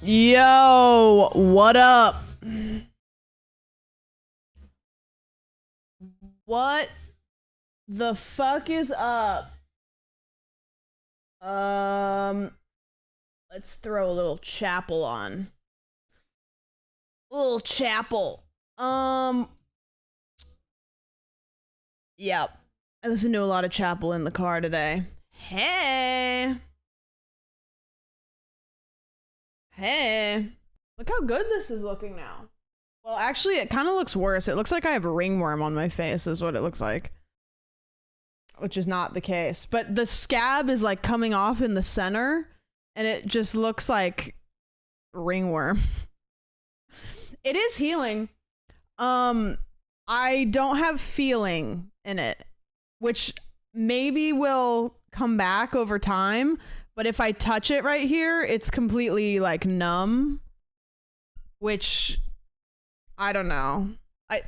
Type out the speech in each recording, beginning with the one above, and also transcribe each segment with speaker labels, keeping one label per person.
Speaker 1: Yo, what up? What the fuck is up? Um, let's throw a little chapel on. A little chapel. Um, yep. I listened to a lot of chapel in the car today. Hey. Hey. Look how good this is looking now. Well, actually, it kind of looks worse. It looks like I have a ringworm on my face, is what it looks like. Which is not the case. But the scab is like coming off in the center, and it just looks like ringworm. It is healing. I don't have feeling in it, which maybe will come back over time. But if I touch it right here, it's completely like numb, which I don't know. I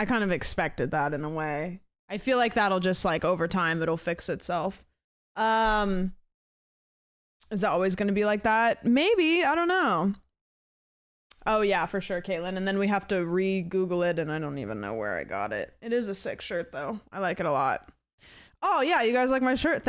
Speaker 1: kind of expected that in a way. I feel like that'll just like over time it'll fix itself. Um is that always going to be like that? Maybe, I don't know. Oh yeah, for sure, Caitlin. And then we have to re-Google it, and I don't even know where I got it. It is a sick shirt though. I like it a lot. Oh yeah, you guys like my shirt?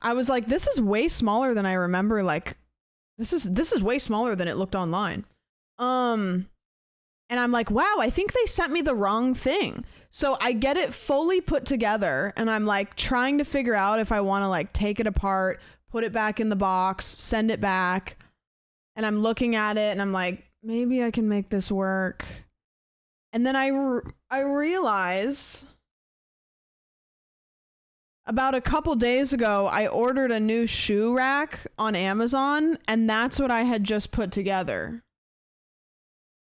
Speaker 1: I was like, this is way smaller than I remember. Like, this is way smaller than it looked online. And I'm like, wow, I think they sent me the wrong thing. So I get it fully put together, and I'm like trying to figure out if I want to like take it apart, put it back in the box, send it back. And I'm looking at it and I'm like, maybe I can make this work. And then I realize about a couple days ago, I ordered a new shoe rack on Amazon, and that's what I had just put together.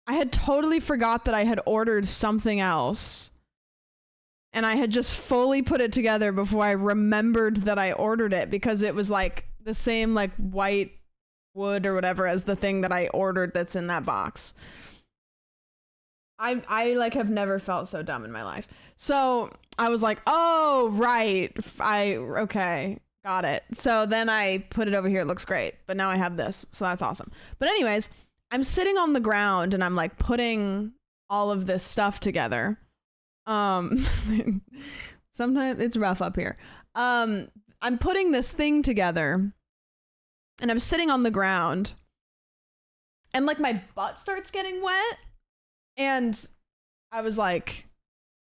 Speaker 1: I had totally forgot that I had ordered something else, and I had just fully put it together before I remembered that I ordered it, because it was like the same like white wood or whatever as the thing that I ordered that's in that box. I like have never felt so dumb in my life. So I was like, oh, right. Okay, got it. So then I put it over here. It looks great. But now I have this. So that's awesome. But anyways, I'm sitting on the ground and I'm like putting all of this stuff together. Sometimes it's rough up here. I'm putting this thing together and I'm sitting on the ground and like my butt starts getting wet. And I was like,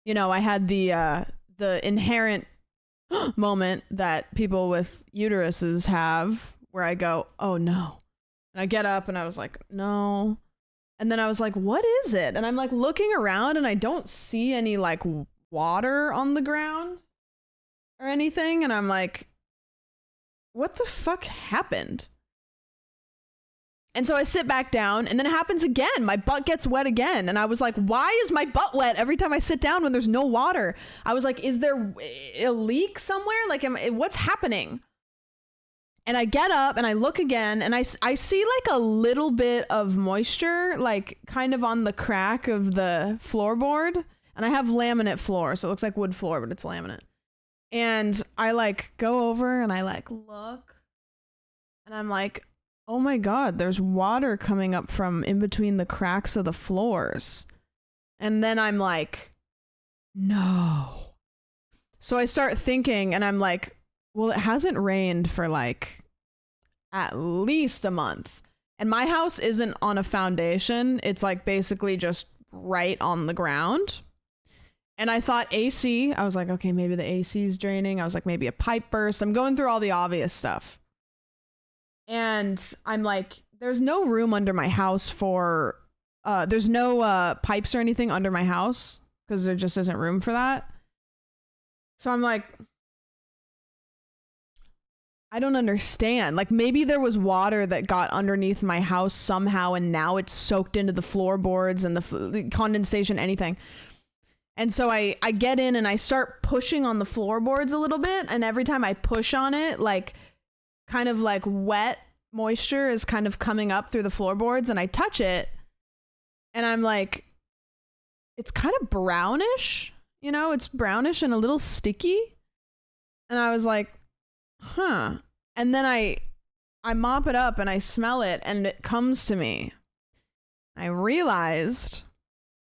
Speaker 1: you know, I had the inherent moment that people with uteruses have where I go, oh no. And I get up and I was like, no. And then I was like, what is it? And I'm like looking around and I don't see any like water on the ground or anything. And I'm like, what the fuck happened? And so I sit back down and then it happens again. My butt gets wet again. And I was like, why is my butt wet every time I sit down when there's no water? I was like, is there a leak somewhere? Like, what's happening? And I get up and I look again and I see like a little bit of moisture, like kind of on the crack of the floorboard. And I have laminate floor, so it looks like wood floor, but it's laminate. And I like go over and I like look and I'm like, oh my God, there's water coming up from in between the cracks of the floors. And then I'm like, no. So I start thinking and I'm like, well, it hasn't rained for like at least a month. And my house isn't on a foundation. It's like basically just right on the ground. And I thought AC, I was like, okay, maybe the AC is draining. I was like, maybe a pipe burst. I'm going through all the obvious stuff. And I'm like, there's no room under my house for, there's no pipes or anything under my house because there just isn't room for that. So I'm like, I don't understand. Like maybe there was water that got underneath my house somehow and now it's soaked into the floorboards and the condensation, anything. And so I get in and I start pushing on the floorboards a little bit. And every time I push on it, like kind of like wet moisture is kind of coming up through the floorboards and I touch it and I'm like, it's kind of brownish, you know, it's brownish and a little sticky. And I was like, huh. And then I mop it up and I smell it and it comes to me. I realized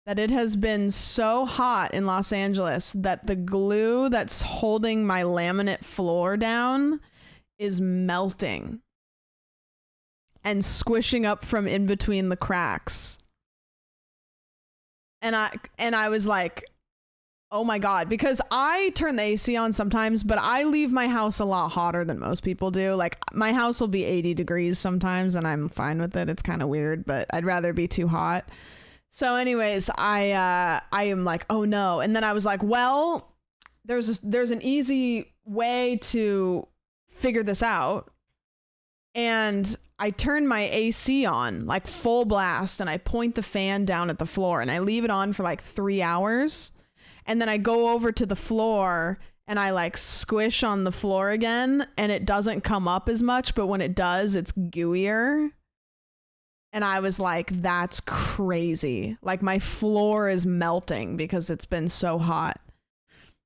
Speaker 1: that it has been so hot in Los Angeles that the glue that's holding my laminate floor down is melting and squishing up from in between the cracks. And I was like, oh my God, because I turn the AC on sometimes, but I leave my house a lot hotter than most people do. Like my house will be 80 degrees sometimes and I'm fine with it. It's kind of weird, but I'd rather be too hot. So anyways, I am like, oh no. And then I was like, well, there's an easy way to figure this out. And I turn my AC on like full blast and I point the fan down at the floor and I leave it on for like 3 hours. And then I go over to the floor and I like squish on the floor again and it doesn't come up as much, but when it does, it's gooier. And I was like, that's crazy. Like my floor is melting because it's been so hot.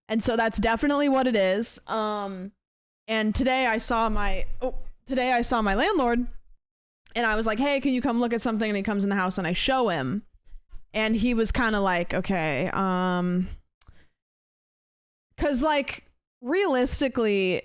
Speaker 1: And so that's definitely what it is. And today I saw my landlord and I was like, hey, can you come look at something? And he comes in the house and I show him. And he was kind of like, okay, cause like realistically,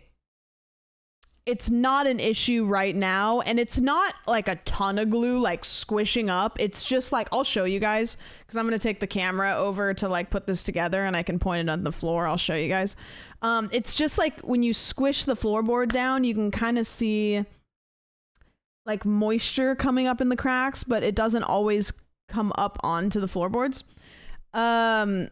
Speaker 1: it's not an issue right now, and it's not like a ton of glue like squishing up. It's just like, I'll show you guys because I'm gonna take the camera over to like put this together and I can point it on the floor. I'll show you guys. It's just like when you squish the floorboard down, you can kind of see like moisture coming up in the cracks, but it doesn't always come up onto the floorboards. And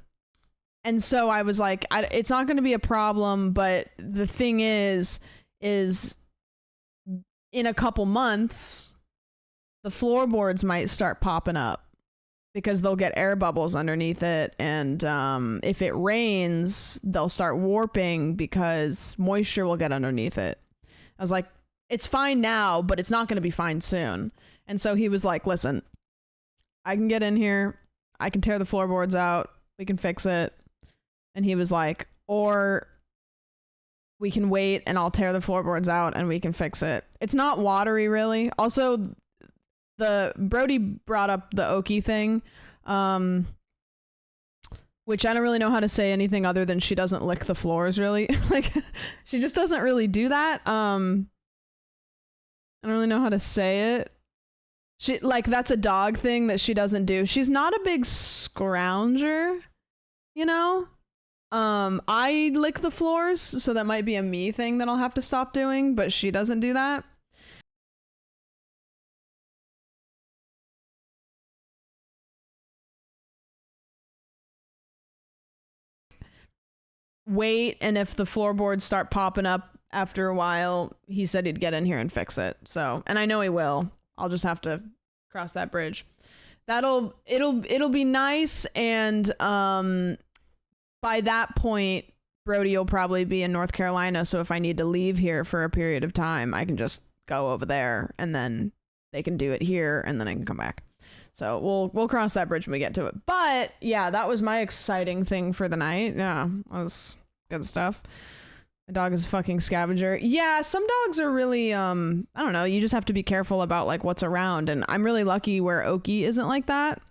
Speaker 1: so I was like, it's not going to be a problem, but the thing is in a couple months, the floorboards might start popping up because they'll get air bubbles underneath it. And if it rains, they'll start warping because moisture will get underneath it. I was like, it's fine now, but it's not going to be fine soon. And so he was like, listen, I can get in here. I can tear the floorboards out. We can fix it. And he was like, or we can wait and I'll tear the floorboards out and we can fix it. It's not watery really. Also, the Brody brought up the Oki thing, which I don't really know how to say anything other than she doesn't lick the floors really. Like she just doesn't really do that. I don't really know how to say it. She like that's a dog thing that she doesn't do. She's not a big scrounger, you know? I lick the floors, so that might be a me thing that I'll have to stop doing, but she doesn't do that. Wait, and if the floorboards start popping up after a while, he said he'd get in here and fix it. So, and I know he will. I'll just have to cross that bridge. It'll be nice, and by that point, Brody will probably be in North Carolina, so if I need to leave here for a period of time, I can just go over there, and then they can do it here, and then I can come back. So we'll cross that bridge when we get to it. But yeah, that was my exciting thing for the night. Yeah, that was good stuff. My dog is a fucking scavenger. Yeah, some dogs are really I don't know, you just have to be careful about like what's around, and I'm really lucky where Oki isn't like that.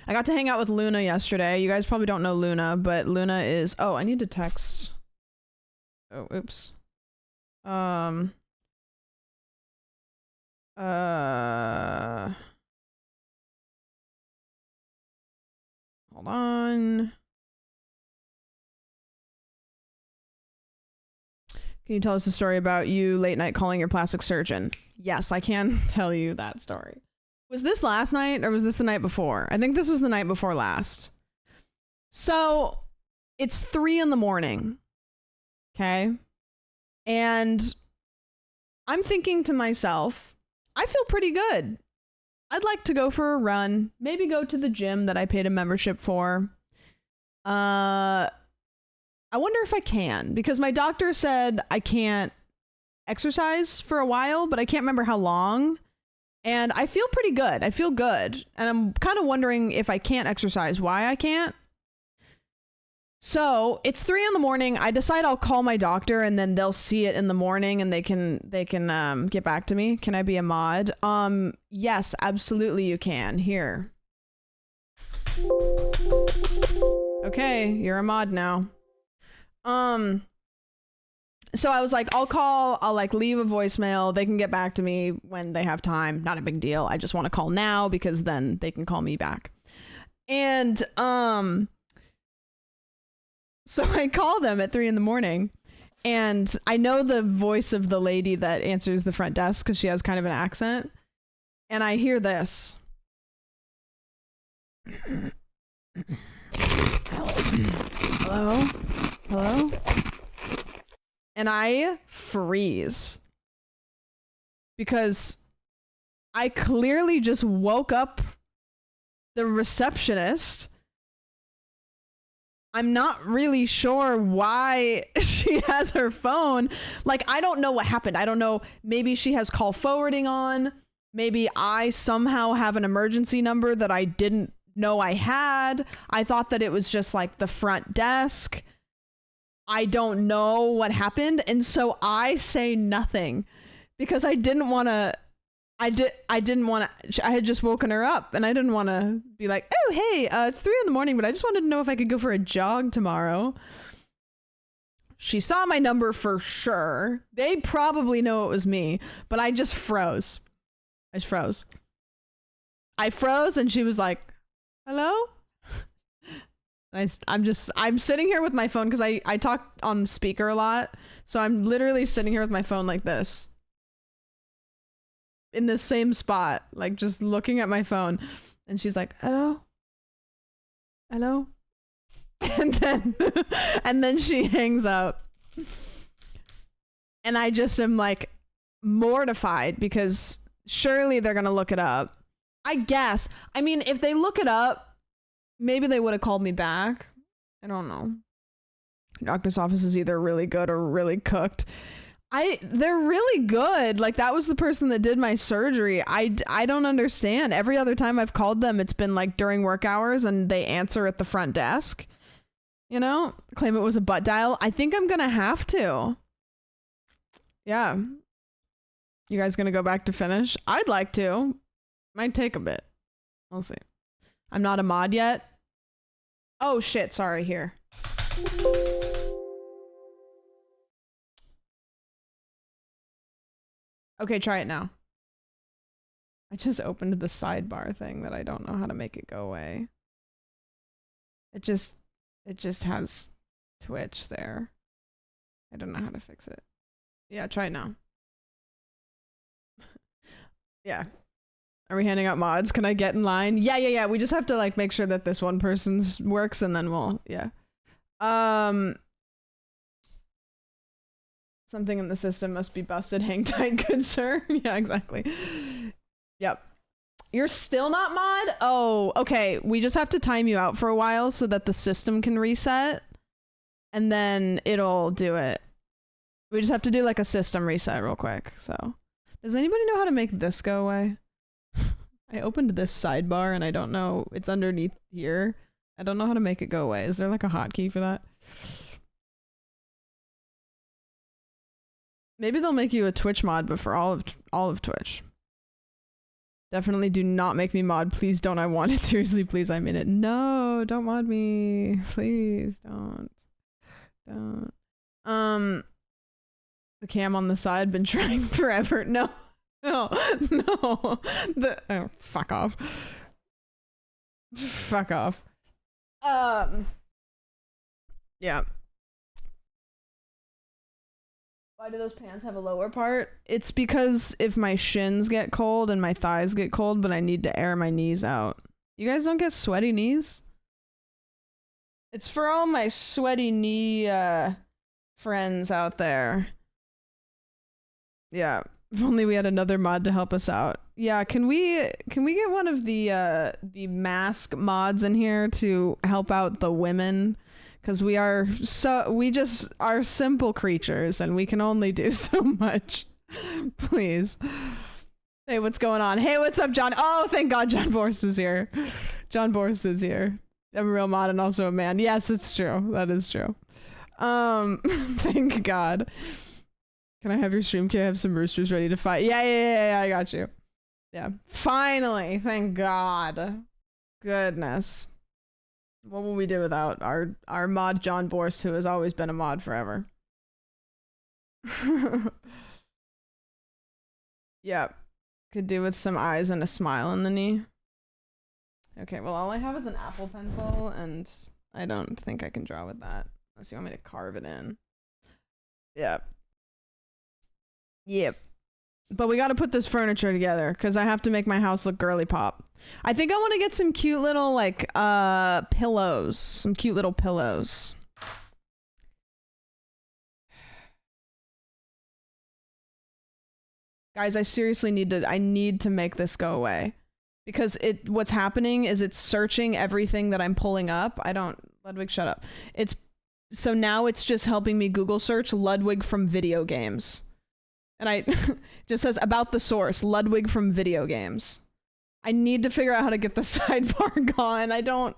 Speaker 1: I got to hang out with Luna yesterday. You guys probably don't know Luna, but Luna is I need to text. Oh, oops. Hold on. Can you tell us a story about you late night calling your plastic surgeon? Yes, I can tell you that story. Was this last night or was this the night before? I think this was the night before last. So it's 3 a.m. Okay. And I'm thinking to myself, I feel pretty good. I'd like to go for a run, maybe go to the gym that I paid a membership for. I wonder if I can, because my doctor said I can't exercise for a while, but I can't remember how long. And I feel pretty good. I feel good. And I'm kind of wondering if I can't exercise, why I can't. So it's 3 a.m. I decide I'll call my doctor and then they'll see it in the morning and they can get back to me. Can I be a mod? Yes, absolutely you can. Here. Okay, you're a mod now. So I was like, I'll like leave a voicemail. They can get back to me when they have time. Not a big deal. I just want to call now because then they can call me back. And, so I call them at 3 a.m. and I know the voice of the lady that answers the front desk because she has kind of an accent. And I hear this. Hello? Hello? And I freeze because I clearly just woke up the receptionist. I'm not really sure why she has her phone. Like, I don't know what happened. I don't know. Maybe she has call forwarding on. Maybe I somehow have an emergency number that I didn't know I had. I thought that it was just like the front desk. I don't know what happened. And so I say nothing because I didn't want to. I had just woken her up and I didn't want to be like, oh, hey, it's 3 a.m, but I just wanted to know if I could go for a jog tomorrow. She saw my number for sure. They probably know it was me, but I just froze. I froze and she was like, hello? I'm sitting here with my phone because I talk on speaker a lot. So I'm literally sitting here with my phone like this. In the same spot, like just looking at my phone. And she's like, hello? Hello? And then she hangs up. And I just am like mortified because surely they're gonna look it up. I guess. I mean, if they look it up, maybe they would have called me back. I don't know. Doctor's office is either really good or really cooked. They're really good. Like, that was the person that did my surgery. I don't understand. Every other time I've called them, it's been like during work hours and they answer at the front desk. You know, claim it was a butt dial. I think I'm gonna have to. Yeah. You guys gonna go back to finish? I'd like to. Might take a bit. We'll see. I'm not a mod yet. Oh shit, sorry, here. Okay, try it now. I just opened the sidebar thing that I don't know how to make it go away. It just has Twitch there. I don't know how to fix it. Yeah, try it now. Yeah. Are we handing out mods? Can I get in line? Yeah. We just have to like make sure that this one person's works and then we'll, yeah. Something in the system must be busted. Hang tight, good sir. Yeah, exactly. Yep. You're still not mod? Oh, okay. We just have to time you out for a while so that the system can reset and then it'll do it. We just have to do like a system reset real quick. So does anybody know how to make this go away? I opened this sidebar and I don't know. It's underneath here. I don't know how to make it go away. Is there like a hotkey for that? Maybe they'll make you a Twitch mod, but for all of Twitch. Definitely do not make me mod. Please don't. I want it. Seriously, please. I mean it. No, don't mod me. Please don't. Don't. The cam on the side been trying forever. No. No. Oh, fuck off. Fuck off. Yeah. Why do those pants have a lower part? It's because if my shins get cold and my thighs get cold, but I need to air my knees out. You guys don't get sweaty knees? It's for all my sweaty knee friends out there. Yeah. If only we had another mod to help us out. Yeah, can we get one of the mask mods in here to help out the women? Because we just are simple creatures and we can only do so much. Please. Hey, what's going on? Hey, what's up, John? Oh, thank God John Borst is here. John Borst is here. I'm a real mod and also a man. Yes, it's true. That is true. Thank God. Can I have your stream kit? I have some roosters ready to fight. Yeah, I got you. Yeah. Finally, thank God. Goodness. What will we do without our mod John Borst, who has always been a mod forever? Yep. Could do with some eyes and a smile in the knee. Okay, well, all I have is an Apple Pencil, and I don't think I can draw with that. Unless you want me to carve it in. Yep. Yep. But we gotta put this furniture together, because I have to make my house look girly pop. I think I want to get some cute little, like, pillows. Some cute little pillows. Guys, I seriously need to make this go away. Because what's happening is it's searching everything that I'm pulling up. Ludwig, shut up. So now it's just helping me Google search Ludwig from video games. And I just says about the source, Ludwig from video games. I need to figure out how to get the sidebar gone. I don't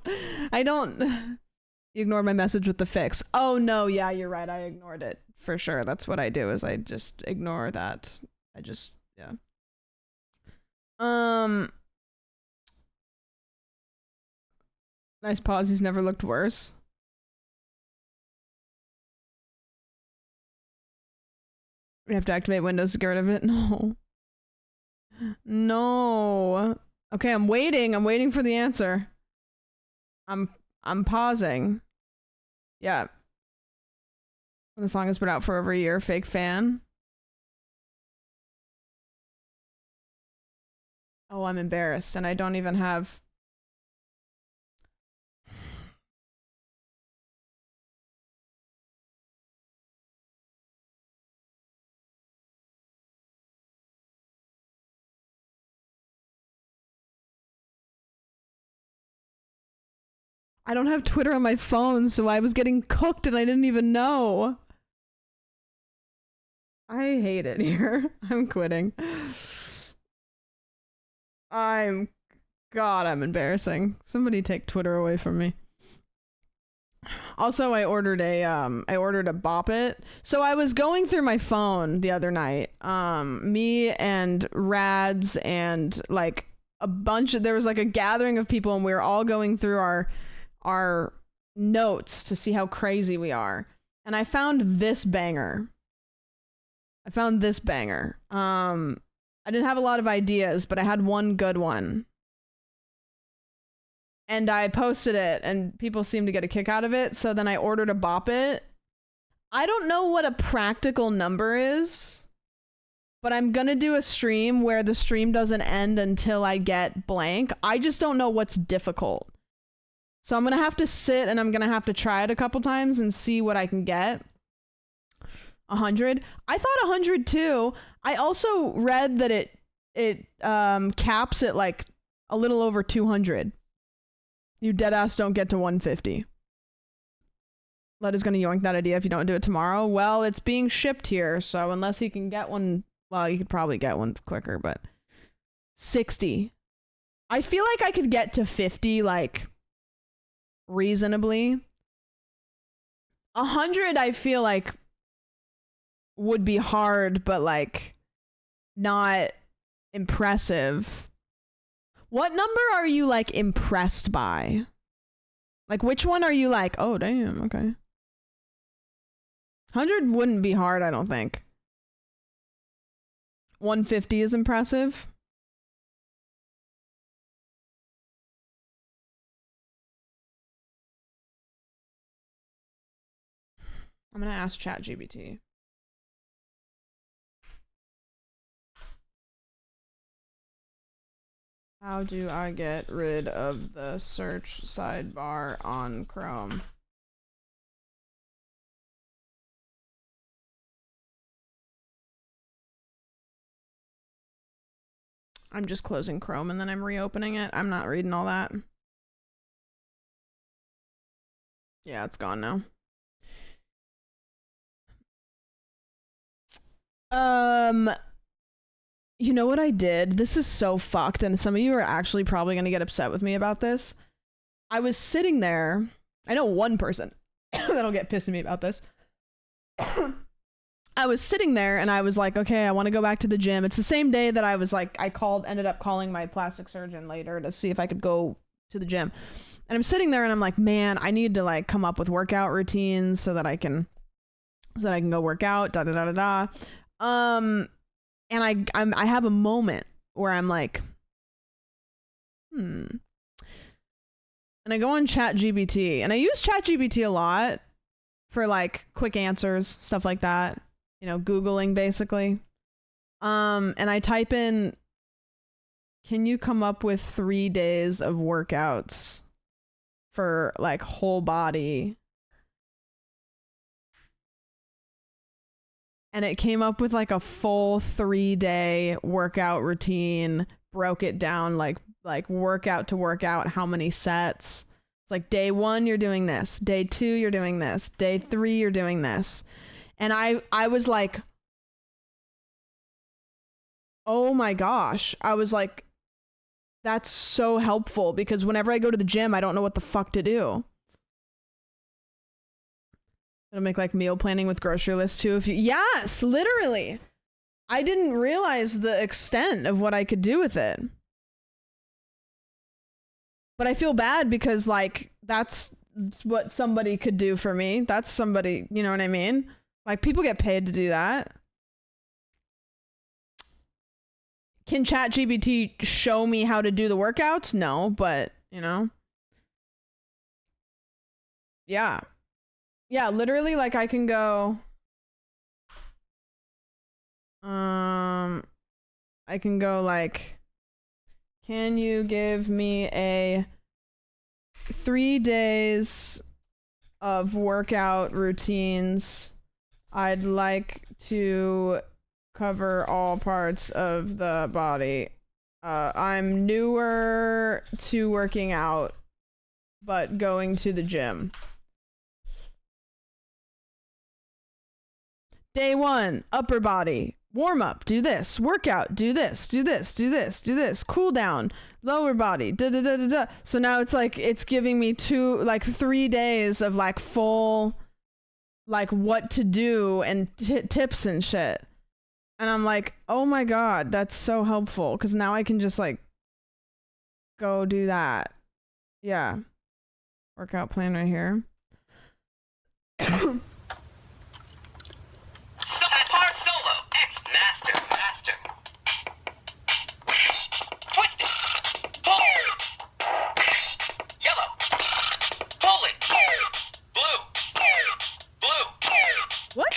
Speaker 1: you ignored my message with the fix. Oh no, yeah, you're right. I ignored it for sure. That's what I do is I just ignore that. Yeah. Nice pause. He's never looked worse. We have to activate Windows to get rid of it. No. No. Okay, I'm waiting. I'm waiting for the answer. I'm pausing. Yeah. The song has been out for over a year. Fake fan. Oh, I'm embarrassed, and I don't even have... I don't have Twitter on my phone, so I was getting cooked and I didn't even know. I hate it here. I'm quitting. God, I'm embarrassing. Somebody take Twitter away from me. Also, I ordered a Bop It. So I was going through my phone the other night. Me and Rads and like there was like a gathering of people, and we were all going through our notes to see how crazy we are. And I found this banger. I didn't have a lot of ideas, but I had one good one. And I posted it, and people seemed to get a kick out of it. So then I ordered a Bop It. I don't know what a practical number is, but I'm gonna do a stream where the stream doesn't end until I get blank. I just don't know what's difficult. So I'm gonna have to sit and I'm gonna have to try it a couple times and see what I can get. 100. I thought 100 too. I also read that it caps at like a little over 200. You deadass don't get to 150. Led is gonna yoink that idea if you don't do it tomorrow. Well, it's being shipped here, so unless he can get one, well, you could probably get one quicker, but 60. I feel like I could get to 50 like reasonably. 100 I feel like would be hard, but like not impressive. What number are you like impressed by? Like which one are you like, oh damn, okay. 100 wouldn't be hard, I don't think. 150 is impressive. I'm gonna ask ChatGPT. How do I get rid of the search sidebar on Chrome? I'm just closing Chrome and then I'm reopening it. I'm not reading all that. Yeah, it's gone now. You know what I did? This is so fucked, and some of you are actually probably gonna get upset with me about this. I was sitting there. I know one person that'll get pissed at me about this. I was sitting there and I was like, okay, I want to go back to the gym. It's the same day that I was like, ended up calling my plastic surgeon later to see if I could go to the gym. And I'm sitting there and I'm like, man, I need to like come up with workout routines so that I can go work out, da da da da da. And I have a moment where I'm like, And I go on ChatGPT, and I use ChatGPT a lot for like quick answers, stuff like that. You know, Googling basically. And I type in, can you come up with 3 days of workouts for like whole body? And it came up with like a full 3-day workout routine, broke it down like workout to workout, how many sets. It's like day 1, you're doing this. Day 2, you're doing this. Day 3, you're doing this. And I was like, oh my gosh. I was like, that's so helpful, because whenever I go to the gym, I don't know what the fuck to do. It'll make like meal planning with grocery lists too. Yes, literally. I didn't realize the extent of what I could do with it. But I feel bad because like that's what somebody could do for me. That's somebody, you know what I mean? Like people get paid to do that. Can ChatGPT show me how to do the workouts? No, but you know. Yeah. Yeah, literally like I can go I can go like, can you give me a 3 days of workout routines? I'd like to cover all parts of the body. I'm newer to working out, but going to the gym. Day 1, upper body. Warm up, do this. Workout, do this, do this, do this, do this. Cool down, lower body, da da da da da. So now it's like, it's giving me 3 days of like full, like what to do and tips and shit. And I'm like, oh my God, that's so helpful. Cause now I can just like go do that. Yeah. Workout plan right here. What?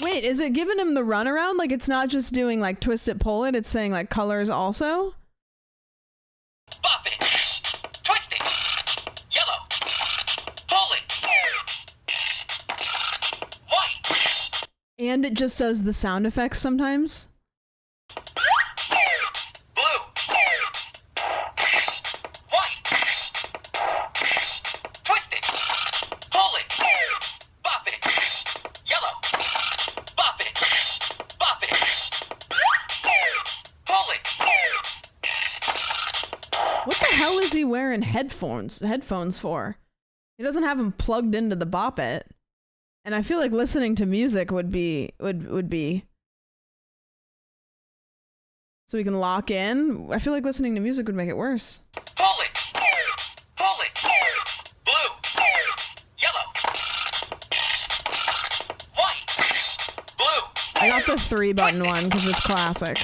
Speaker 1: Wait, is it giving him the runaround? Like it's not just doing like twist it, pull it, it's saying like colors also?
Speaker 2: Bop it, twist it, yellow, pull it, white.
Speaker 1: And it just does the sound effects sometimes?
Speaker 2: Blue, white, twist it, pull it, bop it, yellow, bop it, pull it.
Speaker 1: What the hell is he wearing headphones for? He doesn't have them plugged into the Bop It. And I feel like listening to music would be so we can lock in. I feel like listening to music would make it worse.
Speaker 2: Pull it, blue, yellow, white, blue.
Speaker 1: I got the 3-button one because it's classic.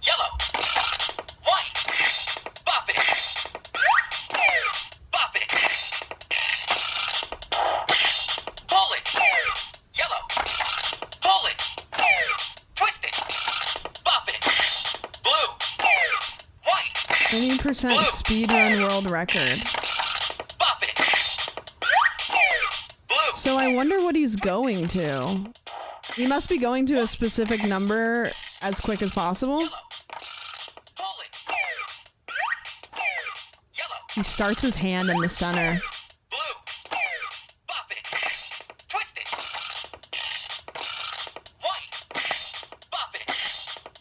Speaker 2: Yellow, white, bop it, bop it, pull it, yellow, pull it, twist it, bop it, blue, white,
Speaker 1: 20% speedrun world record.
Speaker 2: bop it, blue.
Speaker 1: So I wonder what he's going to. He must be going to a specific number as quick as possible.
Speaker 2: Yellow, pull it, yellow,
Speaker 1: He starts his hand in the center.
Speaker 2: blue, bop it, twist it, white, bop it,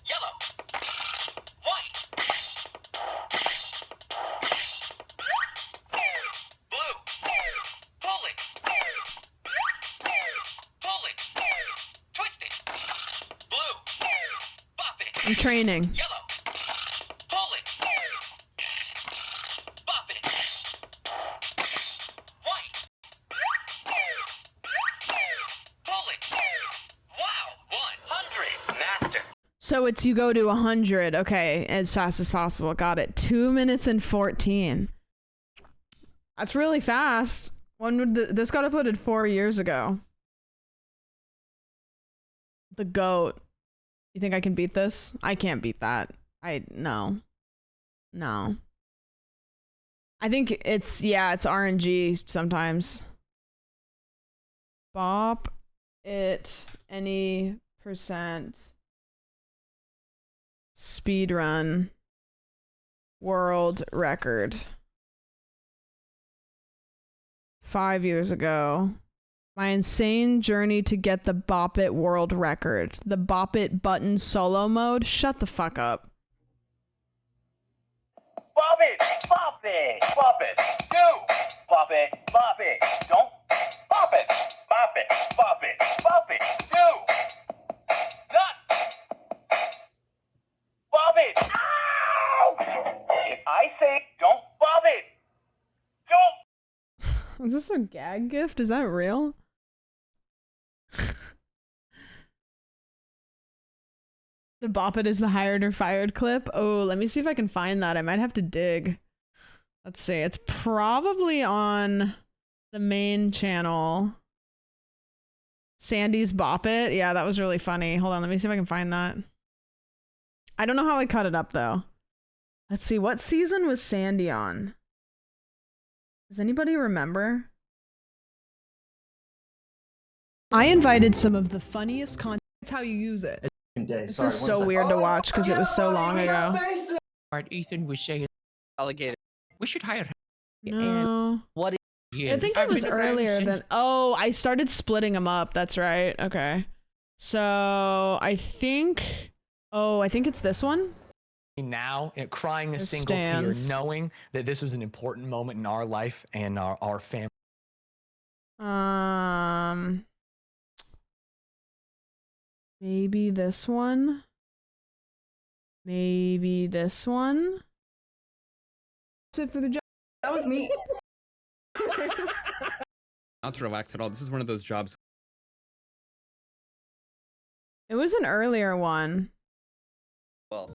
Speaker 2: yellow, white, blue, pull it, twist it, blue, bop it,
Speaker 1: I'm training.
Speaker 2: yellow, pull it, bop it, white, pull it, wow, 100, master.
Speaker 1: So it's you go to 100, okay, as fast as possible. Got it. 2 minutes and 14. That's really fast. This got uploaded 4 years ago. The GOAT. You think I can beat this? I can't beat that. No. I think it's RNG sometimes. Bop it any percent speedrun world record. 5 years ago. My insane journey to get the Bop It world record. The Bop It button solo mode. Shut the fuck up.
Speaker 3: Bop it, bop it, bop it, do, bop it, don't, bop it, bop it, bop it, bop it, do, not, bop it, ow! If I say don't bop it, don't.
Speaker 1: Is this a gag gift? Is that real? The Bop It is the hired or fired clip. Oh, let me see if I can find that. I might have to dig. Let's see. It's probably on the main channel. Sandy's Bop It. Yeah, that was really funny. Hold on. Let me see if I can find that. I don't know how I cut it up, though. Let's see. What season was Sandy on? Does anybody remember? I invited some of the funniest content. That's how you use it. This is so weird to watch because it was so long ago.
Speaker 4: Ethan was saying alligator. We should hire him.
Speaker 1: No.
Speaker 4: What is he?
Speaker 1: I think it was earlier than. Oh, I started splitting them up. That's right. Okay. So I think. Oh, I think it's this one.
Speaker 5: Now, crying a single tear, knowing that this was an important moment in our life and our family.
Speaker 1: Maybe this one. Maybe this one. Fit for the job.
Speaker 6: That was me.
Speaker 7: Not to relax at all. This is one of those jobs.
Speaker 1: It was an earlier one.
Speaker 8: Well,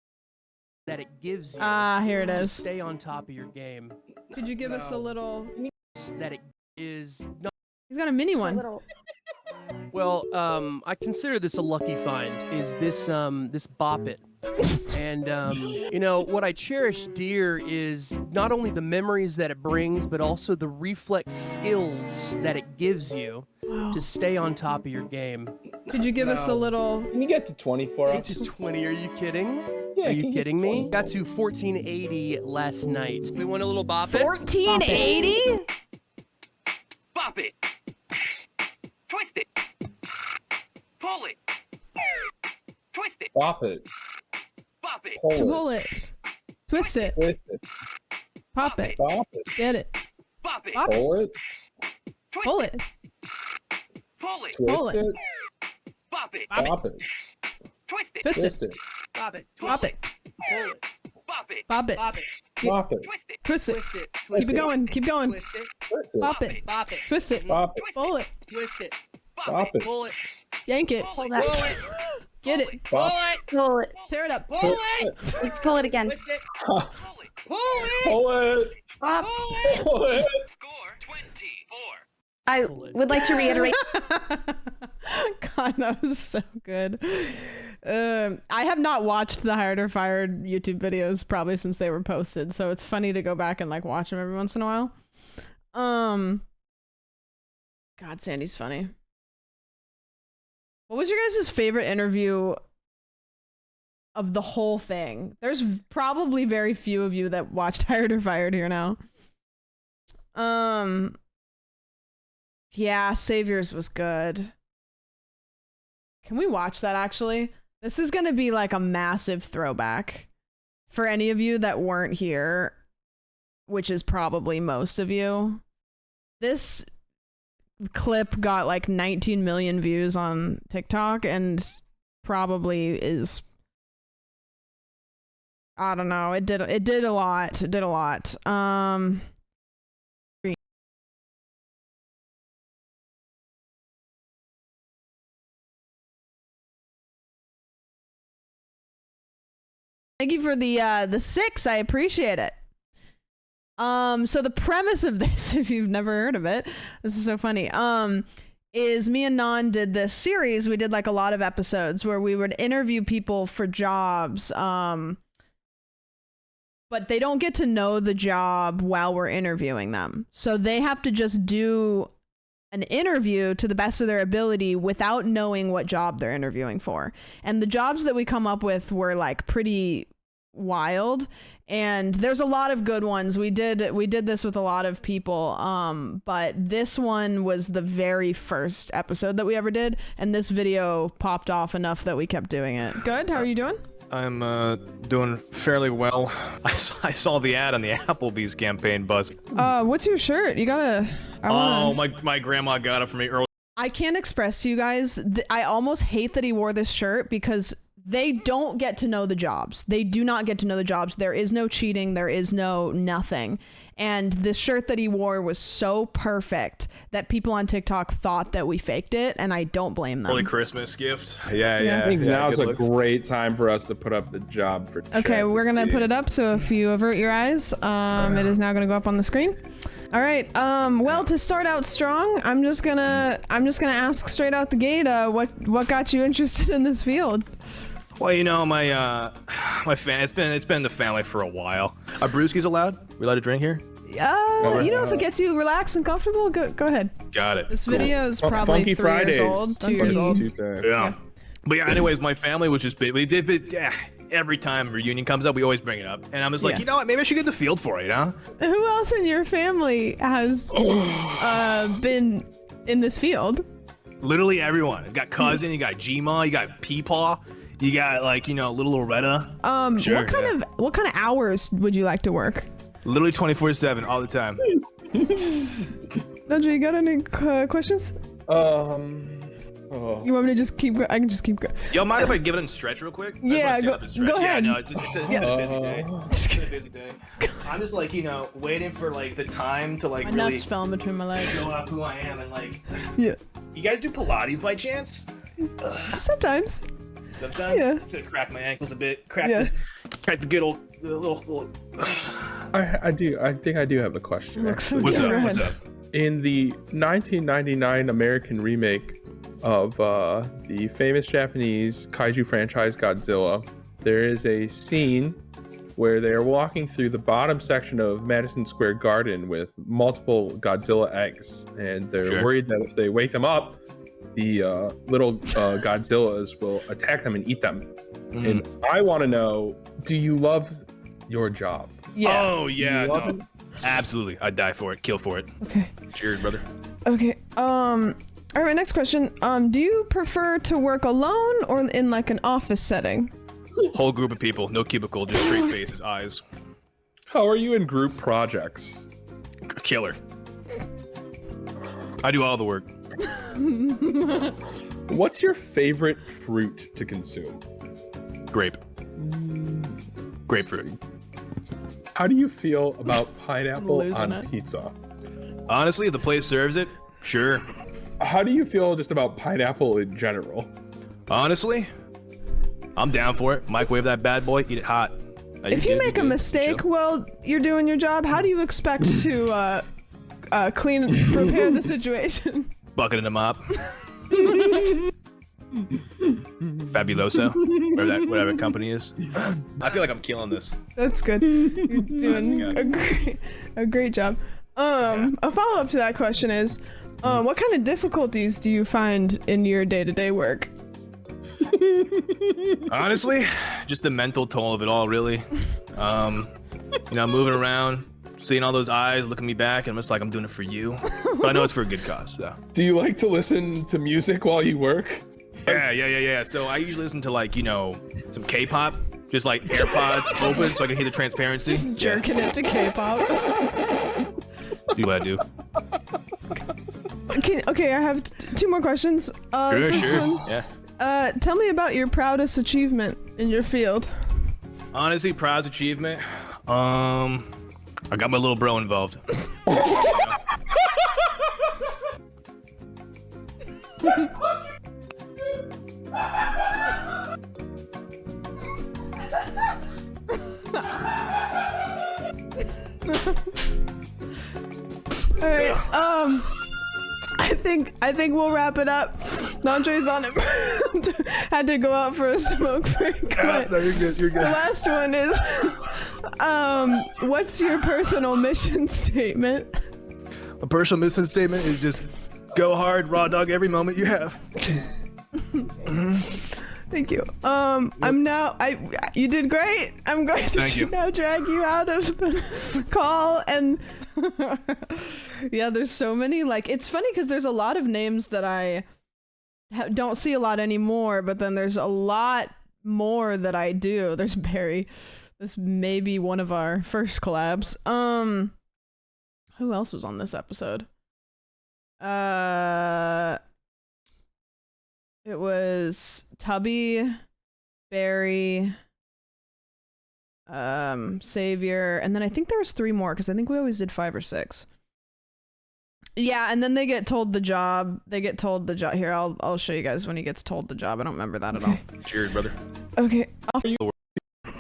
Speaker 9: that it gives you.
Speaker 1: Here it
Speaker 9: to
Speaker 1: is.
Speaker 9: Stay on top of your game.
Speaker 1: Could you give us a little?
Speaker 9: That it is. No.
Speaker 1: He's got a mini one.
Speaker 9: Well, I consider this a lucky find. Is this this Bop It? And you know what I cherish dear is not only the memories that it brings, but also the reflex skills that it gives you to stay on top of your game.
Speaker 1: Could you give us a little?
Speaker 10: Can you get to 24?
Speaker 9: Get to 20? Are you kidding?
Speaker 10: Yeah,
Speaker 9: are you kidding me? Got to 1480 last night. We want a little Bop It.
Speaker 1: 1480?
Speaker 2: Bop it. Twist it. Pull it. Twist it.
Speaker 10: Bop it.
Speaker 2: Bop it.
Speaker 1: Pull it. Twist it.
Speaker 10: Twist it.
Speaker 1: Pop it.
Speaker 10: Bop it.
Speaker 1: Get it.
Speaker 2: Bop it.
Speaker 10: Pull it.
Speaker 1: Pull it.
Speaker 2: Pull it.
Speaker 10: Twist it.
Speaker 2: Bop it.
Speaker 10: Bop it.
Speaker 2: Twist it.
Speaker 1: Twist it.
Speaker 9: Bop it.
Speaker 1: Pop it.
Speaker 9: Pull it.
Speaker 2: Bop it.
Speaker 1: Bop it.
Speaker 9: Bop it.
Speaker 10: Bop it.
Speaker 2: Twist it.
Speaker 1: Twist it.
Speaker 9: Twist it.
Speaker 1: Keep it going. Keep going.
Speaker 9: Twist it.
Speaker 10: Twist it.
Speaker 1: Pop it.
Speaker 9: Bop it.
Speaker 1: Twist it.
Speaker 10: Bop it.
Speaker 1: Pull it.
Speaker 9: Twist it.
Speaker 10: Bop it.
Speaker 9: Pull it.
Speaker 1: Yank it.
Speaker 6: Pull
Speaker 9: Pull
Speaker 6: that.
Speaker 9: it.
Speaker 1: Get it.
Speaker 9: Pull it.
Speaker 6: Pull it.
Speaker 1: Tear it up.
Speaker 9: Pull
Speaker 10: Twist
Speaker 9: it.
Speaker 10: it.
Speaker 6: Let's pull it again.
Speaker 9: Twist it.
Speaker 2: Pull it.
Speaker 9: Pull it.
Speaker 10: Pull it.
Speaker 6: Bop.
Speaker 9: Pull it.
Speaker 10: Pull it.
Speaker 2: Score 24.
Speaker 6: I would like to reiterate.
Speaker 1: God, that was so good. I have not watched the Hired or Fired YouTube videos probably since they were posted, so it's funny to go back and like watch them every once in a while. God, Sandy's funny. What was your guys' favorite interview of the whole thing? There's probably very few of you that watched Hired or Fired here now. Yeah, Saviors was good. Can we watch that actually? This is going to be like a massive throwback for any of you that weren't here, which is probably most of you. This clip got like 19 million views on TikTok and probably is, I don't know, it did a lot. It did a lot. Thank you for the 6. I appreciate it. So the premise of this, if you've never heard of it, this is so funny. Is me and Nan did this series. We did like a lot of episodes where we would interview people for jobs. But they don't get to know the job while we're interviewing them. So they have to just do an interview to the best of their ability without knowing what job they're interviewing for. And the jobs that we come up with were like pretty wild, and there's a lot of good ones. We did this with a lot of people, but this one was the very first episode that we ever did, and this video popped off enough that we kept doing it. Good. How are you doing?
Speaker 11: I'm doing fairly well. I saw the ad on the Applebee's campaign bus.
Speaker 1: What's your shirt? You gotta.
Speaker 11: My grandma got it for me early.
Speaker 1: I can't express to you guys. I almost hate that he wore this shirt because they don't get to know the jobs. They do not get to know the jobs. There is no cheating. There is no nothing. And the shirt that he wore was so perfect that people on TikTok thought that we faked it, and I don't blame them.
Speaker 11: Early Christmas gift. Yeah.
Speaker 10: I think now's
Speaker 11: good
Speaker 10: a
Speaker 11: looks.
Speaker 10: great time for us to put up the job for chat
Speaker 1: Okay, we're
Speaker 10: to
Speaker 1: gonna
Speaker 10: see.
Speaker 1: put it up, so if you avert your eyes, it is now gonna go up on the screen. All right. Well, to start out strong, I'm just gonna ask straight out the gate. What got you interested in this field?
Speaker 11: Well, you know, my it's been in the family for a while. Are brewskis allowed? We allowed to drink here?
Speaker 1: You know, if it gets you relaxed and comfortable, go ahead.
Speaker 11: Got it.
Speaker 1: This video is probably
Speaker 10: Funky
Speaker 1: 3 years
Speaker 10: Fridays.
Speaker 1: old, 2
Speaker 10: Funky
Speaker 1: years old.
Speaker 10: Tuesday.
Speaker 11: Yeah. But yeah, anyways, my family was just big. Every time reunion comes up, we always bring it up. And I'm just like,
Speaker 1: Yeah.
Speaker 11: you know what? Maybe I should get the field for it, huh?
Speaker 1: Who else in your family has been in this field?
Speaker 11: Literally everyone. You got cousin, you got G-Ma, you got Peepaw, you got like, you know, little Loretta. Sure,
Speaker 1: what kind of hours would you like to work?
Speaker 11: Literally 24/7 all the time.
Speaker 1: Nudra, you got any questions? You want me to just keep going? I can just keep going.
Speaker 11: Yo, mind if I give it a stretch real quick? I just
Speaker 1: Yeah,
Speaker 11: wanna stand up and stretch.
Speaker 1: go ahead.
Speaker 11: Yeah, no, it's a busy day. It's been a busy day. I'm just like, you know, waiting for like the time to like
Speaker 1: My
Speaker 11: really
Speaker 1: nuts fell in between my legs.
Speaker 11: know up who I am and like.
Speaker 1: Yeah.
Speaker 11: You guys do Pilates by chance?
Speaker 1: Sometimes.
Speaker 11: Sometimes.
Speaker 1: Yeah.
Speaker 11: To crack my ankles a bit. Crack the good old little.
Speaker 10: I do. I think I do have a question. actually.
Speaker 11: What's
Speaker 1: Go
Speaker 11: up?
Speaker 1: ahead.
Speaker 11: What's up?
Speaker 10: In the 1999 American remake of the famous Japanese kaiju franchise Godzilla, there is a scene where they're walking through the bottom section of Madison Square Garden with multiple Godzilla eggs, and they're worried that if they wake them up, the little Godzillas will attack them and eat them. And I want to know, do you love your job?
Speaker 1: Yeah.
Speaker 11: Oh yeah,
Speaker 10: You love
Speaker 11: no. Absolutely. I'd die for it, kill for it.
Speaker 1: Okay.
Speaker 11: Cheers, brother.
Speaker 1: Okay. All right. Next question. Do you prefer to work alone or in like an office setting?
Speaker 11: Whole group of people, no cubicle, just straight faces, eyes.
Speaker 10: How are you in group projects?
Speaker 11: Killer. I do all the work.
Speaker 10: What's your favorite fruit to consume?
Speaker 11: Grape. Grapefruit.
Speaker 10: How do you feel about pineapple
Speaker 1: losing
Speaker 10: on
Speaker 1: it.
Speaker 10: pizza?
Speaker 11: Honestly, if the place serves it, sure.
Speaker 10: How do you feel just about pineapple in general?
Speaker 11: Honestly, I'm down for it. Microwave that bad boy, eat it hot.
Speaker 1: If you make a mistake while you're doing your job, how do you expect to prepare the situation?
Speaker 11: Bucket in the mop. Fabuloso, whatever company is. I feel like I'm killing this.
Speaker 1: That's good. You're doing a great job. A follow-up to that question is, what kind of difficulties do you find in your day-to-day work?
Speaker 11: Honestly, just the mental toll of it all, really. You know, moving around, seeing all those eyes looking me back, and I'm just like, I'm doing it for you. But I know it's for a good cause, so.
Speaker 10: Do you like to listen to music while you work?
Speaker 11: Yeah. So I usually listen to like, you know, some K-pop, just like AirPods open so I can hear the transparency.
Speaker 1: Just jerking it to K-pop.
Speaker 11: Do what I do.
Speaker 1: Okay, I have 2 more questions. First one,
Speaker 11: Yeah.
Speaker 1: tell me about your proudest achievement in your field.
Speaker 11: Honestly, proudest achievement. I got my little bro involved.
Speaker 1: All right. I think we'll wrap it up. Nandre's on it. Had to go out for a smoke break.
Speaker 11: No, you're good. You're
Speaker 1: The last one is, what's your personal mission statement?
Speaker 11: A personal mission statement is just go hard, raw dog every moment you have.
Speaker 1: Thank you. I'm now. You did great. I'm going to now drag you out of the call and. Yeah, there's so many. Like, it's funny because there's a lot of names that I don't see a lot anymore, but then there's a lot more that I do. There's Barry. This may be one of our first collabs. Who else was on this episode? It was Tubby, Barry, Savior, and then I think there was 3 more because I think we always did 5 or 6. Yeah, and then they get told the job. Here, I'll show you guys when he gets told the job. I don't remember that at all.
Speaker 11: Cheers, brother.
Speaker 1: Okay.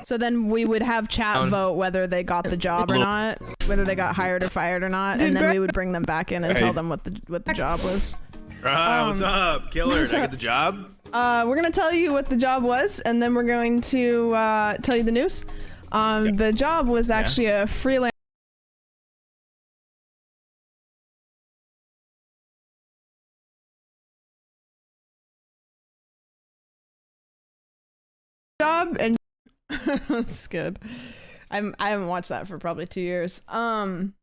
Speaker 1: So then we would have chat vote whether they got the job or not, whether they got hired or fired or not, and then we would bring them back in and tell them what the job was.
Speaker 11: What's up, killer? Did I get the job?
Speaker 1: We're gonna tell you what the job was, and then we're going to tell you the news. The job was actually a freelance job, and that's good. I haven't watched that for probably 2 years. Funny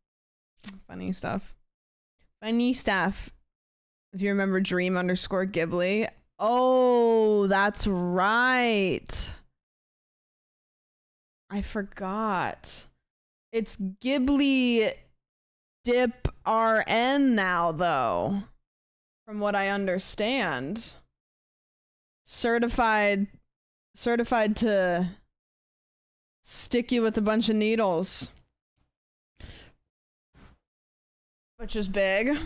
Speaker 1: stuff. If you remember Dream_Ghibli. Oh, that's right. I forgot. It's Ghibli Dip RN now, though. From what I understand. Certified to stick you with a bunch of needles. Which is big.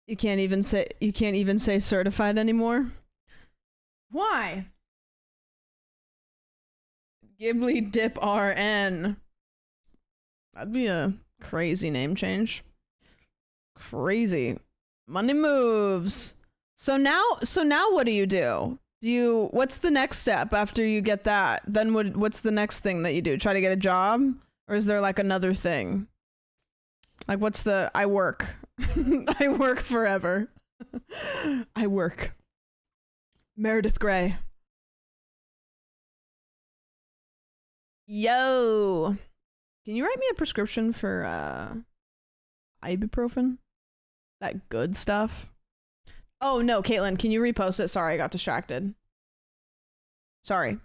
Speaker 1: You can't even say certified anymore. Why? Ghibli Dip RN. That'd be a crazy name change. Crazy. Money moves. So now what do? What's the next step after you get that? Then what's the next thing that you do? Try to get a job? Or is there like another thing? Like what's the I work. I work forever. I work. Meredith Grey. Yo. Can you write me a prescription for ibuprofen? That good stuff. Oh no, Caitlin, can you repost it? Sorry, I got distracted. Sorry.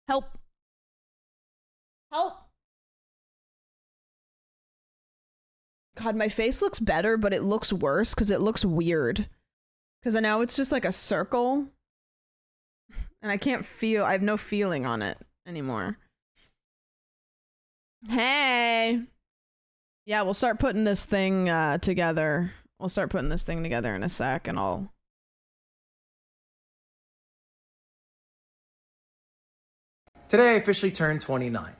Speaker 1: Help. God, my face looks better, but it looks worse because it looks weird. Because now it's just like a circle. And I have no feeling on it anymore. Hey. Yeah, we'll start putting this thing together. We'll start putting this thing together in a sec, and I'll...
Speaker 12: Today I officially turned 29,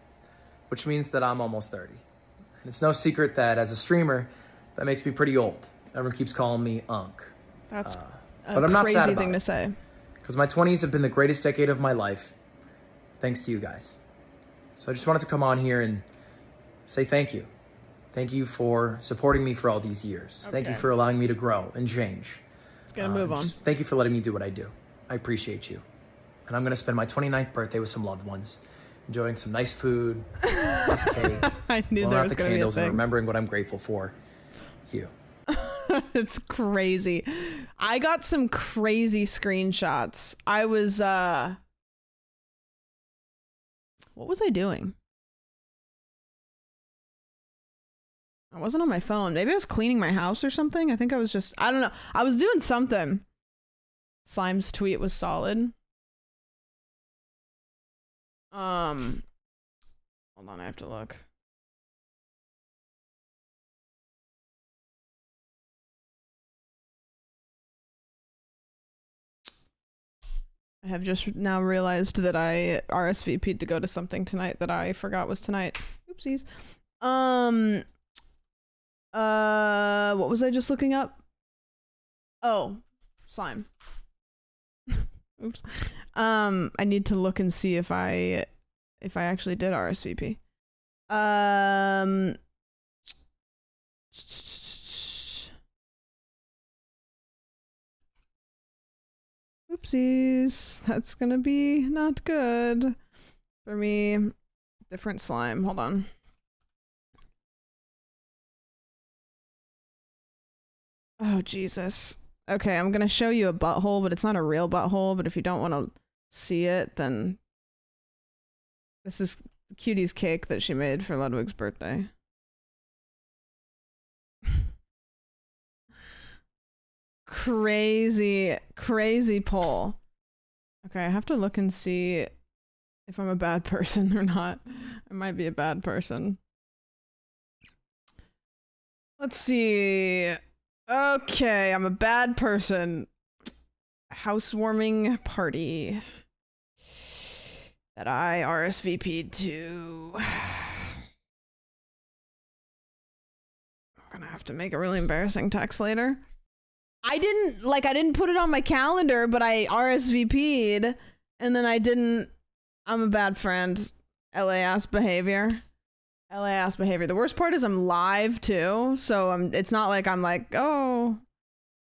Speaker 12: which means that I'm almost 30. And it's no secret that as a streamer, that makes me pretty old. Everyone keeps calling me Unk.
Speaker 1: That's
Speaker 12: but I'm not sad
Speaker 1: crazy
Speaker 12: about
Speaker 1: thing
Speaker 12: it,
Speaker 1: to say.
Speaker 12: because my 20s have been the greatest decade of my life, thanks to you guys. So I just wanted to come on here and say thank you. Thank you for supporting me for all these years. Thank you for allowing me to grow and change.
Speaker 1: Let's get move on.
Speaker 12: Thank you for letting me do what I do. I appreciate you. And I'm going to spend my 29th birthday with some loved ones, enjoying some nice food, nice cake,
Speaker 1: I knew
Speaker 12: blowing
Speaker 1: there
Speaker 12: out
Speaker 1: was
Speaker 12: the
Speaker 1: going to be a
Speaker 12: candles and
Speaker 1: thing.
Speaker 12: remembering what I'm grateful for. You.
Speaker 1: It's crazy. I got some crazy screenshots. I was, what was I doing? I wasn't on my phone. Maybe I was cleaning my house or something. I think I was just, I don't know. I was doing something. Slime's tweet was solid. Hold on, I have to look. I have just now realized that I RSVP'd to go to something tonight that I forgot was tonight. Oopsies. What was I just looking up? Oh, slime. Oops. I need to look and see if I actually did RSVP. Oopsies. That's gonna be not good for me. Different slime. Hold on. Oh, Jesus. Okay, I'm gonna show you a butthole, but it's not a real butthole, but if you don't want to see it, then this is Cutie's cake that she made for Ludwig's birthday. Crazy poll. Okay, I have to look and see if I'm a bad person or not. I might be a bad person. Let's see. Okay, I'm a bad person. Housewarming party that I RSVP'd to. I'm gonna have to make a really embarrassing text later. I didn't put it on my calendar, but I RSVP'd and then I didn't. I'm a bad friend. LA ass behavior. LA ass behavior. The worst part is I'm live too, so it's not like I'm like, oh,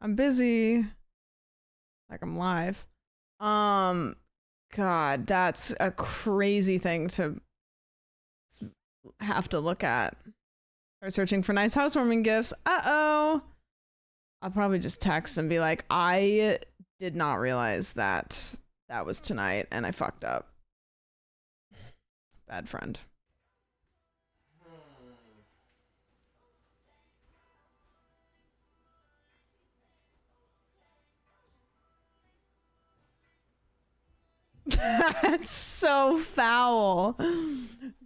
Speaker 1: I'm busy. Like I'm live. God, that's a crazy thing to have to look at. Start searching for nice housewarming gifts. Uh-oh. I'll probably just text and be like, I did not realize that that was tonight and I fucked up. Bad friend. That's so foul.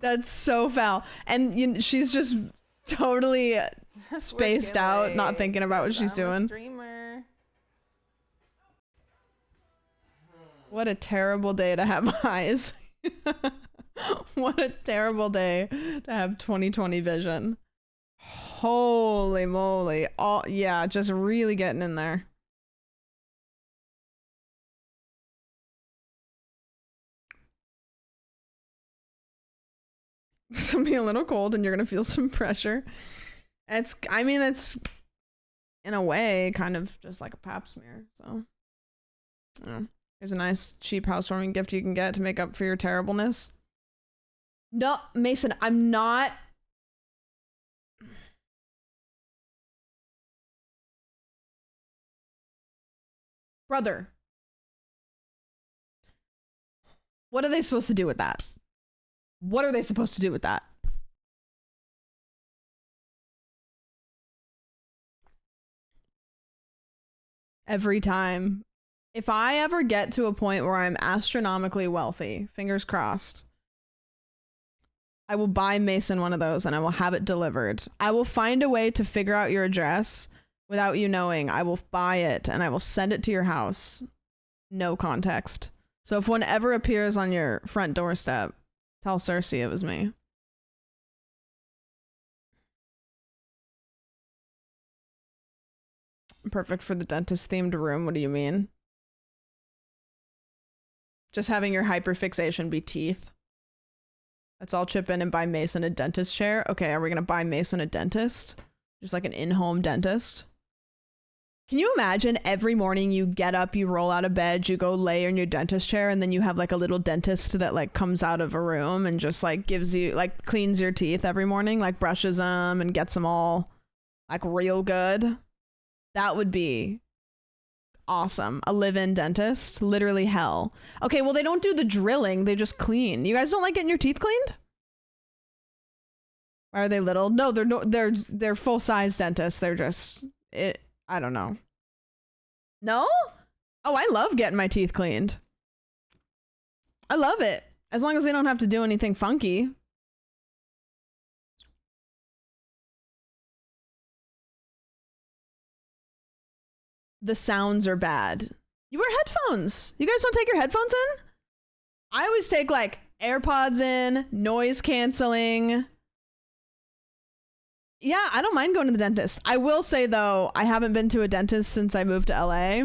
Speaker 1: That's so foul. And she's just totally spaced out, not thinking about what she's doing. What a terrible day to have eyes. What a terrible day to have 20/20 vision. Holy moly. Yeah, just really getting in there. It's gonna be a little cold and you're gonna feel some pressure. I mean, it's in a way kind of just like a pap smear. So here's a nice cheap housewarming gift you can get to make up for your terribleness. No, Mason, I'm not. Brother. What are they supposed to do with that? What are they supposed to do with that? Every time. If I ever get to a point where I'm astronomically wealthy, fingers crossed, I will buy Mason one of those and I will have it delivered. I will find a way to figure out your address without you knowing. I will buy it and I will send it to your house. No context. So if one ever appears on your front doorstep, tell Cersei it was me. Perfect for the dentist themed room. What do you mean? Just having your hyperfixation be teeth. Let's all chip in and buy Mason a dentist chair. Okay, are we gonna buy Mason a dentist? Just like an in-home dentist? Can you imagine every morning you get up, you roll out of bed, you go lay in your dentist chair, and then you have like a little dentist that like comes out of a room and just like gives you, like cleans your teeth every morning, like brushes them and gets them all like real good? That would be awesome. A live-in dentist, literally hell. Okay, well they don't do the drilling, they just clean. You guys don't like getting your teeth cleaned? Why are they little? No, they're full-size dentists. They're just I don't know. No? Oh, I love getting my teeth cleaned. I love it. As long as they don't have to do anything funky. The sounds are bad. You wear headphones. You guys don't take your headphones in? I always take like AirPods in, noise canceling. Yeah, I don't mind going to the dentist. I will say though, I haven't been to a dentist since I moved to LA.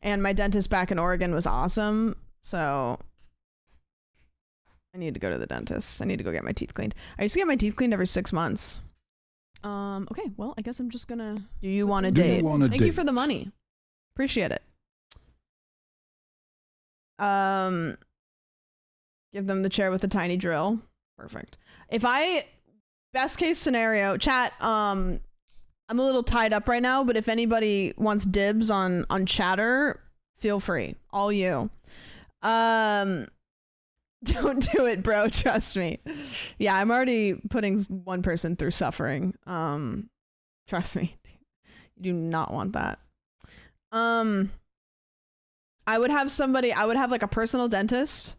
Speaker 1: And my dentist back in Oregon was awesome. So I need to go to the dentist. I need to go get my teeth cleaned. I used to get my teeth cleaned every 6 months. Okay, well, I guess I'm just gonna... Do you want a date? Thank you for the money. Appreciate it. Give them the chair with a tiny drill. Perfect. If I... Best case scenario, chat, I'm a little tied up right now, but if anybody wants dibs on chatter, feel free. All you. Don't do it, bro. Trust me. Yeah, I'm already putting one person through suffering. Trust me. You do not want that. I would have like a personal dentist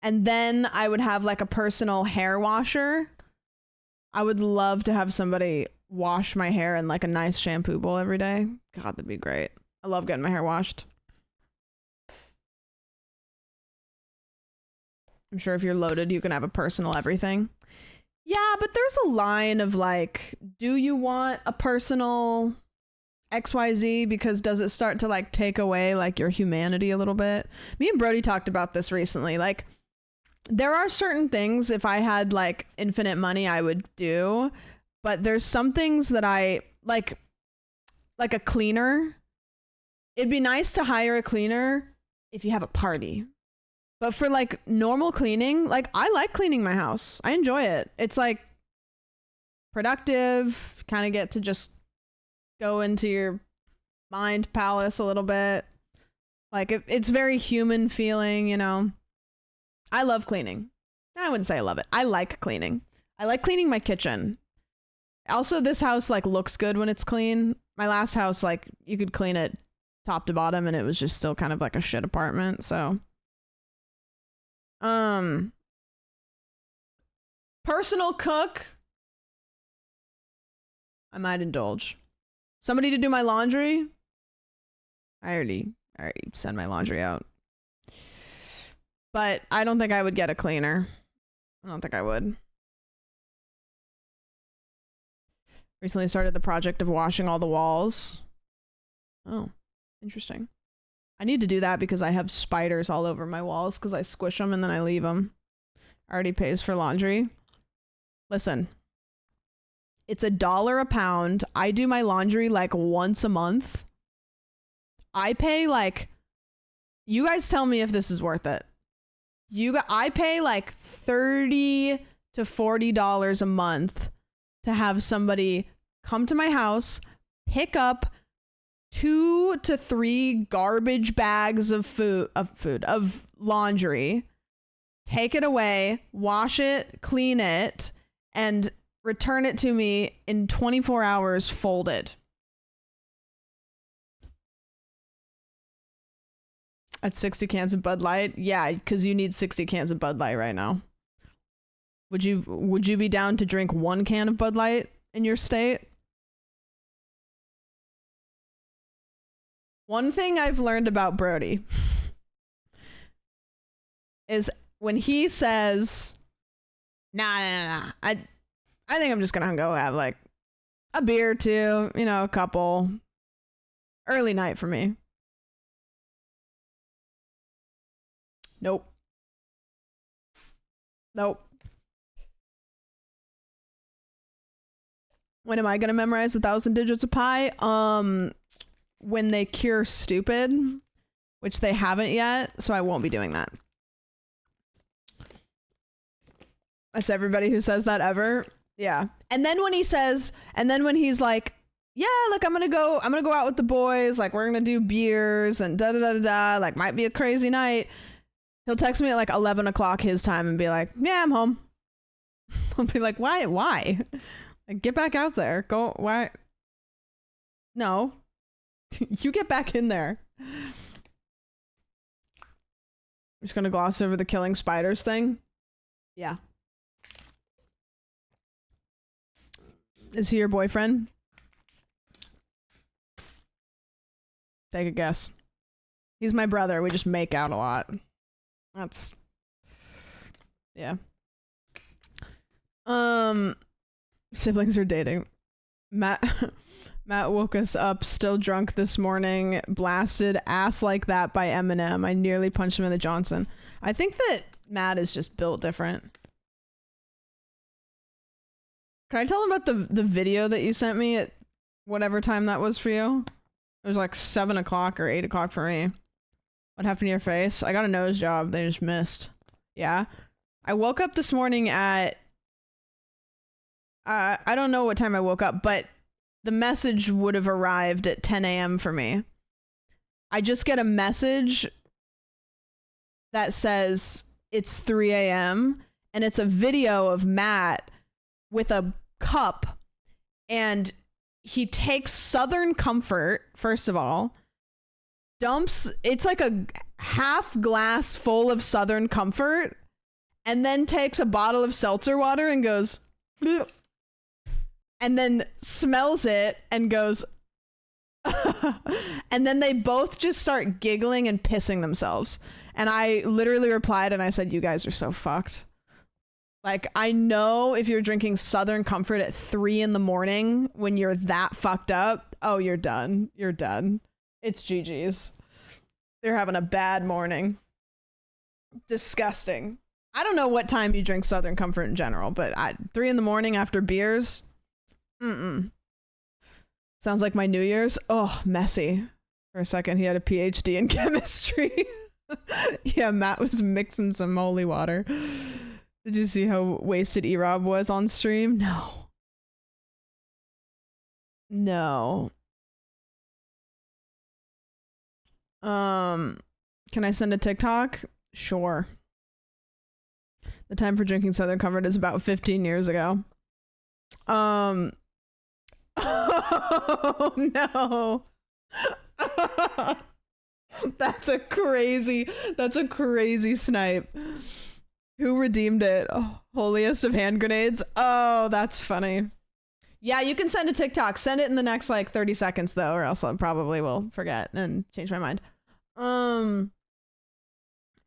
Speaker 1: And then I would have like a personal hair washer. I would love to have somebody wash my hair in like a nice shampoo bowl every day. God, that'd be great. I love getting my hair washed. I'm sure if you're loaded, you can have a personal everything. Yeah, but there's a line of like, do you want a personal XYZ? Because does it start to like take away like your humanity a little bit? Me and Brody talked about this recently. Like, there are certain things, if I had like infinite money, I would do. But there's some things that I like a cleaner. It'd be nice to hire a cleaner if you have a party. But for like normal cleaning, like I like cleaning my house. I enjoy it. It's like productive, kind of get to just go into your mind palace a little bit. Like it's very human feeling, you know. I love cleaning. I wouldn't say I love it. I like cleaning. I like cleaning my kitchen. Also, this house like looks good when it's clean. My last house, like you could clean it top to bottom and it was just still kind of like a shit apartment, so personal cook, I might indulge. Somebody to do my laundry, I already send my laundry out. But I don't think I would get a cleaner. I don't think I would. Recently started the project of washing all the walls. Oh, interesting. I need to do that because I have spiders all over my walls because I squish them and then I leave them. Already pays for laundry. Listen, it's $1 a pound. I do my laundry like once a month. I pay like, you guys tell me if this is worth it. I pay like $30 to $40 a month to have somebody come to my house, pick up 2 to 3 garbage bags of laundry, take it away, wash it, clean it, and return it to me in 24 hours folded. That's 60 cans of Bud Light? Yeah, because you need 60 cans of Bud Light right now. Would you be down to drink 1 can of Bud Light in your state? One thing I've learned about Brody is when he says, nah, I think I'm just gonna go have like a beer or two, you know, a couple. Early night for me. Nope. When am I gonna memorize 1,000 digits of pi? When they cure stupid, which they haven't yet, so I won't be doing that. That's everybody who says that ever. Yeah. And then when he's like, yeah, look, I'm gonna go out with the boys, like we're gonna do beers and da, like might be a crazy night. He'll text me at like 11 o'clock his time and be like, yeah, I'm home. I'll be like, why? Like, get back out there. Go, why? No. You get back in there. I'm just gonna gloss over the killing spiders thing. Yeah. Is he your boyfriend? Take a guess. He's my brother. We just make out a lot. That's... yeah. Siblings are dating. Matt woke us up still drunk this morning, blasted Ass Like That by Eminem. I nearly punched him in the Johnson. I think that Matt is just built different. Can I tell him about the video that you sent me at whatever time that was for you? It was like 7 o'clock or 8 o'clock for me. What happened to your face? I got a nose job. They just missed. Yeah. I woke up this morning at... I don't know what time I woke up, but the message would have arrived at 10 a.m. for me. I just get a message that says it's 3 a.m. and it's a video of Matt with a cup, and he takes Southern Comfort, first of all, dumps, it's like a half glass full of Southern Comfort, and then takes a bottle of seltzer water and goes, "Bleh," and then smells it and goes, and then they both just start giggling and pissing themselves. And I literally replied and I said, you guys are so fucked. Like, I know if you're drinking Southern Comfort at 3 a.m. when you're that fucked up, oh, you're done. You're done. It's GG's. They're having a bad morning. Disgusting. I don't know what time you drink Southern Comfort in general, but 3 a.m. after beers, sounds like my New Year's. Oh, messy. For a second, he had a PhD in chemistry. Yeah, Matt was mixing some holy water. Did you see how wasted E-Rob was on stream? No. No. Can I send a TikTok? Sure. The time for drinking Southern Comfort is about 15 years ago. Oh no. That's a crazy snipe. Who redeemed it? Oh, holiest of hand grenades. Oh, that's funny. Yeah, you can send a TikTok. Send it in the next like 30 seconds though, or else I probably will forget and change my mind.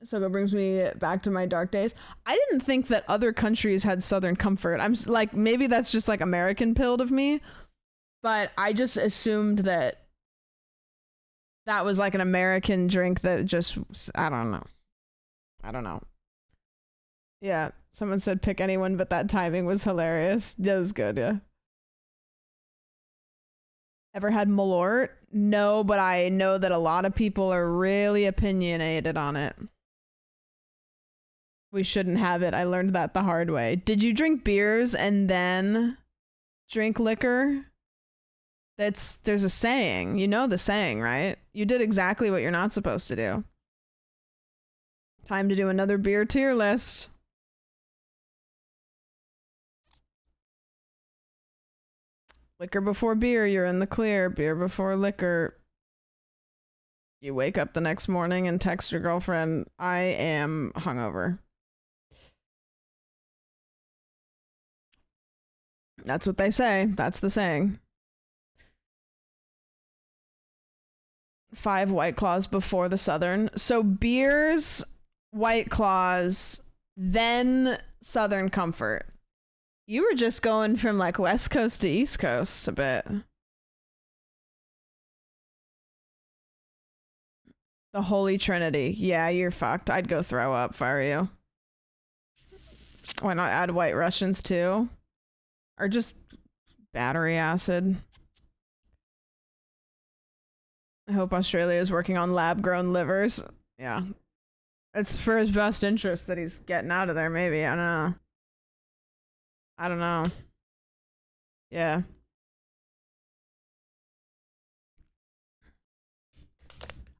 Speaker 1: So that brings me back to my dark days. I didn't think that other countries had Southern Comfort. I'm like, maybe that's just like American pilled of me, but I just assumed that was like an American drink that just, I don't know. Yeah, someone said pick anyone, but that timing was hilarious. That was good, yeah. Ever had Malort? No, but I know that a lot of people are really opinionated on it. We shouldn't have it. I learned that the hard way. Did you drink beers and then drink liquor? There's a saying. You know the saying, right? You did exactly what you're not supposed to do. Time to do another beer tier list. Liquor before beer, you're in the clear. Beer before liquor, you wake up the next morning and text your girlfriend, I am hungover. That's what they say. That's the saying. 5 White Claws before the Southern. So beers, White Claws, then Southern Comfort. You were just going from like West Coast to East Coast a bit. The Holy Trinity. Yeah, you're fucked. I'd go throw up if I were you. Why not add White Russians too? Or just battery acid. I hope Australia is working on lab-grown livers. Yeah. It's for his best interest that he's getting out of there, maybe. I don't know. Yeah.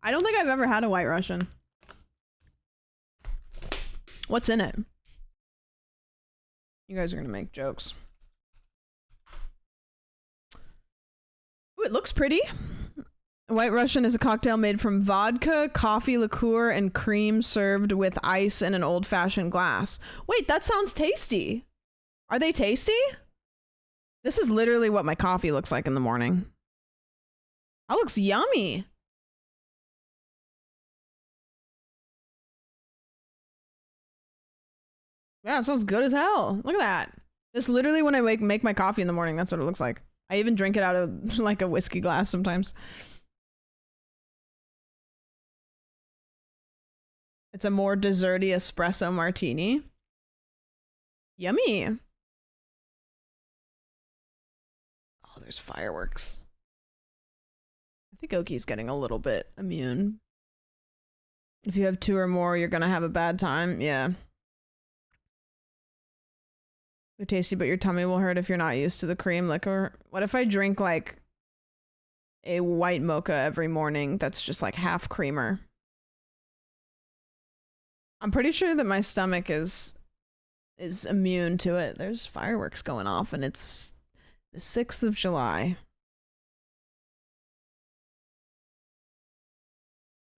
Speaker 1: I don't think I've ever had a White Russian. What's in it? You guys are gonna make jokes. Ooh, it looks pretty. White Russian is a cocktail made from vodka, coffee liqueur, and cream served with ice in an old-fashioned glass. Wait, that sounds tasty. Are they tasty? This is literally what my coffee looks like in the morning. That looks yummy. Yeah, it sounds good as hell. Look at that. This literally when I make my coffee in the morning, that's what it looks like. I even drink it out of like a whiskey glass sometimes. It's a more desserty espresso martini. Yummy. Oh, there's fireworks. I think Oki's getting a little bit immune. If you have 2 or more, you're gonna have a bad time. Yeah. They're tasty, but your tummy will hurt if you're not used to the cream liquor. What if I drink like a white mocha every morning that's just like half creamer? I'm pretty sure that my stomach is immune to it. There's fireworks going off and it's the 6th of July.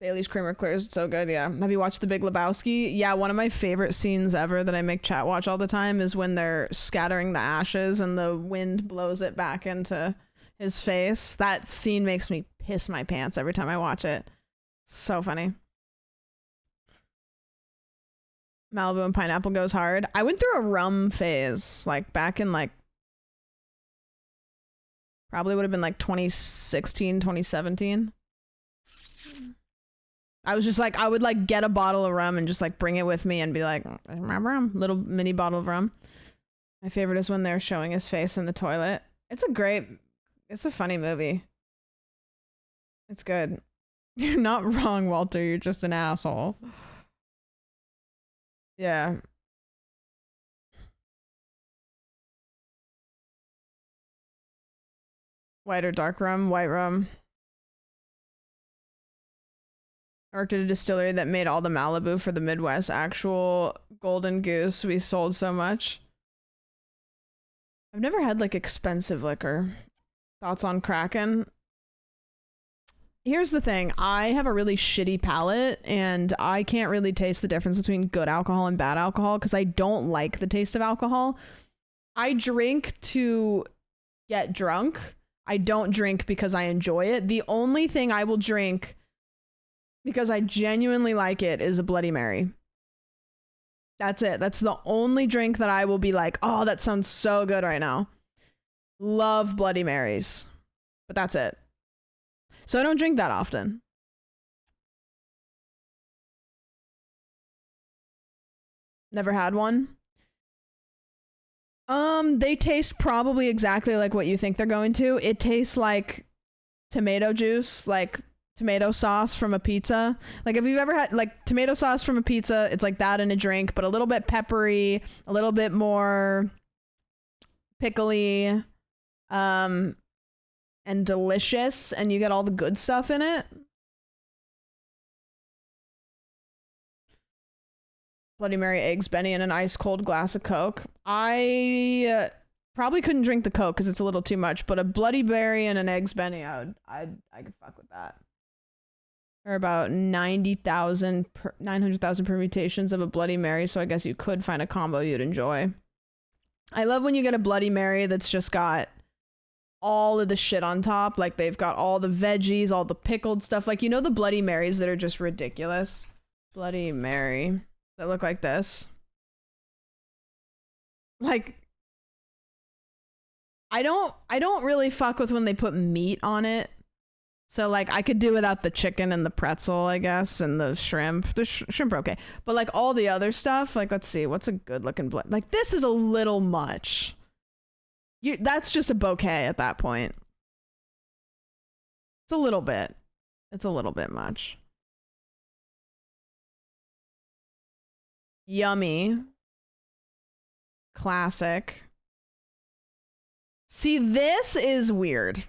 Speaker 1: 6th of July. Bailey's Creamer Clears, it's so good, yeah. Have you watched The Big Lebowski? Yeah, one of my favorite scenes ever that I make chat watch all the time is when they're scattering the ashes and the wind blows it back into his face. That scene makes me piss my pants every time I watch it. So funny. Malibu and pineapple goes hard. I went through a rum phase, like back in like, probably would have been like 2016, 2017. I was just like, I would like get a bottle of rum and just like bring it with me and be like, remember rum? Little mini bottle of rum. My favorite is when they're showing his face in the toilet. It's a funny movie. It's good. You're not wrong, Walter. You're just an asshole. Yeah. White or dark rum? White rum. I worked at a distillery that made all the Malibu for the Midwest. Actual Golden Goose. We sold so much. I've never had like expensive liquor. Thoughts on Kraken? Here's the thing. I have a really shitty palate and I can't really taste the difference between good alcohol and bad alcohol because I don't like the taste of alcohol. I drink to get drunk. I don't drink because I enjoy it. The only thing I will drink because I genuinely like it is a Bloody Mary. That's it. That's the only drink that I will be like, oh, that sounds so good right now. Love Bloody Marys. But that's it. So I don't drink that often. Never had one. They taste probably exactly like what you think they're going to. It tastes like tomato juice, like tomato sauce from a pizza. Like if you've ever had like tomato sauce from a pizza, it's like that in a drink, but a little bit peppery, a little bit more pickly, and delicious, and you get all the good stuff in it. Bloody Mary, eggs, Benny, and an ice cold glass of Coke. I probably couldn't drink the Coke because it's a little too much, but a Bloody Mary and an eggs Benny, I could fuck with that. There are about 900,000 permutations of a Bloody Mary, so I guess you could find a combo you'd enjoy. I love when you get a Bloody Mary that's just got all of the shit on top. Like they've got all the veggies, all the pickled stuff. Like, you know, the Bloody Marys that are just ridiculous. Bloody Mary that look like this. Like, I don't really fuck with when they put meat on it. So like I could do without the chicken and the pretzel, I guess, and the shrimp. The shrimp are okay. But like all the other stuff, like let's see, what's a good looking blood? Like this is a little much. That's just a bouquet at that point. It's a little bit. It's a little bit much. Yummy. Classic. See, this is weird.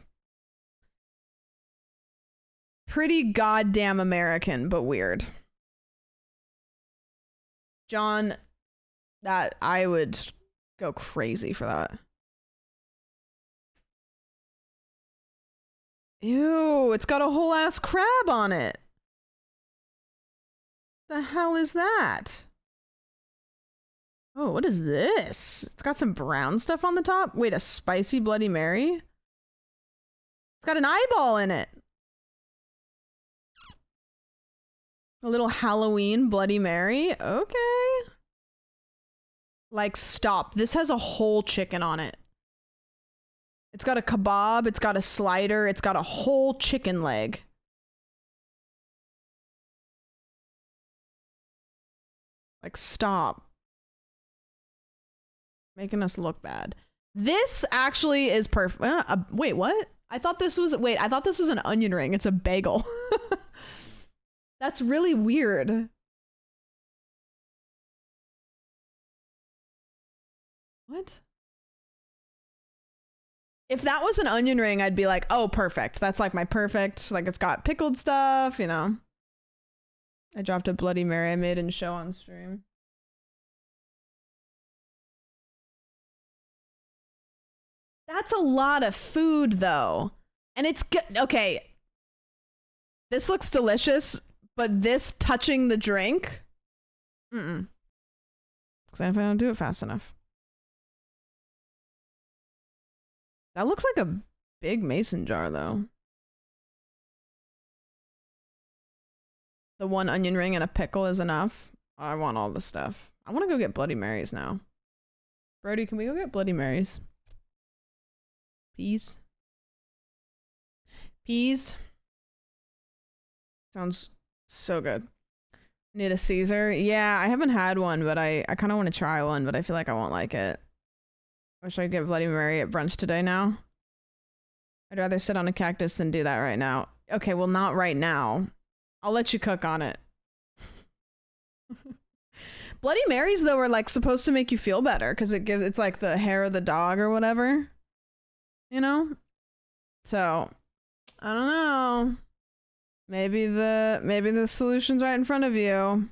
Speaker 1: Pretty goddamn American, but weird. John, that I would go crazy for that. Ew, it's got a whole ass crab on it. The hell is that? Oh, what is this? It's got some brown stuff on the top. Wait, a spicy Bloody Mary? It's got an eyeball in it. A little Halloween Bloody Mary. Okay. Like, stop. This has a whole chicken on it. It's got a kebab. It's got a slider. It's got a whole chicken leg. Like, stop. Making us look bad. This actually is perfect. Wait, what? I thought this was an onion ring. It's a bagel. That's really weird. What? If that was an onion ring, I'd be like, oh, perfect. That's like my perfect, like it's got pickled stuff, you know. I dropped a Bloody Mary I made and show on stream. That's a lot of food though. And it's good. Okay. This looks delicious, But this touching the drink, because I don't do it fast enough. That looks like a big mason jar, though. The one onion ring and a pickle is enough. I want all the stuff. I want to go get Bloody Marys now. Brody, can we go get Bloody Marys? Peas. Peas. Sounds so good. Need a Caesar? Yeah, I haven't had one, but I kind of want to try one, but I feel like I won't like it. Wish I could get Bloody Mary at brunch today now. I'd rather sit on a cactus than do that right now. Okay, well, not right now. I'll let you cook on it. Bloody Marys, though, are like supposed to make you feel better because it's like the hair of the dog or whatever. You know? So, I don't know. Maybe the solution's right in front of you.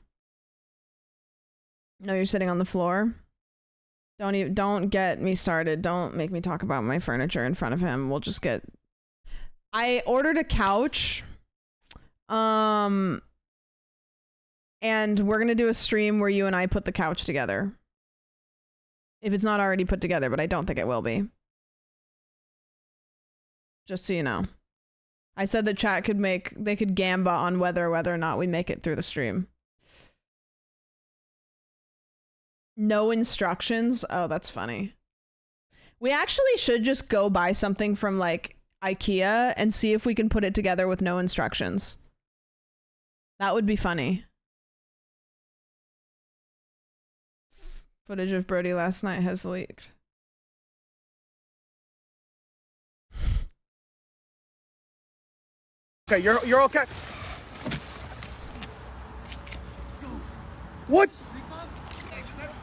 Speaker 1: No, you're sitting on the floor. Don't get me started. Don't make me talk about my furniture in front of him. We'll just get... I ordered a couch. And we're going to do a stream where you and I put the couch together. If it's not already put together, but I don't think it will be. Just so you know. I said the chat they could gamba on whether or not we make it through the stream. No instructions? Oh, that's funny. We actually should just go buy something from like IKEA and see if we can put it together with no instructions. That would be funny. Footage of Brody last night has leaked.
Speaker 13: Okay, you're okay. What?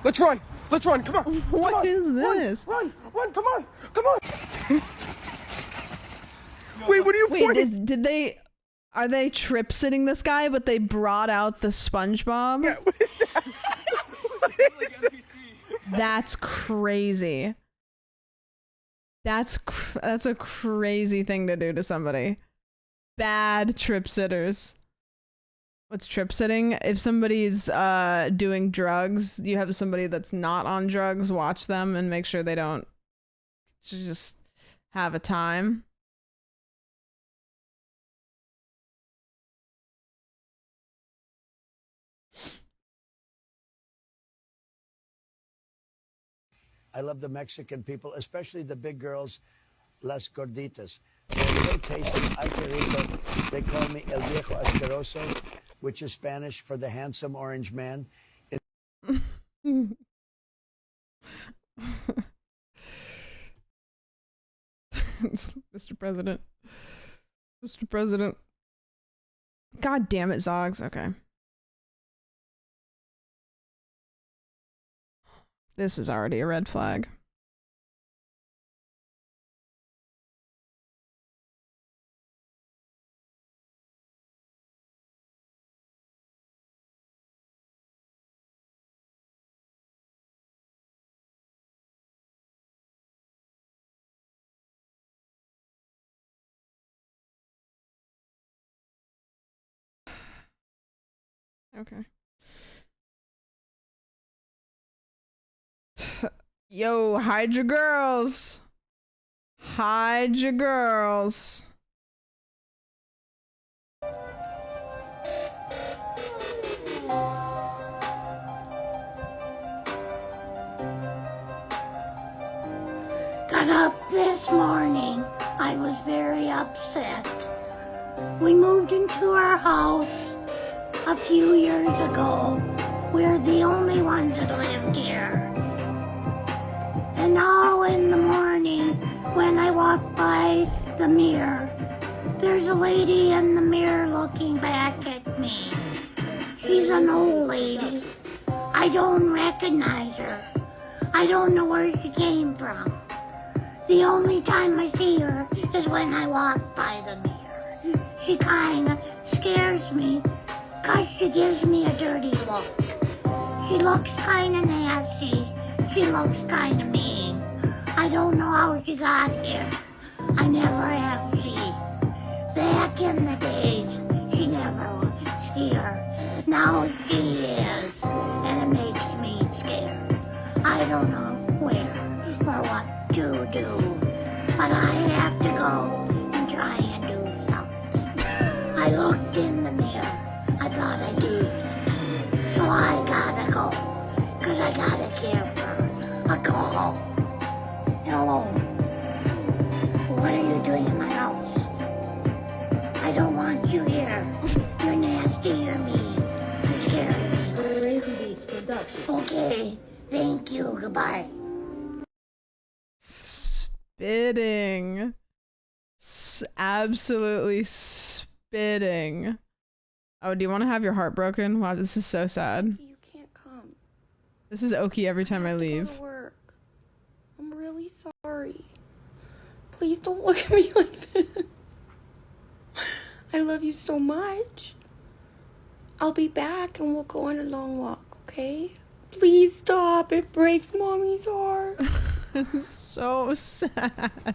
Speaker 13: Let's run. Let's run. Come on.
Speaker 1: What is this?
Speaker 13: Run. Come on. Wait, what are you pointing?
Speaker 1: Are they trip sitting this guy, but they brought out the SpongeBob?
Speaker 13: Yeah, what is that?
Speaker 1: That's crazy. That's a crazy thing to do to somebody. Bad trip sitters. What's trip sitting? If somebody's doing drugs, you have somebody that's not on drugs watch them and make sure they don't just have a time.
Speaker 14: I love the Mexican people, especially the big girls, las gorditas. They're so tasty. Ay, qué rico. They call me el viejo asqueroso, which is Spanish for the handsome orange man.
Speaker 1: Mr. President. Mr. President. God damn it, Zogs. Okay. This is already a red flag. Okay. Yo, hide your girls. Hide your girls.
Speaker 15: Got up this morning. I was very upset. We moved into our house a few years ago. We're the only ones that lived here. And now in the morning, when I walk by the mirror, there's a lady in the mirror looking back at me. She's an old lady. I don't recognize her. I don't know where she came from. The only time I see her is when I walk by the mirror. She kinda scares me because she gives me a dirty look. She looks kinda nasty. She looks kinda mean. I don't know how she got here. I never have seen. Back in the days, she never here. Now she is, and it makes me scared. I don't know where or what to do, but I have to go and try and do something. I looked in the mirror. I thought I'd do something. So I gotta go, 'cause I gotta care for a call. Hello. What are you doing in my house? I don't want you here. You're nasty, you're mean, you're scary. Okay, thank you, goodbye.
Speaker 1: Spitting. Absolutely spitting. Oh, do you want to have your heart broken? Wow, this is so sad.
Speaker 16: You can't come.
Speaker 1: This is Oki every time I leave.
Speaker 16: Go to work. I'm really sorry. Please don't look at me like this. I love you so much. I'll be back and we'll go on a long walk, okay? Please stop. It breaks Mommy's heart.
Speaker 1: It's so sad.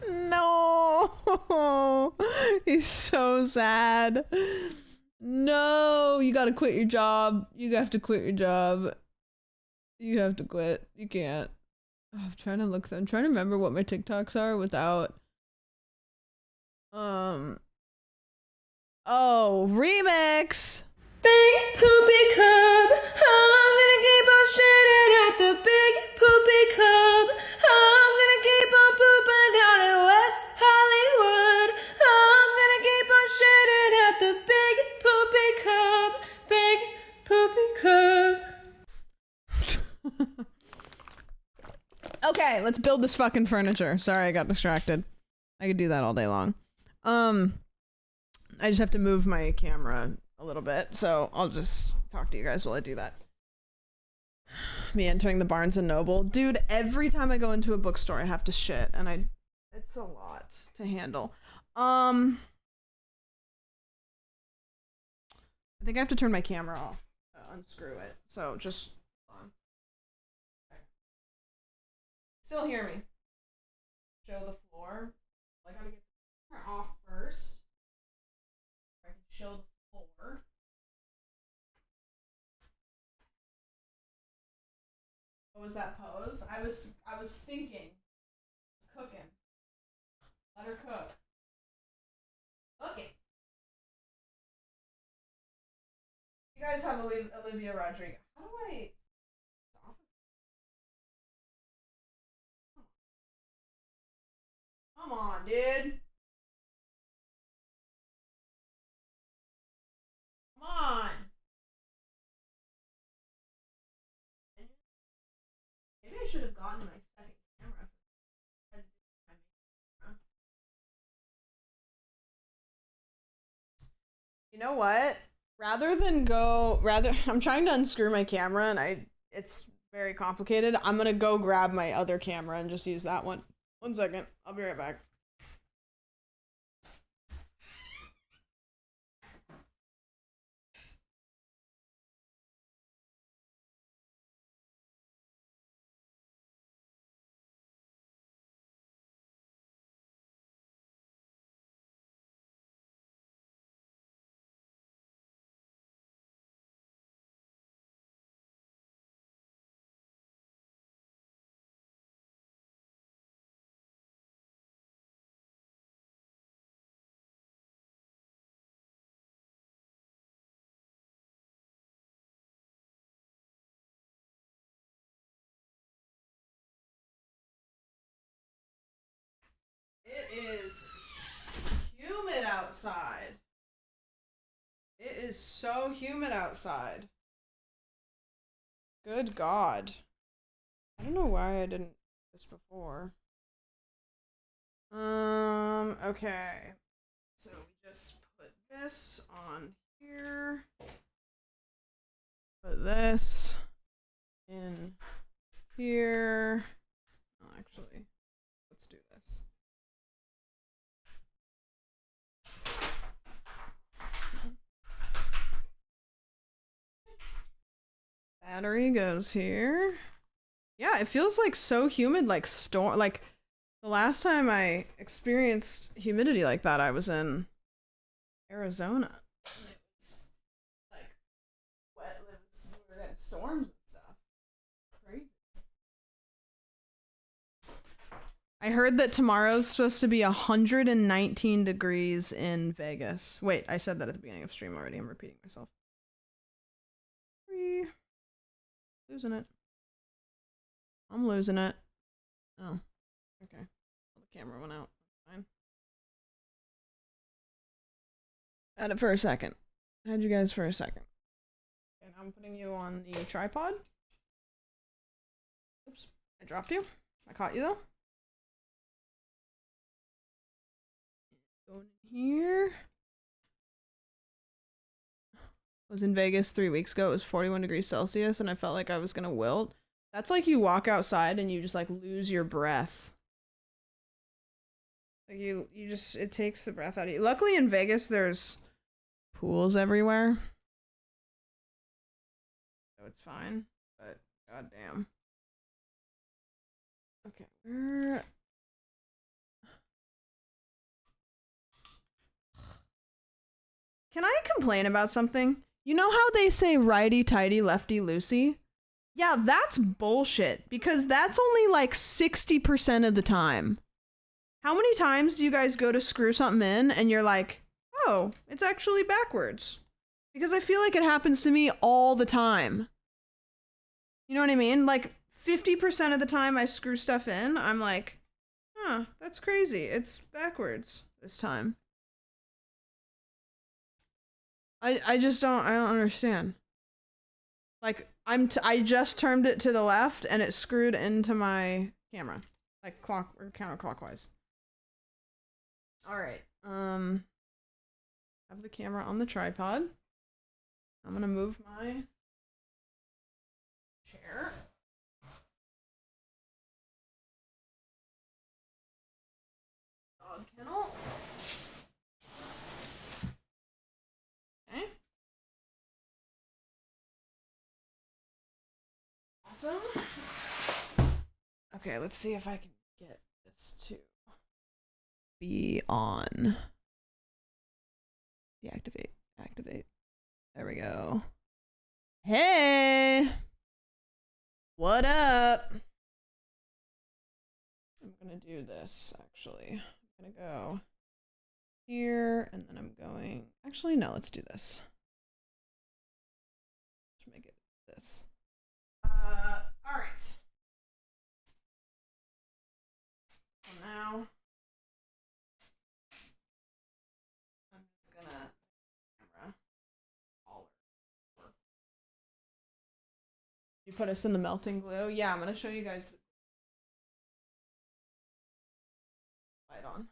Speaker 1: No. He's so sad. No, you gotta quit your job. You have to quit your job. You have to quit. You can't. Oh, I'm trying to remember what my TikToks are without oh, remix.
Speaker 16: Big poopy club. I'm gonna keep on shitting at the big poopy club. I'm gonna keep on pooping down in West Hollywood. I'm gonna keep on shitting at the big poopy club. Big poopy club.
Speaker 1: Okay, let's build this fucking furniture. Sorry, I got distracted. I could do that all day long. I just have to move my camera a little bit, so I'll just talk to you guys while I do that. Me entering the Barnes and Noble. Dude, every time I go into a bookstore, I have to shit, and it's a lot to handle. I think I have to turn my camera off, unscrew it, so just hold on. Still hear me. Show the floor. I gotta get the camera off first. I can show the floor. What was that pose? I was thinking. Cooking. Let her cook. Cooking. You guys have Olivia Rodrigo. How do I stop it? Come on, dude. Come on. Maybe I should have gotten my second camera. You know what? I'm trying to unscrew my camera and it's very complicated. I'm gonna go grab my other camera and just use that one. 1 second. I'll be right back. It is humid outside. It is so humid outside. Good God. I don't know why I didn't do this before. Okay. So we just put this on here. Put this in here. Oh, actually, let's do this. Battery goes here. Yeah, it feels like so humid, like storm. Like the last time I experienced humidity like that, I was in Arizona. It was storms and stuff. Crazy. I heard that tomorrow's supposed to be 119 degrees in Vegas. Wait, I said that at the beginning of stream already. I'm repeating myself. Losing it. I'm losing it. Oh, okay. The camera went out. Fine. Had it for a second. Had you guys for a second. And I'm putting you on the tripod. Oops, I dropped you. I caught you though. Going in here. I was in Vegas 3 weeks ago. It was 41 degrees Celsius and I felt like I was gonna wilt. That's like you walk outside and you just like lose your breath. Like you just, it takes the breath out of you. Luckily in Vegas there's pools everywhere. So it's fine. But goddamn. Okay, where... Can I complain about something? You know how they say righty-tighty, lefty-loosey? Yeah, that's bullshit, because that's only like 60% of the time. How many times do you guys go to screw something in and you're like, oh, it's actually backwards? Because I feel like it happens to me all the time. You know what I mean? Like 50% of the time I screw stuff in, I'm like, huh, that's crazy. It's backwards this time. I just don't understand. Like I just turned it to the left and it screwed into my camera. Like counterclockwise. All right. Have the camera on the tripod. I'm going to move my chair. Dog kennel. Okay. Awesome. Okay, let's see if I can get this to be on. Deactivate. Activate. There we go. Hey! What up? I'm gonna do this, actually. I'm gonna go here, and then I'm going... Actually, no, let's do this. Let's make it this. Alright. So now... I'm just gonna... Camera. You put us in the melting glue? Yeah, I'm gonna show you guys the light on.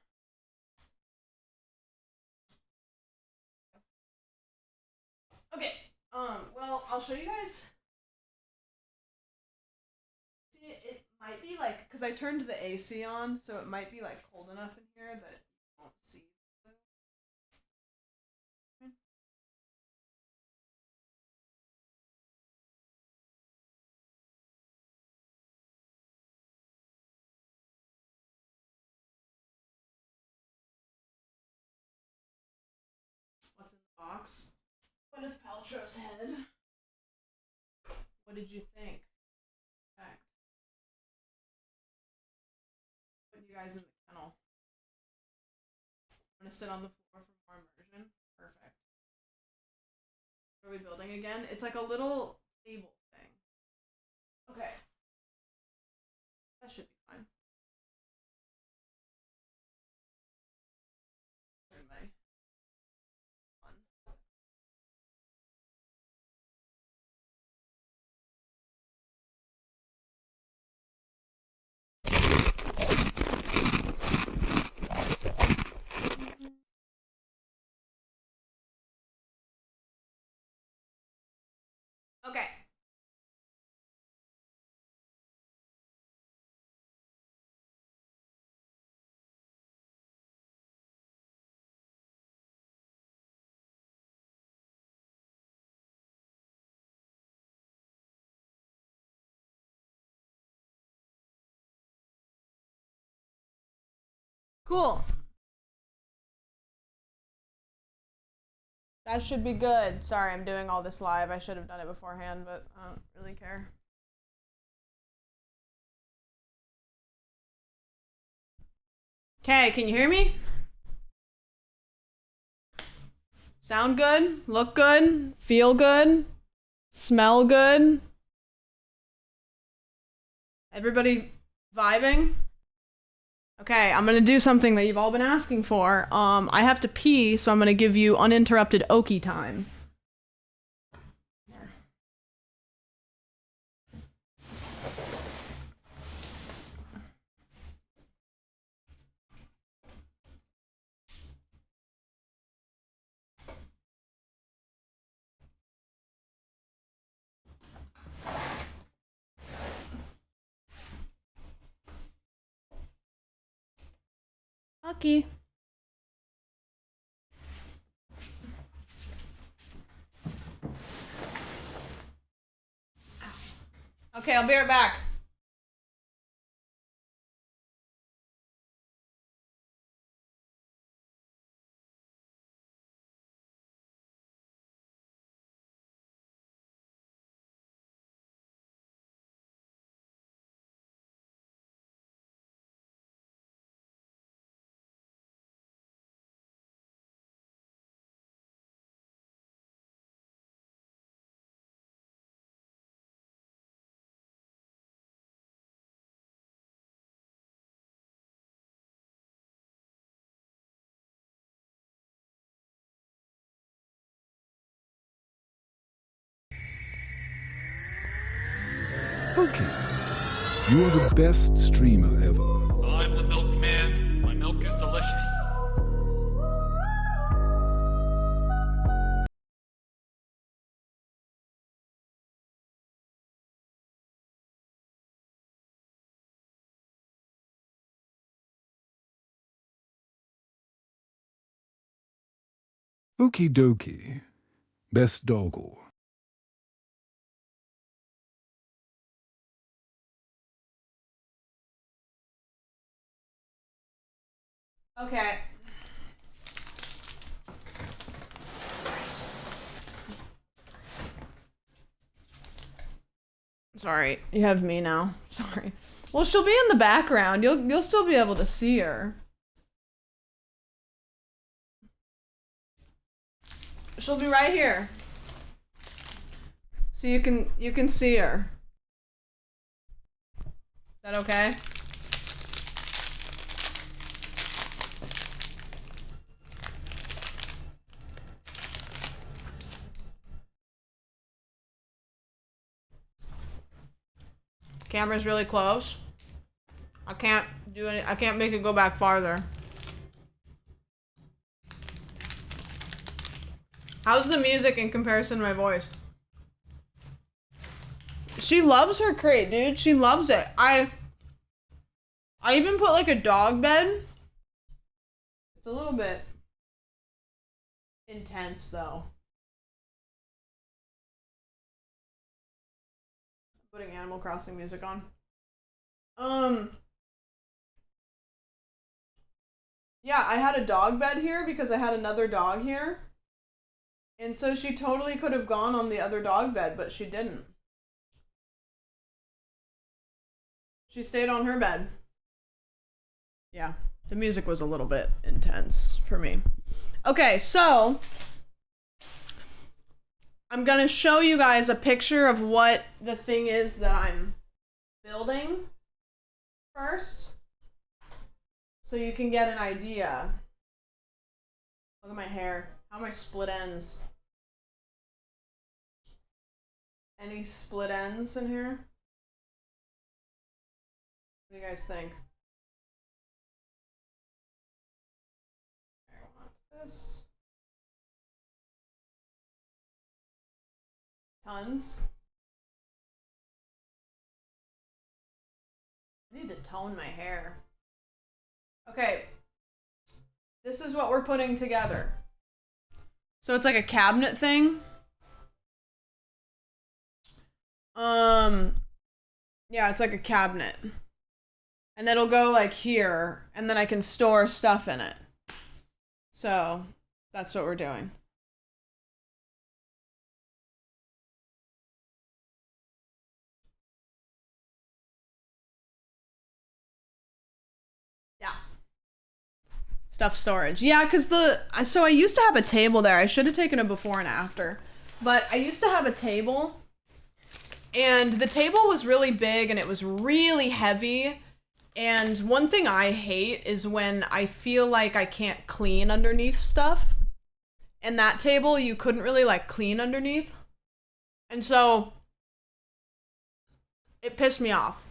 Speaker 1: Okay, well, I'll show you guys. See, it might be like, because I turned the AC on, so it might be like cold enough in here that you won't see. What's in the box? Gwyneth Paltrow's head. What did you think? Fact. Put you guys in the kennel. I'm gonna sit on the floor for more immersion. Perfect. Are we building again? It's like a little table thing. Okay. That should be fine. Turn my on. Okay. Cool. That should be good. Sorry, I'm doing all this live. I should have done it beforehand, but I don't really care. Okay, can you hear me? Sound good? Look good? Feel good? Smell good? Everybody vibing? Okay, I'm gonna do something that you've all been asking for. I have to pee, so I'm gonna give you uninterrupted Oki time. Oki. Okay, I'll be right back.
Speaker 17: Okay. You are the best streamer ever.
Speaker 5: I'm the milkman. My milk is delicious.
Speaker 17: Okie dokie. Best doggle.
Speaker 1: Okay. Sorry, you have me now. Sorry. Well, she'll be in the background. You'll still be able to see her. She'll be right here. So you can see her. Is that okay? Camera's really close. I can't do any. I can't make it go back farther. How's the music in comparison to my voice? She loves her crate, dude. She loves it. I even put like a dog bed. It's a little bit intense though. Putting Animal Crossing music on. Yeah, I had a dog bed here because I had another dog here. And so she totally could have gone on the other dog bed, but she didn't. She stayed on her bed. Yeah, the music was a little bit intense for me. Okay, so I'm gonna show you guys a picture of what the thing is that I'm building first, so you can get an idea. Look at my hair. How am I split ends? Any split ends in here? What do you guys think? I want this. Tons. I need to tone my hair. Okay. This is what we're putting together. So it's like a cabinet thing. Yeah, it's like a cabinet. And it'll go like here, and then I can store stuff in it. So that's what we're doing. Stuff storage. Yeah, because so I used to have a table there. I should have taken a before and after. But I used to have a table. And the table was really big and it was really heavy. And one thing I hate is when I feel like I can't clean underneath stuff. And that table, you couldn't really like clean underneath. And so it pissed me off.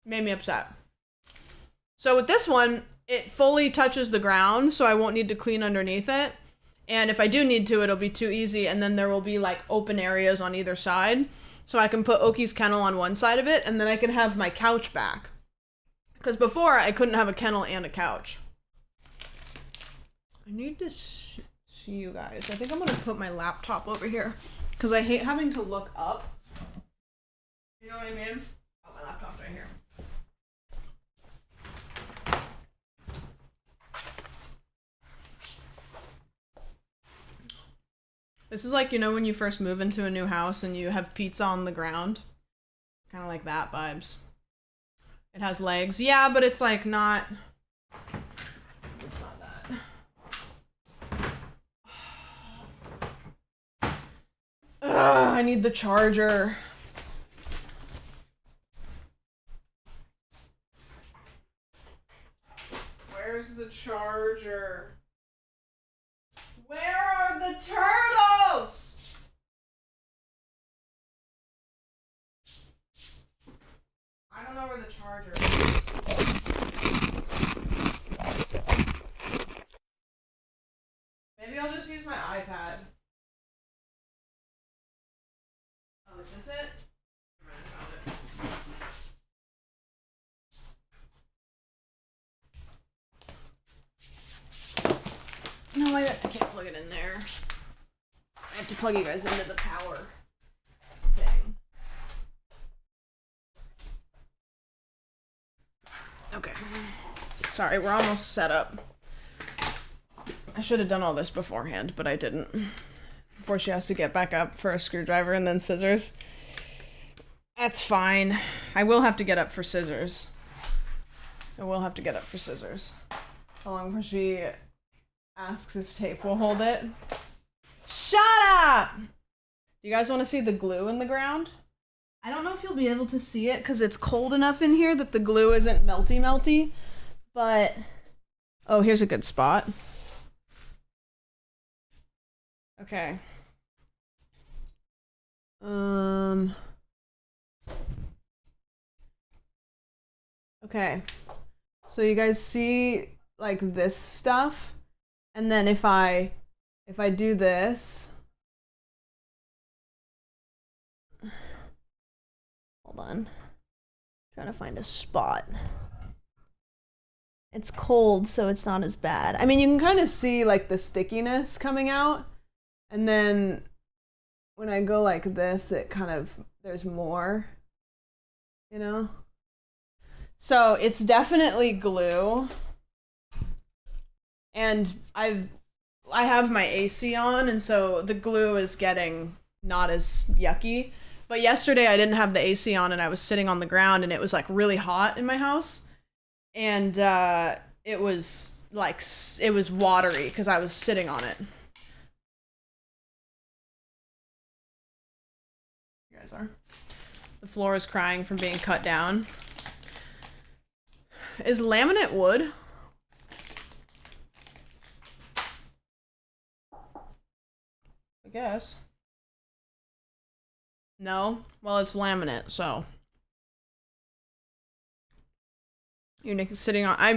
Speaker 1: Made me upset. So with this one, it fully touches the ground, so I won't need to clean underneath it. And if I do need to, it'll be too easy. And then there will be like open areas on either side. So I can put Oki's kennel on one side of it, and then I can have my couch back. Because before, I couldn't have a kennel and a couch. I need to see you guys. I think I'm going to put my laptop over here. Because I hate having to look up. You know what I mean? Oh, my laptop's right here. This is like, you know, when you first move into a new house and you have pizza on the ground. Kind of like that vibes. It has legs. Yeah, but it's like not... It's not that. Ugh, I need the charger. Where's the charger? Where are the turtles? I don't know where the charger is. Maybe I'll just use my iPad. Oh, is this it? I found it. No, I can't plug it in there. I have to plug you guys into the power thing. Okay. Sorry, we're almost set up. I should have done all this beforehand, but I didn't. Before she has to get back up for a screwdriver and then scissors. That's fine. I will have to get up for scissors. I will have to get up for scissors. How long before she asks if tape will hold it? Shut up! Do you guys want to see the glue in the ground? I don't know if you'll be able to see it because it's cold enough in here that the glue isn't melty, but... Oh, here's a good spot. Okay. Okay. So you guys see, like, this stuff? And then if I do this, hold on, trying to find a spot. It's cold, so it's not as bad. I mean, you can kind of see like the stickiness coming out, and then when I go like this, it kind of, there's more, you know? So it's definitely glue. And I have my AC on, and so the glue is getting not as yucky. But yesterday I didn't have the AC on, and I was sitting on the ground, and it was like really hot in my house. And it was like, it was watery because I was sitting on it. You guys are. The floor is crying from being cut down. Is laminate wood? I guess. No? Well, it's laminate, so. You're sitting on, I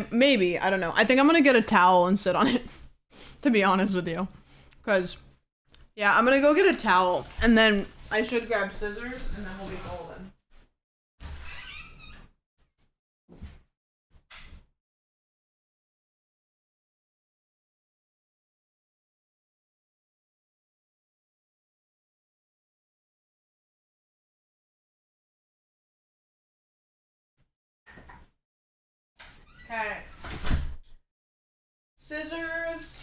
Speaker 1: don't know. I think I'm gonna get a towel and sit on it, to be honest with you. Because, yeah, I'm gonna go get a towel, and then I should grab scissors, and then we'll be golden. Okay. Scissors.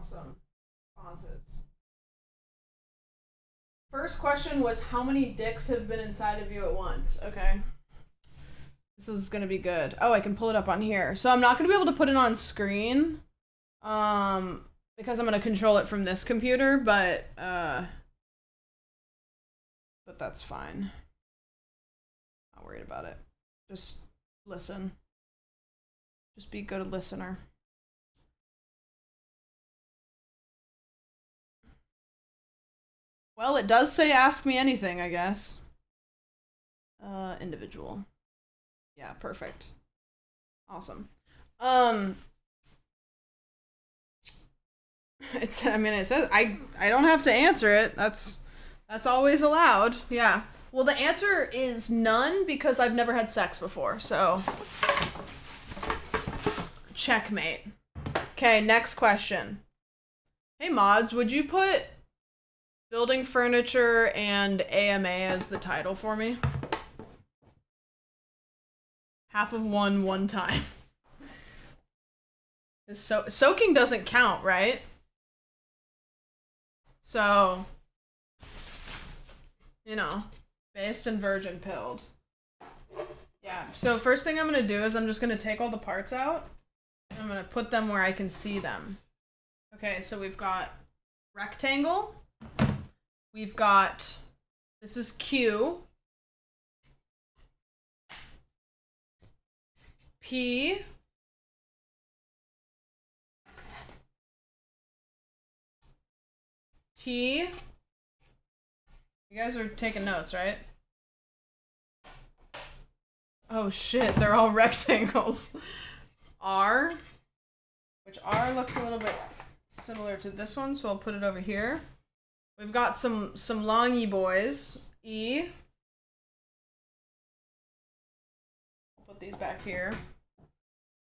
Speaker 1: Awesome. Pauses. First question was how many dicks have been inside of you at once? Okay. This is gonna be good. Oh, I can pull it up on here. So I'm not gonna be able to put it on screen. Because I'm gonna control it from this computer, but that's fine. Not worried about it. Just listen. Just be a good listener. Well, it does say ask me anything, I guess. Individual. Yeah, perfect. Awesome. It says I don't have to answer it. That's always allowed. Yeah. Well, the answer is none because I've never had sex before. So checkmate. Okay, next question. Hey mods, would you put building furniture and AMA as the title for me? Half of one time. Soaking doesn't count, right? So, you know, based and virgin pilled. Yeah, so first thing I'm going to do is I'm just going to take all the parts out. And I'm going to put them where I can see them. Okay, so we've got rectangle. We've got, this is Q. P. T. You guys are taking notes, right? Oh shit, they're all rectangles. R, which R looks a little bit similar to this one, so I'll put it over here. We've got some longy boys. E. I'll put these back here.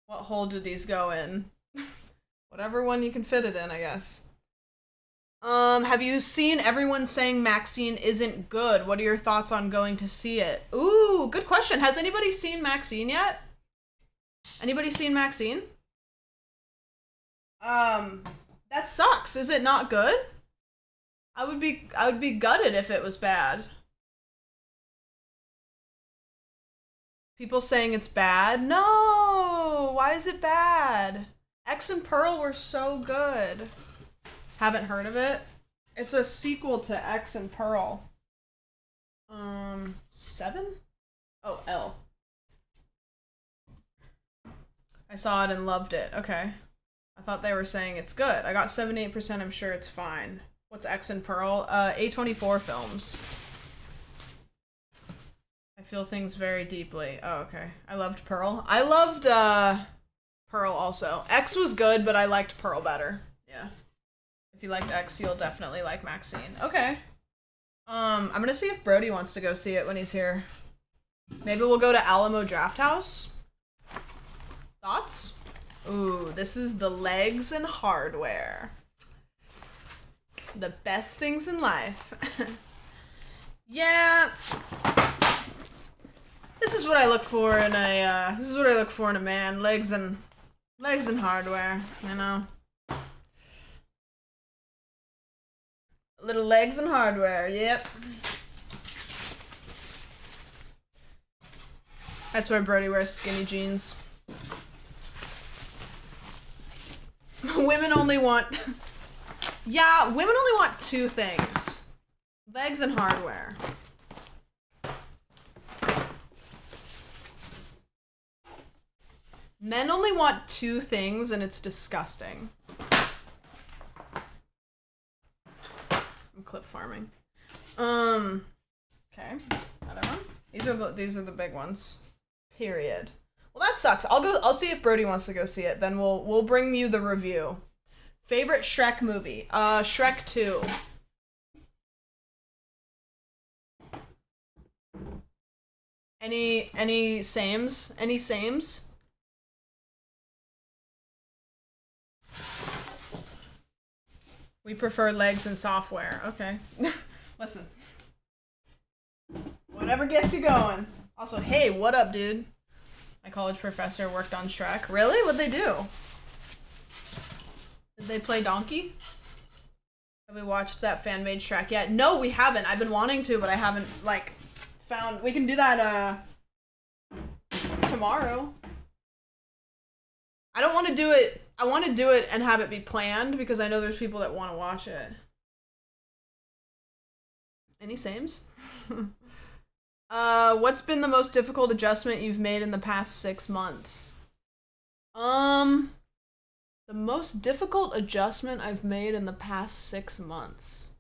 Speaker 1: What hole do these go in? Whatever one you can fit it in, I guess. Have you seen everyone saying Maxine isn't good? What are your thoughts on going to see it? Ooh, good question. Has anybody seen Maxine yet? Anybody seen Maxine? That sucks. Is it not good? I would be gutted if it was bad. People saying it's bad? No! Why is it bad? X and Pearl were so good. Haven't heard of it? It's a sequel to X and Pearl. 7? Oh, L. I saw it and loved it. Okay. I thought they were saying it's good. I got 78%. I'm sure it's fine. What's X and Pearl? A24 Films. I feel things very deeply. Oh, okay. I loved Pearl. I loved Pearl also. X was good, but I liked Pearl better. Yeah. If you liked X, you'll definitely like Maxine. Okay. I'm gonna see if Brody wants to go see it when he's here. Maybe we'll go to Alamo Drafthouse. Thoughts? Ooh, this is the Legs and Hardware. The best things in life. Yeah. This is what I look for in a man. Legs and hardware, you know. Little legs and hardware, yep. That's where Brody wears skinny jeans. Women only want... Yeah, women only want two things. Legs and hardware. Men only want two things, and it's disgusting. I'm clip farming. Okay, another one. These are the big ones. Period. Well, that sucks. I'll see if Brody wants to go see it. Then we'll bring you the review. Favorite Shrek movie? Shrek 2. Any sames? Any sames? We prefer legs and software. Okay. Listen. Whatever gets you going. Also, hey, what up, dude? My college professor worked on Shrek. Really? What'd they do? Did they play Donkey? Have we watched that fan-made Shrek yet? No, we haven't. I've been wanting to, but I haven't, like, found... We can do that, tomorrow. I don't want to do it... I want to do it and have it be planned, because I know there's people that want to watch it. Any sames? What's been the most difficult adjustment you've made in the past 6 months? The most difficult adjustment I've made in the past 6 months.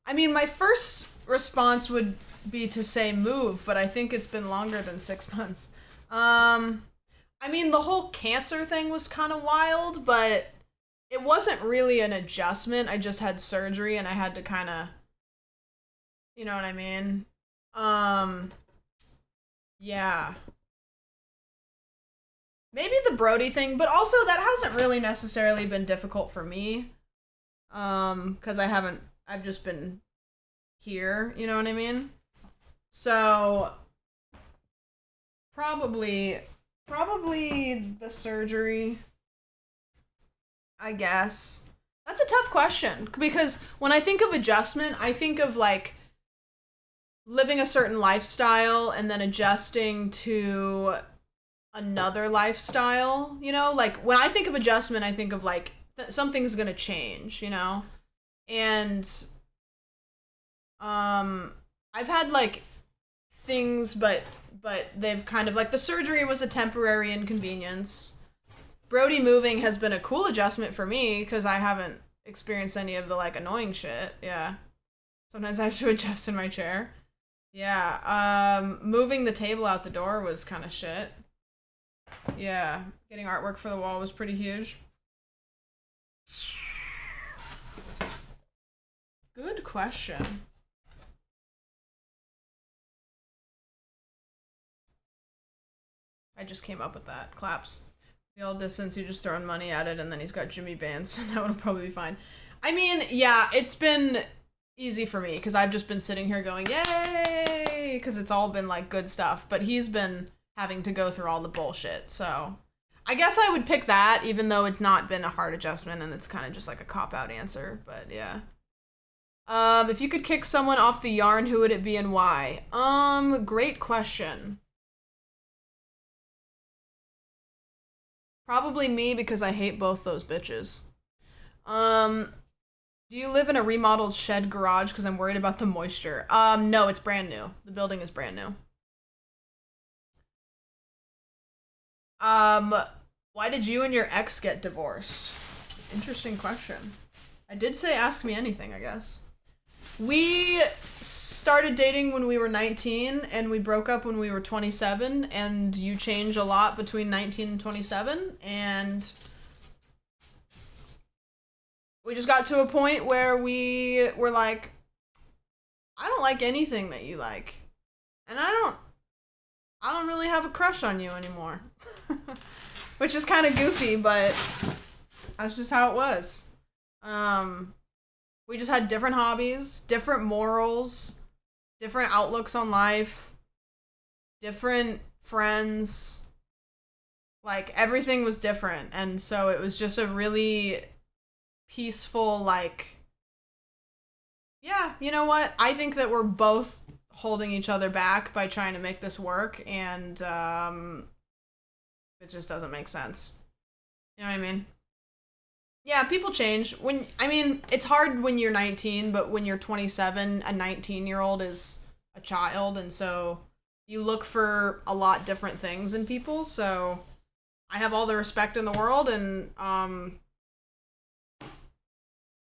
Speaker 1: I mean, my first response would be to say move, but I think it's been longer than 6 months. I mean, the whole cancer thing was kind of wild, but it wasn't really an adjustment. I just had surgery and I had to kind of, you know what I mean? Yeah. Maybe the Brody thing, but also that hasn't really necessarily been difficult for me. Because I've just been here, you know what I mean? So, probably the surgery, I guess. That's a tough question, because when I think of adjustment, I think of, like, living a certain lifestyle and then adjusting to another lifestyle, you know? Like, when I think of adjustment, I think of, like, something's gonna change, you know? And, I've had, like, things, but they've kind of, like, the surgery was a temporary inconvenience. Brody moving has been a cool adjustment for me, because I haven't experienced any of the, like, annoying shit, yeah. Sometimes I have to adjust in my chair. Yeah, moving the table out the door was kind of shit. Yeah, getting artwork for the wall was pretty huge. Good question. I just came up with that. Claps. The old distance, you just throwing money at it, and then he's got Jimmy Bands, so that would probably be fine. I mean, yeah, it's been easy for me, because I've just been sitting here going, yay! Because it's all been, like, good stuff, but he's been having to go through all the bullshit, so I guess I would pick that, even though it's not been a hard adjustment, and it's kind of just, like, a cop-out answer, but yeah. If you could kick someone off the yarn, who would it be and why? Great question. Probably me, because I hate both those bitches. Do you live in a remodeled shed garage? Because I'm worried about the moisture. No, it's brand new. The building is brand new. Why did you and your ex get divorced? Interesting question. I did say ask me anything, I guess. We started dating when we were 19, and we broke up when we were 27, and you change a lot between 19 and 27, and we just got to a point where we were like, I don't like anything that you like, and I don't really have a crush on you anymore. Which is kind of goofy, but that's just how it was. We just had different hobbies, different morals, different outlooks on life, different friends. Like, everything was different. And so it was just a really peaceful, like, yeah, you know what? I think that we're both holding each other back by trying to make this work, and it just doesn't make sense. You know what I mean? Yeah, people change. It's hard when you're 19, but when you're 27, a 19-year-old is a child, and so you look for a lot different things in people, so I have all the respect in the world, and,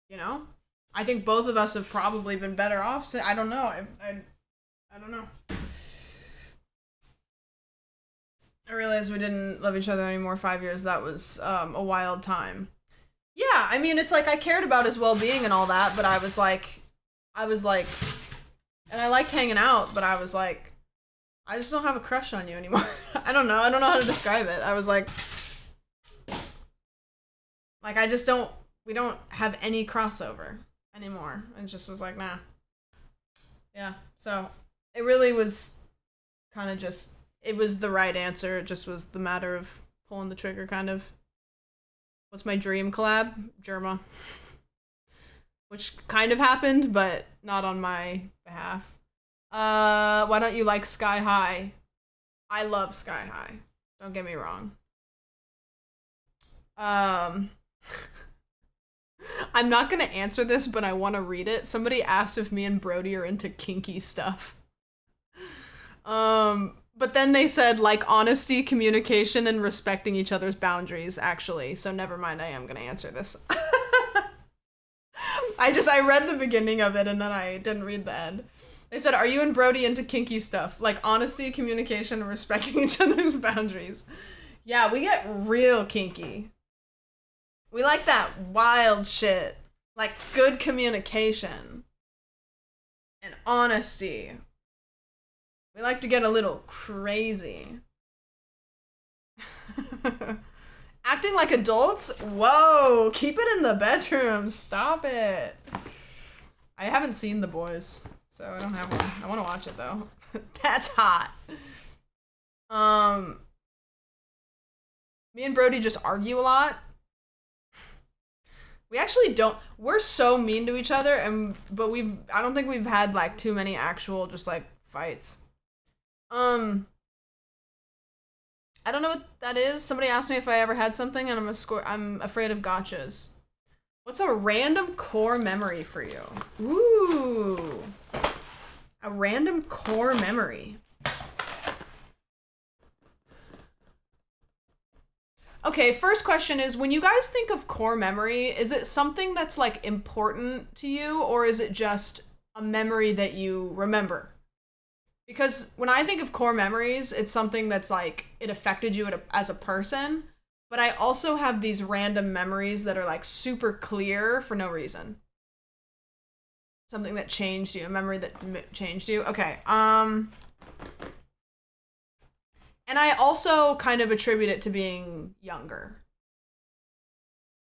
Speaker 1: you know, I think both of us have probably been better off. So I don't know. I don't know. I realized we didn't love each other anymore 5 years. That was a wild time. Yeah, I mean, it's like I cared about his well-being and all that, but I was like, and I liked hanging out, but I was like, I just don't have a crush on you anymore. I don't know how to describe it. I was like I just don't, we don't have any crossover anymore. And just was like, nah. Yeah, so it really was kind of just, it was the right answer. It just was the matter of pulling the trigger, kind of. What's my dream collab? Germa. Which kind of happened, but not on my behalf. Why don't you like Sky High? I love Sky High. Don't get me wrong. I'm not gonna answer this, but I want to read it. Somebody asked if me and Brody are into kinky stuff. But then they said, like, honesty, communication, and respecting each other's boundaries, actually. So never mind, I am gonna answer this. I read the beginning of it and then I didn't read the end. They said, are you and Brody into kinky stuff? Like honesty, communication, and respecting each other's boundaries. Yeah, we get real kinky. We like that wild shit. Like good communication. And honesty. We like to get a little crazy. Acting like adults? Whoa, keep it in the bedroom. Stop it. I haven't seen The Boys, so I don't have one. I want to watch it though. That's hot. Me and Brody just argue a lot. We actually don't. We're so mean to each other, but I don't think we've had like too many actual just like fights. I don't know what that is. Somebody asked me if I ever had something, and I'm afraid of gotchas. What's a random core memory for you? Ooh. A random core memory. Okay, first question is, when you guys think of core memory, is it something that's like important to you, or is it just a memory that you remember? Because when I think of core memories, it's something that's like, it affected you as a person, but I also have these random memories that are like super clear for no reason. Something that changed you, a memory that changed you. Okay, and I also kind of attribute it to being younger.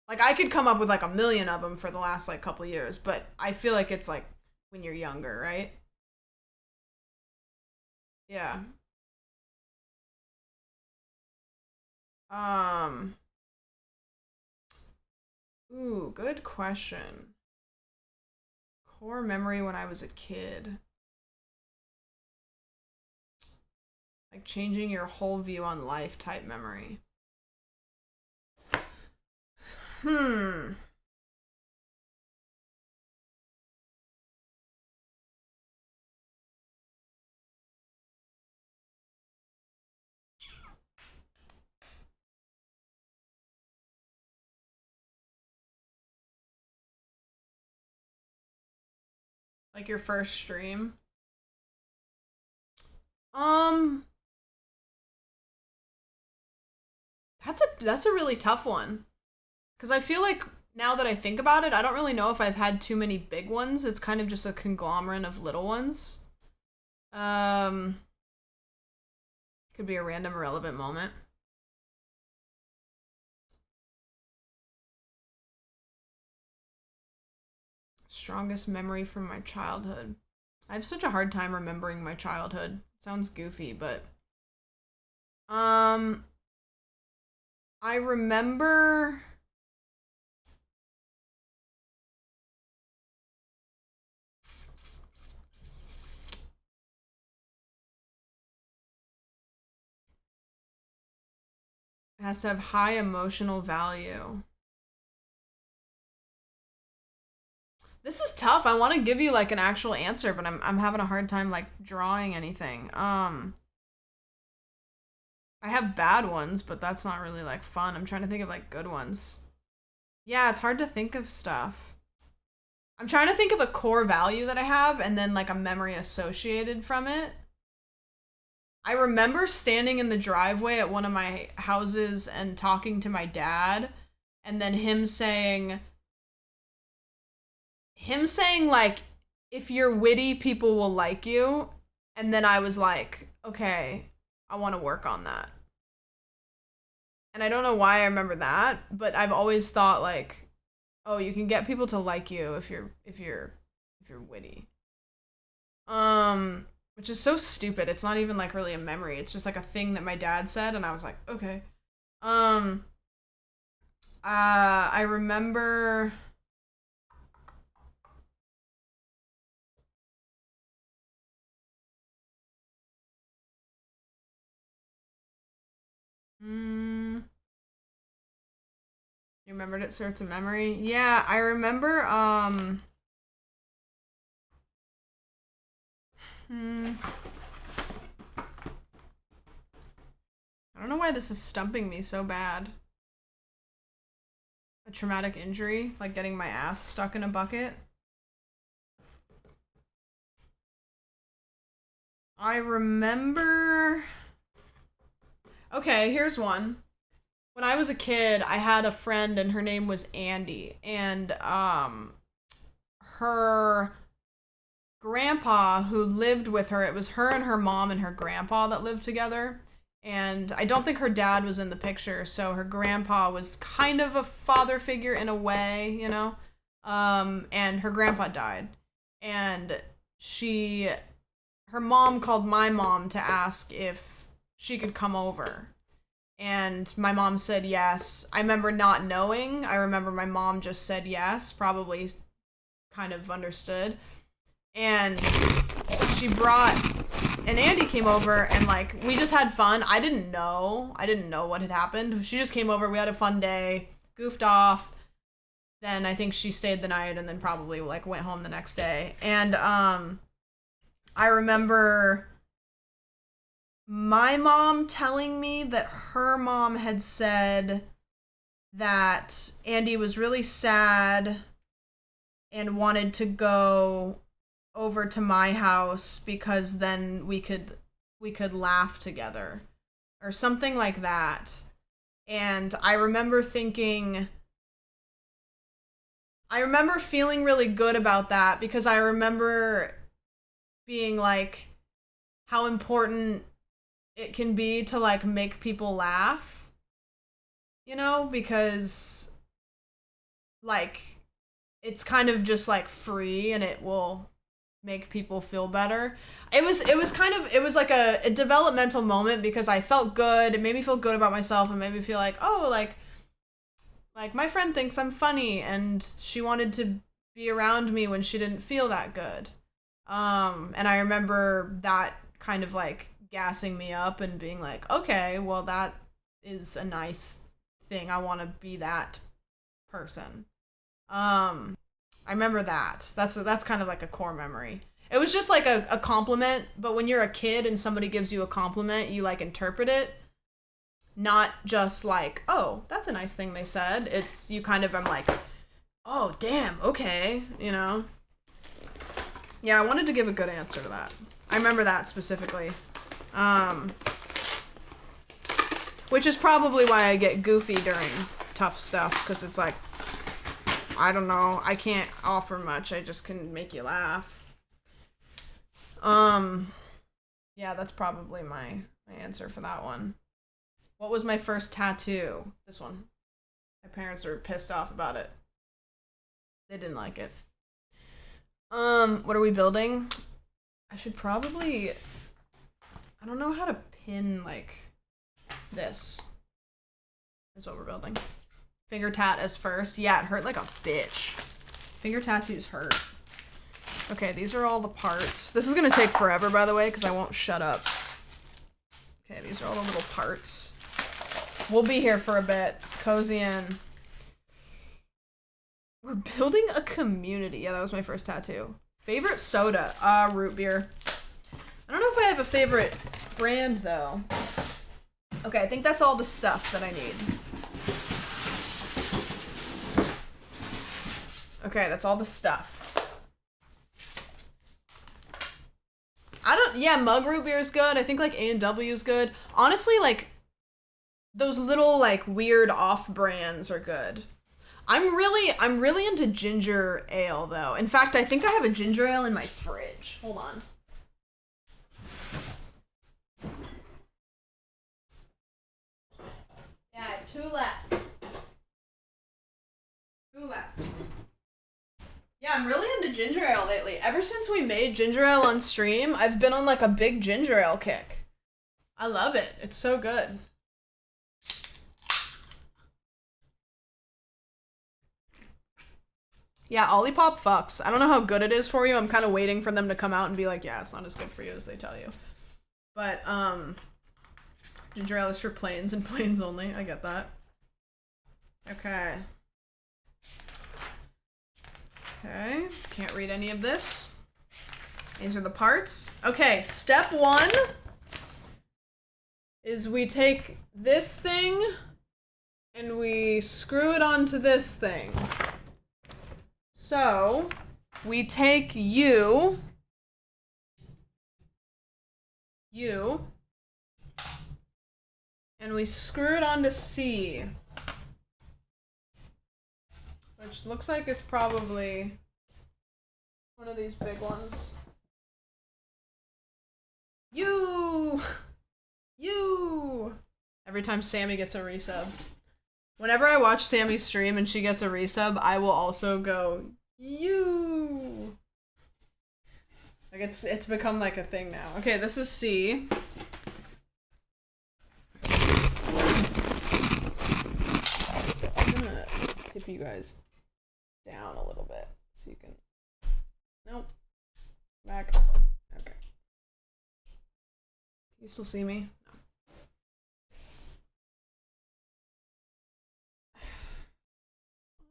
Speaker 1: Like, I could come up with like a million of them for the last like couple years, but I feel like it's like when you're younger, right? Yeah. Ooh, good question. Core memory when I was a kid. Like changing your whole view on life type memory. Like your first stream? That's a really tough one. Because I feel like now that I think about it, I don't really know if I've had too many big ones. It's kind of just a conglomerate of little ones. Could be a random irrelevant moment. Strongest memory from my childhood. I have such a hard time remembering my childhood. Sounds goofy, but I remember it has to have high emotional value. This is tough. I want to give you like an actual answer, but I'm having a hard time like drawing anything. I have bad ones, but that's not really like fun. I'm trying to think of like good ones. Yeah, it's hard to think of stuff. I'm trying to think of a core value that I have and then like a memory associated from it. I remember standing in the driveway at one of my houses and talking to my dad, and then him saying like, if you're witty, people will like you. And then I was like, okay, I want to work on that. And I don't know why I remember that, but I've always thought like, oh, you can get people to like you if you're witty. Which is so stupid. It's not even like really a memory. It's just like a thing that my dad said, and I was like, okay. I remember. You remembered it, so it's a memory? Yeah, I remember, I don't know why this is stumping me so bad. A traumatic injury, like getting my ass stuck in a bucket. I remember... Okay, here's one. When I was a kid, I had a friend and her name was Andy, and her grandpa who lived with her, it was her and her mom and her grandpa that lived together, and I don't think her dad was in the picture, so her grandpa was kind of a father figure in a way, you know, and her grandpa died, and her mom called my mom to ask if she could come over. And my mom said yes. I remember not knowing. I remember my mom just said yes, probably kind of understood. And she brought, and Andy came over and like, we just had fun. I didn't know what had happened. She just came over, we had a fun day, goofed off. Then I think she stayed the night and then probably like went home the next day. And I remember my mom telling me that her mom had said that Andy was really sad and wanted to go over to my house because then we could laugh together or something like that. And I remember feeling really good about that because I remember being like how important it can be to like make people laugh, you know, because like it's kind of just like free and it will make people feel better. It was like a developmental moment because I felt good. It made me feel good about myself and made me feel like, oh, like my friend thinks I'm funny and she wanted to be around me when she didn't feel that good. And I remember that kind of like gassing me up and being like, okay, well that is a nice thing. I want to be that person. I remember that. That's kind of like a core memory. It was just like a compliment, but when you're a kid and somebody gives you a compliment, you like interpret it. Not just like, oh, that's a nice thing they said. It's you kind of, I'm like, oh, damn, okay, you know? Yeah, I wanted to give a good answer to that. I remember that specifically. Which is probably why I get goofy during tough stuff, because it's like, I don't know, I can't offer much, I just can make you laugh. Yeah, that's probably my answer for that one. What was my first tattoo? This one. My parents were pissed off about it. They didn't like it. What are we building? I should probably... I don't know how to pin, like, this. This is what we're building. Finger tat as first. Yeah, it hurt like a bitch. Finger tattoos hurt. Okay, these are all the parts. This is gonna take forever, by the way, because I won't shut up. Okay, these are all the little parts. We'll be here for a bit. Cozy in. We're building a community. Yeah, that was my first tattoo. Favorite soda? Root beer. I don't know if I have a favorite brand, though. Okay, I think that's all the stuff that I need. Okay, that's all the stuff. Yeah, mug root beer is good. I think, like, A&W is good. Honestly, like, those little, like, weird off-brands are good. I'm really into ginger ale, though. In fact, I think I have a ginger ale in my fridge. Hold on. Yeah, I have 2 left. 2 left. Yeah, I'm really into ginger ale lately. Ever since we made ginger ale on stream, I've been on like a big ginger ale kick. I love it. It's so good. Yeah, Olipop fucks. I don't know how good it is for you. I'm kind of waiting for them to come out and be like, yeah, it's not as good for you as they tell you. But, ginger ale is for planes and planes only. I get that. Okay. Okay, can't read any of this. These are the parts. Okay, step 1 is we take this thing and we screw it onto this thing. So, we take U, and we screw it onto C, which looks like it's probably one of these big ones. U! Every time Sammy gets a resub. Whenever I watch Sammy stream and she gets a resub, I will also go, you. Like it's become like a thing now. Okay, this is C. I'm gonna tip you guys down a little bit so you can. Nope. Back. Okay. Can you still see me?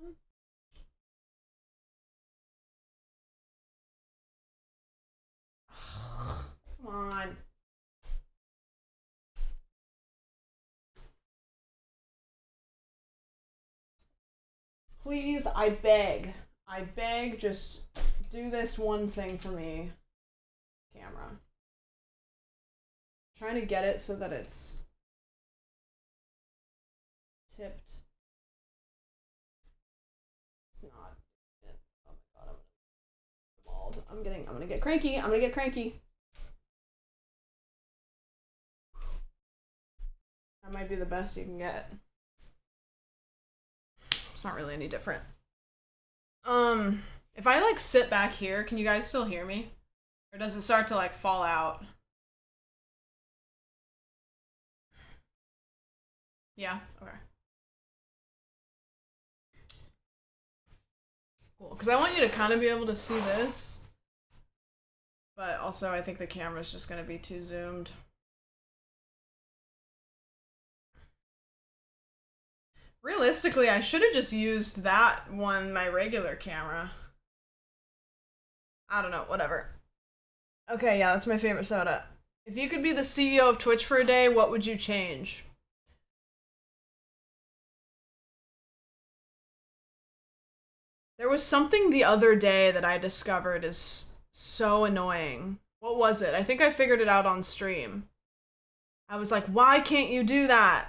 Speaker 1: No. Come on. Please, I beg. I beg, just do this one thing for me. Camera. I'm trying to get it so that it's tipped. It's not. Oh my god, I'm mauled. I'm gonna get cranky. I'm gonna get cranky. That might be the best you can get. It's not really any different. If I like sit back here, can you guys still hear me? Or does it start to like fall out? Yeah, okay. Cool, because I want you to kind of be able to see this. But also I think the camera's just going to be too zoomed. Realistically, I should have just used that one, my regular camera. I don't know, whatever. Okay, yeah, that's my favorite soda. If you could be the CEO of Twitch for a day, what would you change? There was something the other day that I discovered is so annoying. What was it? I think I figured it out on stream. I was like, why can't you do that?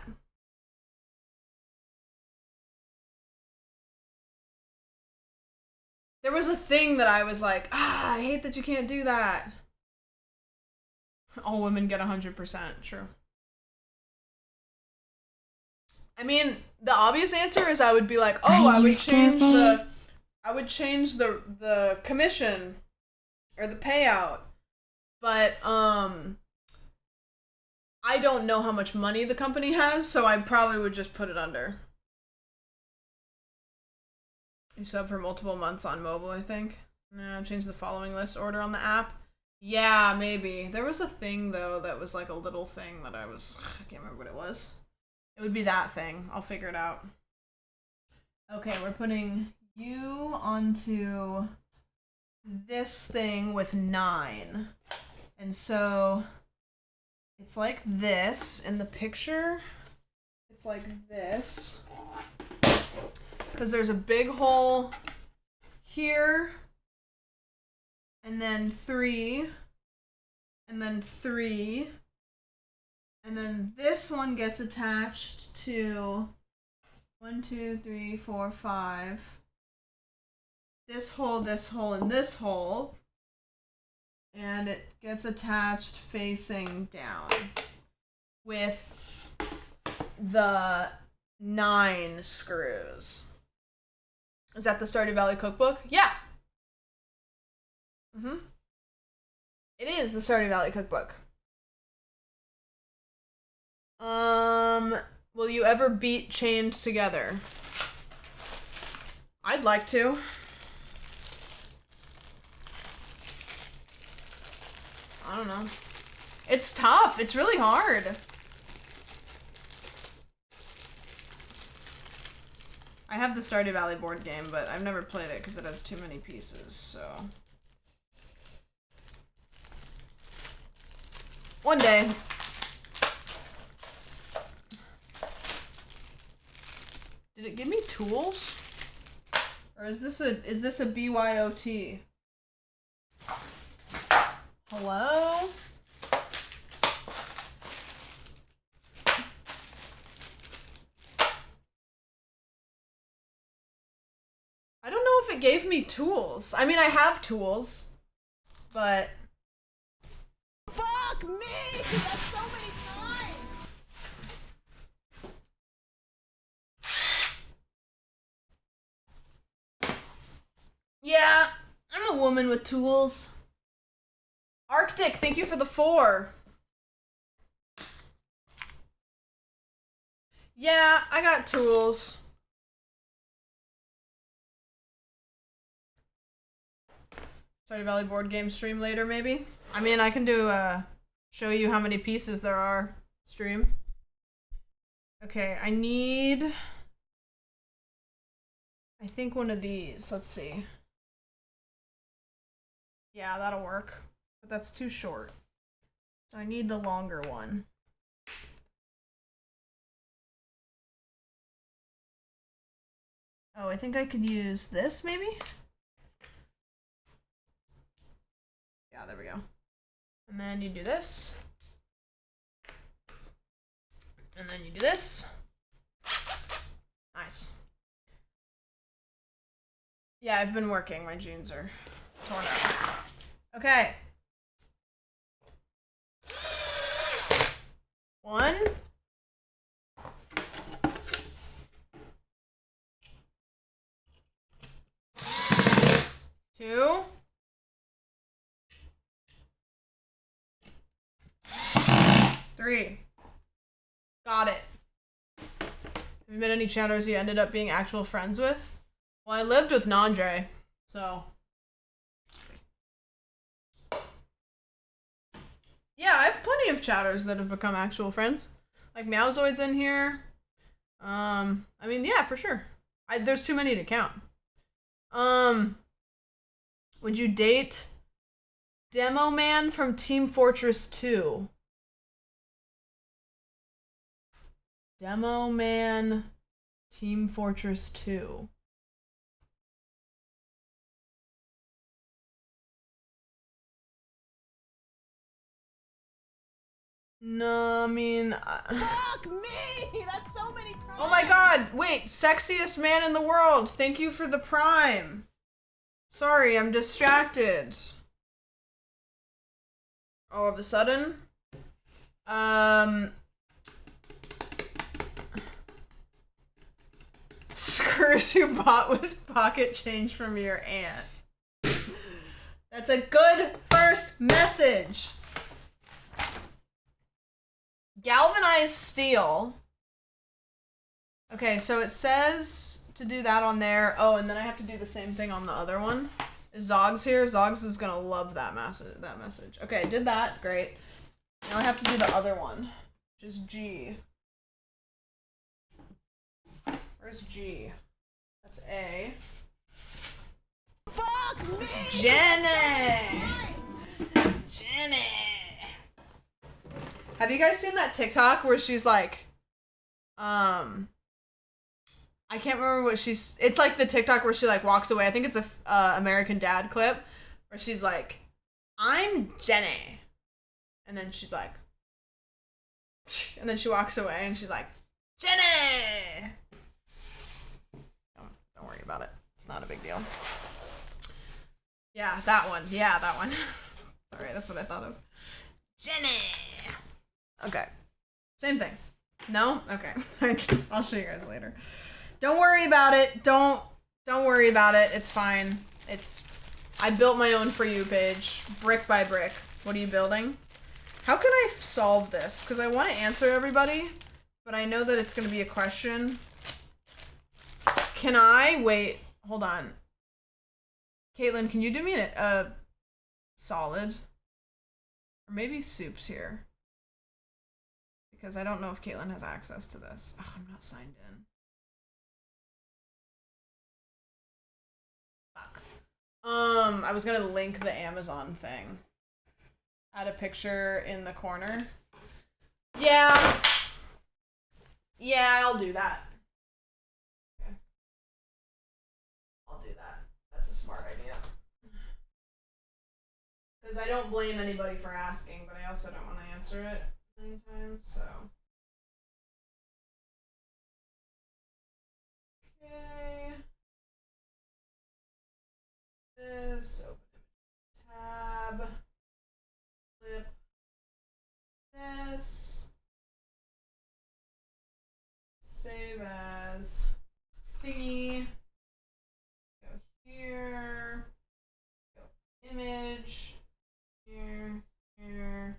Speaker 1: There was a thing that I was like, I hate that you can't do that. All women get 100%, true. I mean, the obvious answer is I would be like, oh, I would change the commission or the payout. But I don't know how much money the company has, so I probably would just put it under. You sub for multiple months on mobile, I think. No, change the following list order on the app. Yeah, maybe. There was a thing, though, that was like a little thing that I can't remember what it was. It would be that thing. I'll figure it out. Okay, we're putting you onto this thing with 9. And so it's like this in the picture. It's like this. Because there's a big hole here, and then 3, and then 3, and then this one gets attached to 1, 2, 3, 4, 5. This hole, and this hole, and it gets attached facing down with the 9 screws. Is that the Stardew Valley cookbook? Yeah. It is the Stardew Valley cookbook. Will you ever beat Chained Together? I'd like to. I don't know. It's tough. It's really hard. I have the Stardew Valley board game, but I've never played it because it has too many pieces, so. One day. Did it give me tools? Or is this a BYOT? Hello? I don't know if it gave me tools. I mean, I have tools, but... Fuck me! That's so many times! Yeah, I'm a woman with tools. Arctic, thank you for the 4. Yeah, I got tools. Stardew Valley board game stream later, maybe? I mean, I can do show you how many pieces there are stream. Okay, I need... I think one of these. Let's see. Yeah, that'll work. But that's too short. So I need the longer one. Oh, I think I could use this, maybe? Yeah, there we go. And then you do this. And then you do this. Nice. Yeah, I've been working. My jeans are torn up. Okay. 1. 2. 3. Got it. Have you met any chatters you ended up being actual friends with? Well, I lived with Nandre, so. Yeah, I have plenty of chatters that have become actual friends. Like Meowzoid's in here. I mean, yeah, for sure. There's too many to count. Would you date Demo Man from Team Fortress 2? Demo Man, Team Fortress 2. No, I mean... Fuck me! That's so many primes! Oh my god! Wait, sexiest man in the world! Thank you for the prime! Sorry, I'm distracted. All of a sudden? Screws you bought with pocket change from your aunt. That's a good first message. Galvanized steel. Okay, so it says to do that on there. Oh, and then I have to do the same thing on the other one. Is Zogs here? Zogs is gonna love that message. Okay, I did that. Great. Now I have to do the other one, which is G. Where's G? That's A. Fuck me! Jenny! Jenny! Have you guys seen that TikTok where she's like, I can't remember what she's, it's like the TikTok where she like walks away. I think it's a American Dad clip where she's like, I'm Jenny. And then she's like, and then she walks away and she's like, Jenny! Don't worry about it. It's not a big deal. Yeah, that one. Yeah, that one. Sorry, that's what I thought of. Jenny! Okay. Same thing. No? Okay. I'll show you guys later. Don't worry about it. Don't worry about it. It's fine. I built my own For You page, brick by brick. What are you building? How can I solve this? Because I want to answer everybody, but I know that it's going to be a question. Can I wait? Hold on. Caitlin, can you do me a solid? Or maybe Soup's here. Because I don't know if Caitlin has access to this. Oh, I'm not signed in. Fuck. I was gonna link the Amazon thing. Add a picture in the corner. Yeah. Yeah, I'll do that. Okay. I'll do that. That's a smart idea. Because I don't blame anybody for asking, but I also don't want to answer it many times, so. Okay. This, open tab. Flip. This. Save as thingy. Go here. Go image. Here. Here.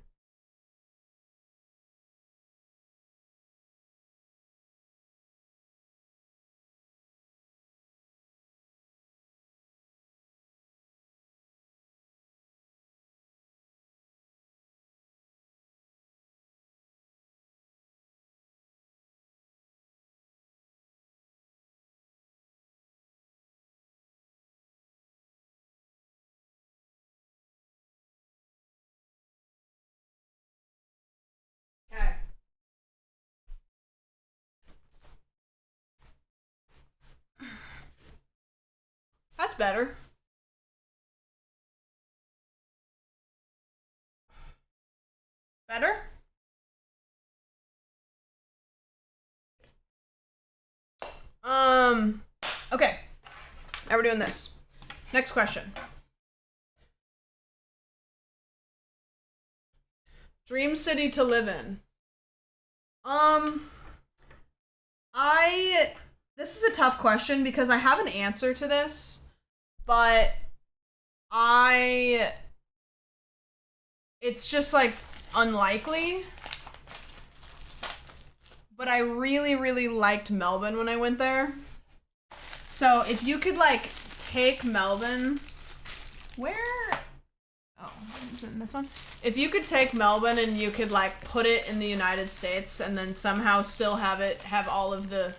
Speaker 1: Okay. That's better. Better? Okay. Now we're doing this. Next question. Dream city to live in. This is a tough question because I have an answer to this, but it's just like unlikely. But I really, really liked Melbourne when I went there. So if you could like take Melbourne, oh, is it in this one? If you could take Melbourne and you could like put it in the United States and then somehow still have all of the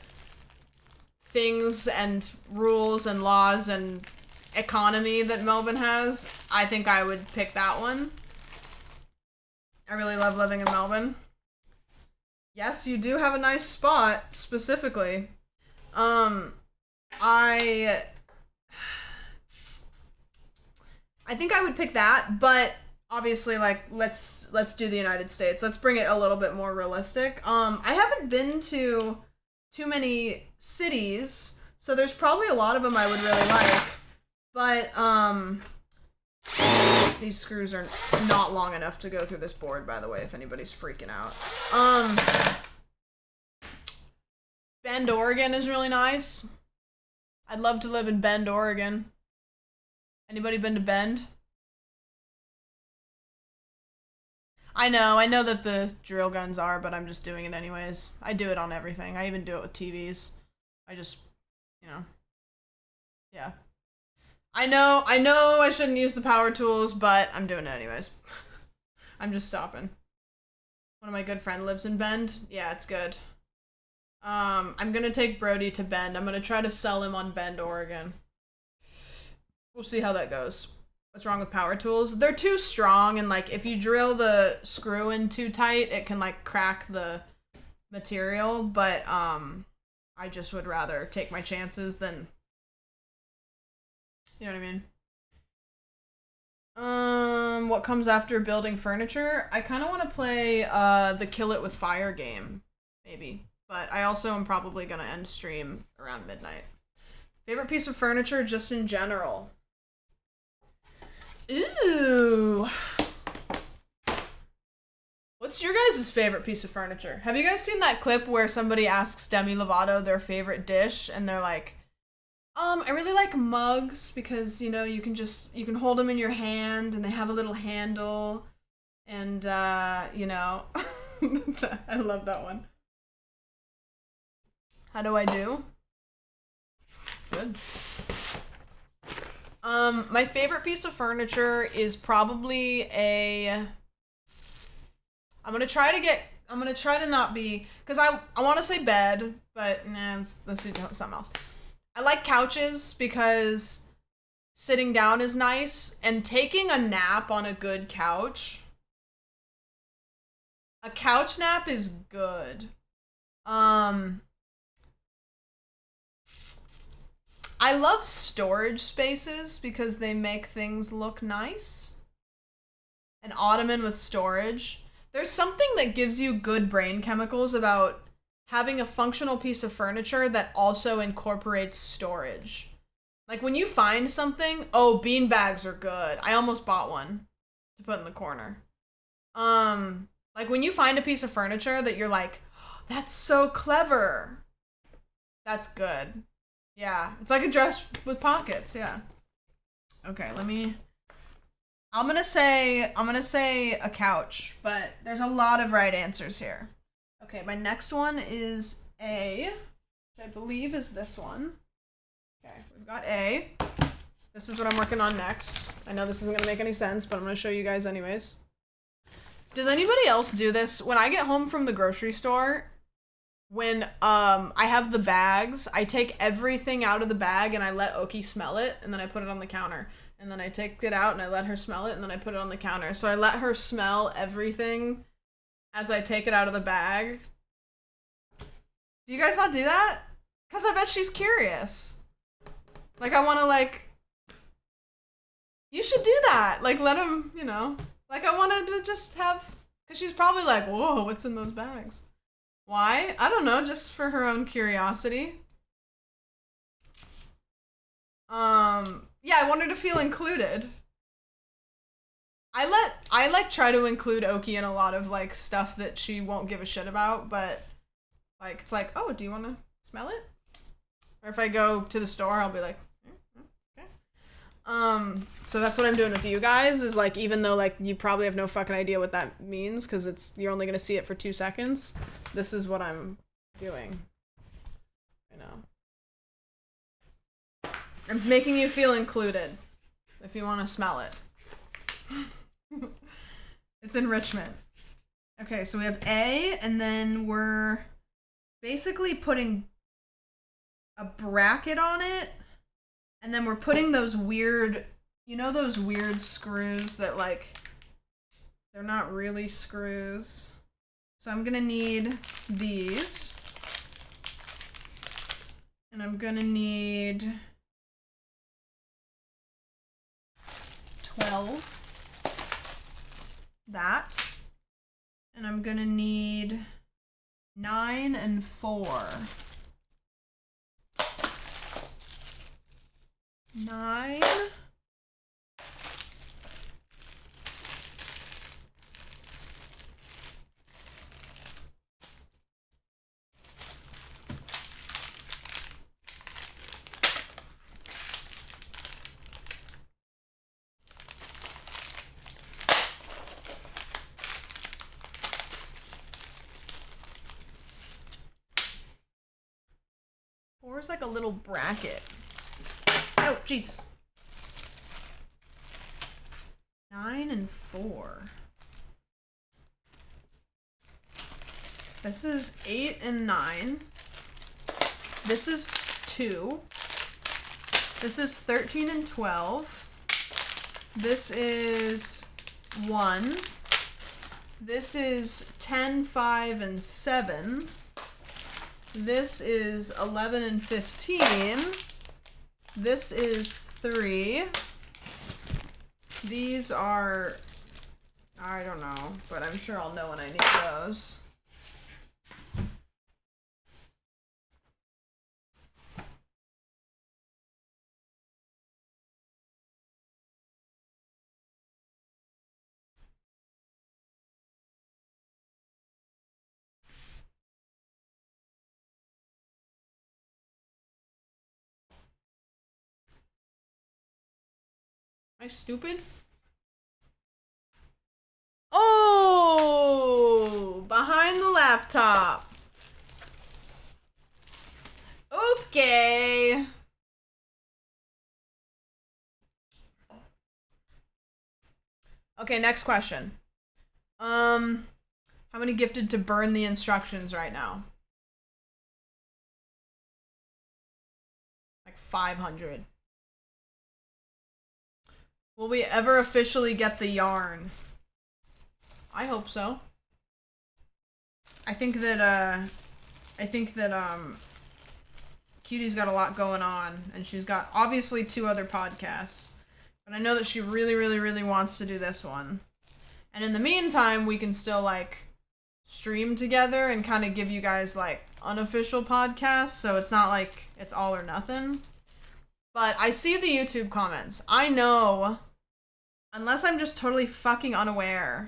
Speaker 1: things and rules and laws and economy that Melbourne has, I think I would pick that one. I really love living in Melbourne. Yes, you do have a nice spot, specifically. I think I would pick that, but obviously, like, let's do the United States. Let's bring it a little bit more realistic. I haven't been to too many cities, so there's probably a lot of them I would really like, but, these screws are not long enough to go through this board, by the way, if anybody's freaking out. Bend, Oregon is really nice. I'd love to live in Bend, Oregon. Anybody been to Bend? I know that the drill guns are, but I'm just doing it anyways. I do it on everything. I even do it with TVs. I just, you know, yeah. I know I shouldn't use the power tools, but I'm doing it anyways. I'm just stopping. One of my good friends lives in Bend. Yeah, it's good. I'm gonna take Brody to Bend. I'm gonna try to sell him on Bend, Oregon. We'll see how that goes. What's wrong with power tools? They're too strong, and like if you drill the screw in too tight, it can like crack the material, but I just would rather take my chances than, you know what I mean? What comes after building furniture? I kind of want to play the Kill It With Fire game, maybe. But I also am probably going to end stream around midnight. Favorite piece of furniture just in general? Ooh. What's your guys' favorite piece of furniture? Have you guys seen that clip where somebody asks Demi Lovato their favorite dish and they're like, I really like mugs because, you know, you can hold them in your hand and they have a little handle and, you know, I love that one. How do I do? Good. My favorite piece of furniture is probably a I'm gonna try to not be, because I want to say bed, but nah, let's do something else. I like couches because sitting down is nice, and taking a nap on a good couch. A couch nap is good. I love storage spaces because they make things look nice. An ottoman with storage. There's something that gives you good brain chemicals about having a functional piece of furniture that also incorporates storage. Like when you find something, oh, bean bags are good. I almost bought one to put in the corner. Like when you find a piece of furniture that you're like, oh, that's so clever. That's good. Yeah, it's like a dress with pockets, yeah. Okay, I'm gonna say a couch, but there's a lot of right answers here. Okay, my next one is A, which I believe is this one. Okay, we've got A. This is what I'm working on next. I know this isn't gonna make any sense, but I'm gonna show you guys anyways. Does anybody else do this? When I get home from the grocery store, when I have the bags, I take everything out of the bag and I let Oki smell it, and then I put it on the counter. And then I take it out and I let her smell it, and then I put it on the counter. So I let her smell everything as I take it out of the bag. Do you guys not do that? Because I bet she's curious. Like, I want to, like... You should do that. Like, let him, you know... Like, I wanted to just have... Because she's probably like, whoa, what's in those bags? Why? I don't know, just for her own curiosity. Yeah, I want her to feel included. I like try to include Oki in a lot of like stuff that she won't give a shit about, but like it's like, oh, do you want to smell it? Or if I go to the store, I'll be like, okay. So that's what I'm doing with you guys, is like, even though like you probably have no fucking idea what that means because you're only gonna see it for 2 seconds, this is what I'm doing. I know. I'm making you feel included, if you want to smell it. It's enrichment. Okay, so we have A, and then we're basically putting a bracket on it, and then we're putting those weird, you know those weird screws that like, they're not really screws. So I'm gonna need these, and I'm gonna need 12, that, and I'm gonna need 9 and 4. 9. Four's like a little bracket. Oh, Jesus. 9 and 4. This is 8 and 9. This is 2. This is 13 and 12. This is 1. This is 10, 5, and 7. This is 11 and 15. This is 3. These are, I don't know, but I'm sure I'll know when I need those. Am I stupid? Oh, behind the laptop. Okay. Okay, next question. How many gifted to burn the instructions right now? Like 500. Will we ever officially get the yarn? I hope so. I think that Cutie's got a lot going on, and she's got obviously 2 other podcasts, but I know that she really, really, really wants to do this one. And in the meantime, we can still like stream together and kind of give you guys like unofficial podcasts, so it's not like it's all or nothing. But I see the YouTube comments. I know, unless I'm just totally fucking unaware,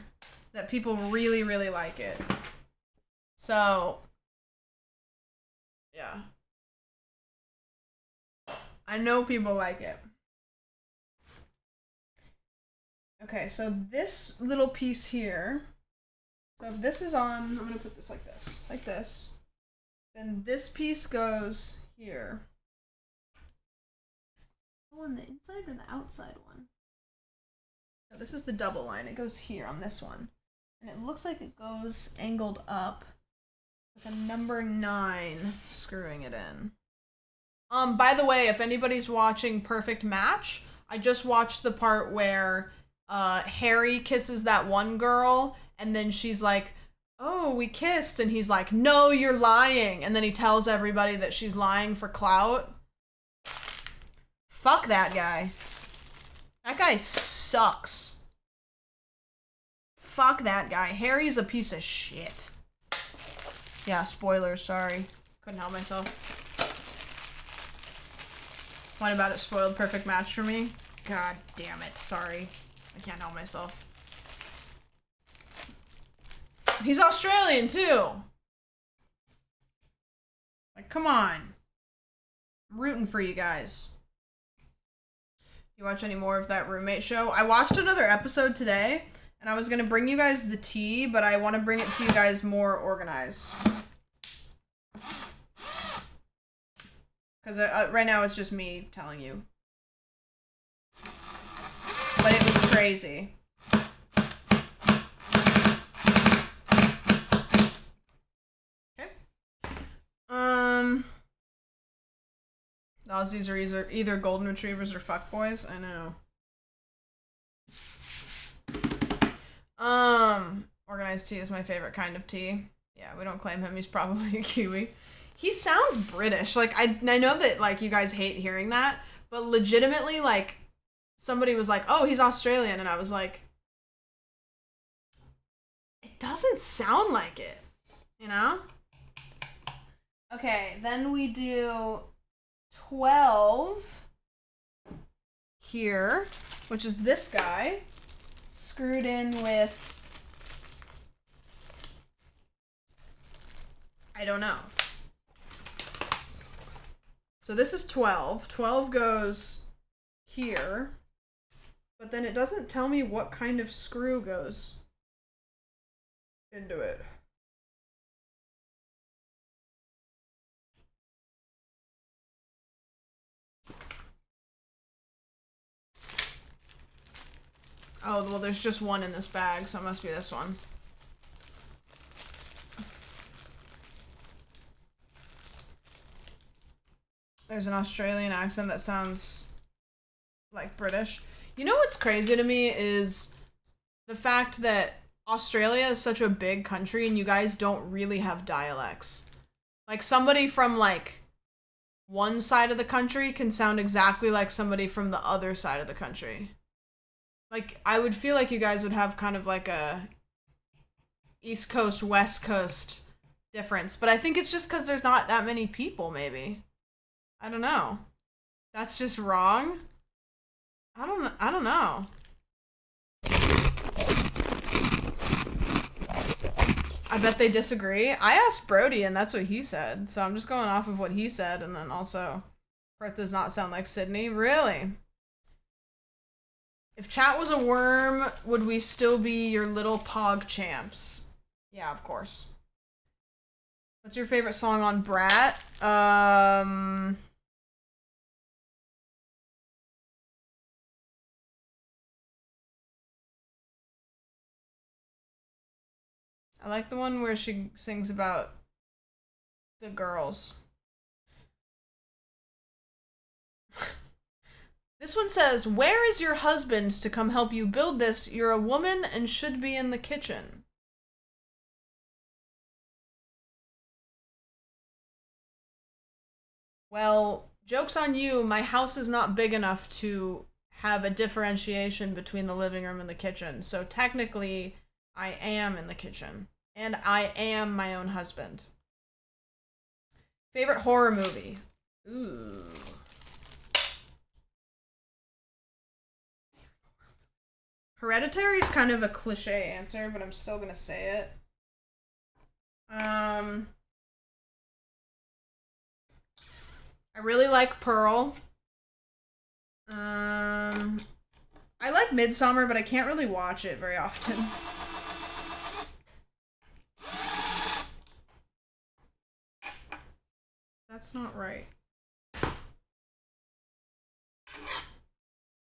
Speaker 1: that people really, really like it. So, yeah. I know people like it. Okay, so this little piece here, so if this is on, I'm gonna put this, like this, then this piece goes here. Oh, on the inside or the outside one? No, this is the double line, it goes here on this one. And it looks like it goes angled up, like a number 9 screwing it in. By the way, if anybody's watching Perfect Match, I just watched the part where Harry kisses that one girl, and then she's like, oh, we kissed, and he's like, no, you're lying, and then he tells everybody that she's lying for clout. Fuck that guy. That guy sucks. Fuck that guy. Harry's a piece of shit. Yeah, spoilers, sorry. Couldn't help myself. What about it spoiled Perfect Match for me? God damn it, sorry. I can't help myself. He's Australian too! Like, come on. I'm rooting for you guys. You watch any more of that roommate show? I watched another episode today, and I was gonna bring you guys the tea, but I want to bring it to you guys more organized. Because right now it's just me telling you. But it was crazy. Okay. The Aussies are either golden retrievers or fuckboys. I know. Organized tea is my favorite kind of tea. Yeah, we don't claim him. He's probably a Kiwi. He sounds British. Like, I know that, like, you guys hate hearing that, but legitimately, like, somebody was like, oh, he's Australian, and I was like, it doesn't sound like it, you know? Okay, then we do 12 here, which is this guy, screwed in with, I don't know. So this is 12. 12 goes here, but then it doesn't tell me what kind of screw goes into it. Oh, well, there's just one in this bag, so it must be this one. There's an Australian accent that sounds like British. You know what's crazy to me is the fact that Australia is such a big country and you guys don't really have dialects. Like, somebody from, like, one side of the country can sound exactly like somebody from the other side of the country. Like, I would feel like you guys would have kind of like a East Coast, West Coast difference. But I think it's just because there's not that many people, maybe. I don't know. That's just wrong? I don't know. I bet they disagree. I asked Brody and that's what he said. So I'm just going off of what he said, and then also Perth does not sound like Sydney. Really? If chat was a worm, would we still be your little pog champs? Yeah, of course. What's your favorite song on Brat? I I like the one where she sings about the girls. This one says, "Where is your husband to come help you build this? You're a woman and should be in the kitchen." Well, joke's on you. My house is not big enough to have a differentiation between the living room and the kitchen. So technically, I am in the kitchen. And I am my own husband. Favorite horror movie? Ooh. Hereditary is kind of a cliche answer, but I'm still gonna say it. I really like Pearl. I like Midsommar, but I can't really watch it very often. That's not right. It's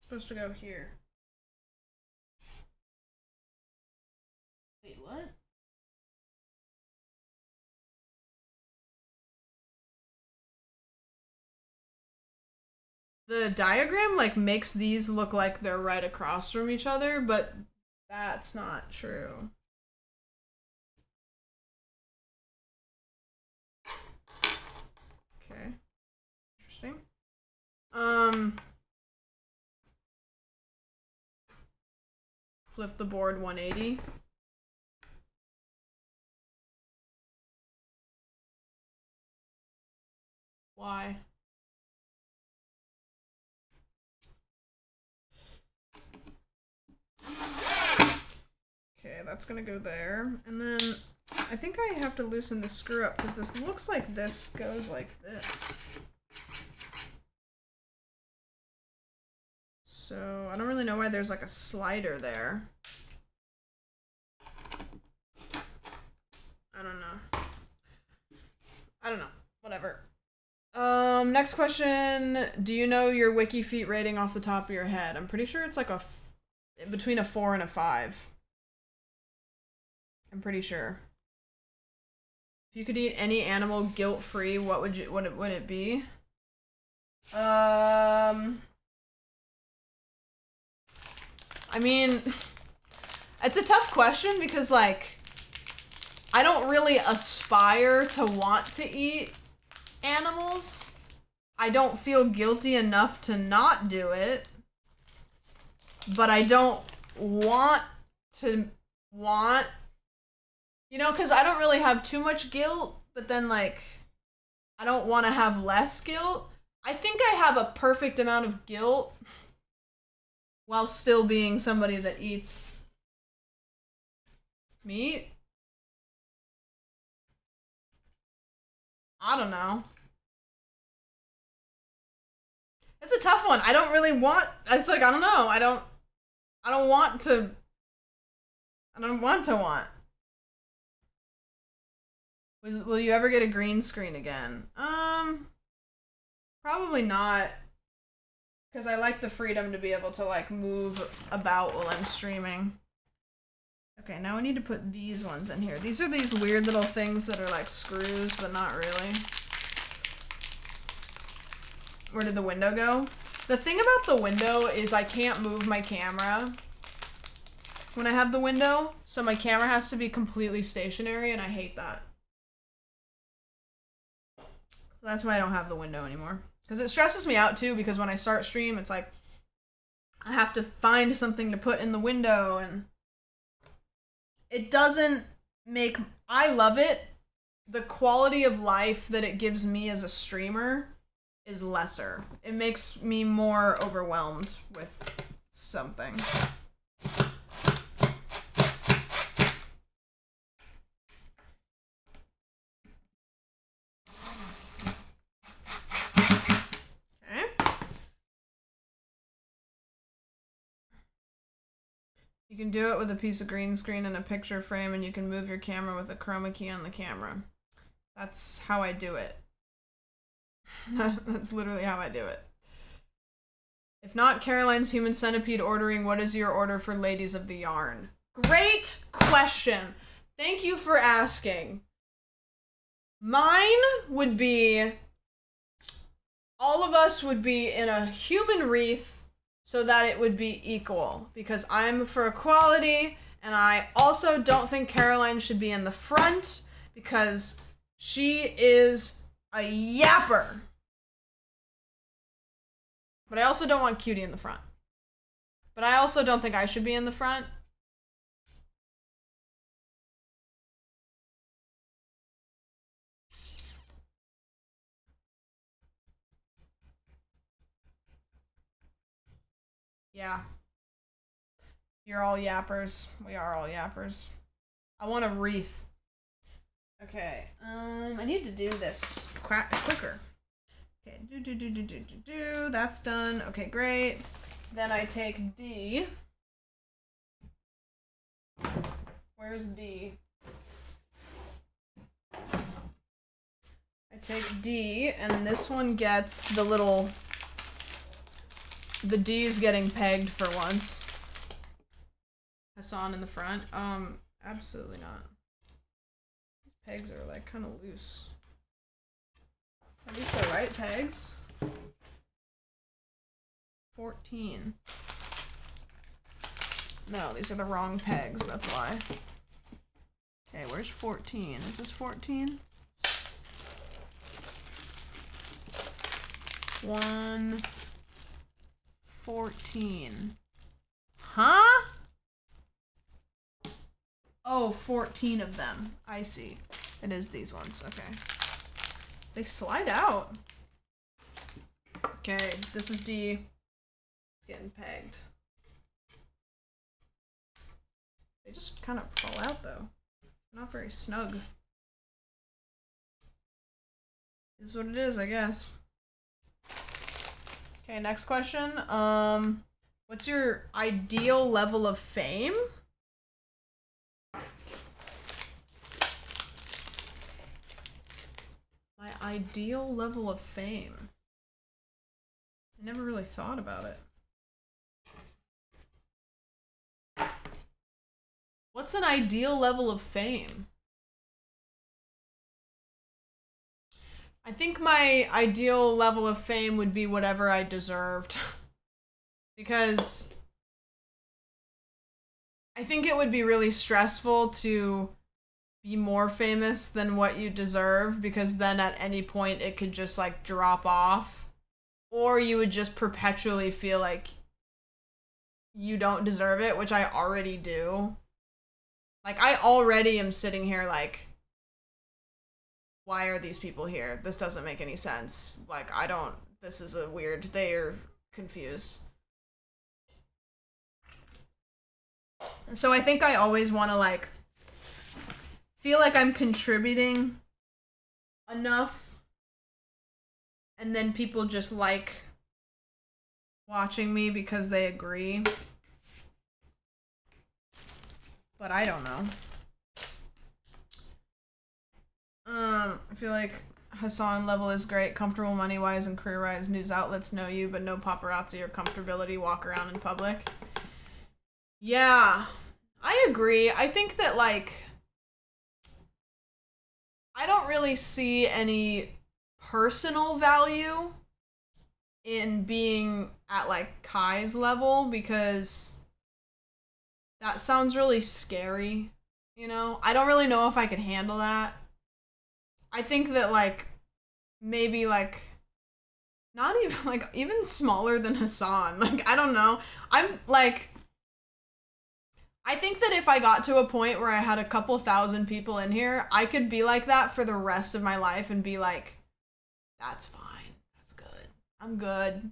Speaker 1: supposed to go here. Wait, what? The diagram like makes these look like they're right across from each other, but that's not true. Okay. Interesting. Flip the board 180. Why? Okay, that's gonna go there. And then I think I have to loosen the screw up because this looks like this goes like this. So I don't really know why there's like a slider there. I don't know. Whatever. Next question. Do you know your WikiFeet rating off the top of your head? I'm pretty sure it's like between a 4 and a 5. I'm pretty sure. If you could eat any animal guilt-free, what would it be? I mean, it's a tough question because like I don't really aspire to want to eat animals. I don't feel guilty enough to not do it, but I don't want, you know, because I don't really have too much guilt, but then like I don't want to have less guilt. I think I have a perfect amount of guilt while still being somebody that eats meat. I don't know. It's a tough one. I don't really want, it's like, I don't know. I don't want to want. Will you ever get a green screen again? Probably not. Because I like the freedom to be able to like move about while I'm streaming. Okay, now we need to put these ones in here. These are these weird little things that are like screws, but not really. Where did the window go? The thing about the window is I can't move my camera when I have the window, so my camera has to be completely stationary, and I hate that. That's why I don't have the window anymore. Because it stresses me out too, because when I start stream, it's like I have to find something to put in the window, and it doesn't make... I love it. The quality of life that it gives me as a streamer is lesser. It makes me more overwhelmed with something. Okay. You can do it with a piece of green screen and a picture frame, and you can move your camera with a chroma key on the camera. That's how I do it. That's literally how I do it. If not Caroline's Human Centipede ordering, what is your order for Ladies of the Yarn? Great question. Thank you for asking. Mine would be, all of us would be in a human wreath so that it would be equal, because I'm for equality, and I also don't think Caroline should be in the front because she is a yapper. But I also don't want Cutie in the front. But I also don't think I should be in the front. Yeah. You're all yappers. We are all yappers. I want a wreath. Okay. I need to do this quicker. Okay. Do. That's done. Okay, great. Then I take D. Where's D? I take D, and this one gets the little... The D is getting pegged for once. Hassan in the front. Absolutely not. These pegs are like kind of loose. Are these the right pegs? 14. No, these are the wrong pegs, that's why. Okay, where's 14? Is this 14? 1, 14. Huh? Oh, 14 of them. I see. It is these ones. Okay. They slide out. Okay, this is D. It's getting pegged. They just kind of fall out though. Not very snug. This is what it is, I guess. Okay, next question. What's your ideal level of fame? My ideal level of fame. I never really thought about it. What's an ideal level of fame? I think my ideal level of fame would be whatever I deserved. Because I think it would be really stressful to be more famous than what you deserve, because then at any point it could just like drop off, or you would just perpetually feel like you don't deserve it, which I already do. Like, I already am sitting here like, why are these people here? This doesn't make any sense. Like, this is a weird, they are confused. And so I think I always want to like feel like I'm contributing enough, and then people just like watching me because they agree. But I don't know. I feel like Hassan level is great, comfortable money-wise and career-wise. News outlets know you, but no paparazzi or comfortability walk around in public. Yeah, I agree. I think that, like, I don't really see any personal value in being at, like, Kai's level, because that sounds really scary, you know? I don't really know if I could handle that. I think that, like, maybe, like, not even, like, even smaller than Hassan. Like, I don't know. I'm, like, I think that if I got to a point where I had a couple thousand people in here, I could be like that for the rest of my life and be like, that's fine. That's good. I'm good.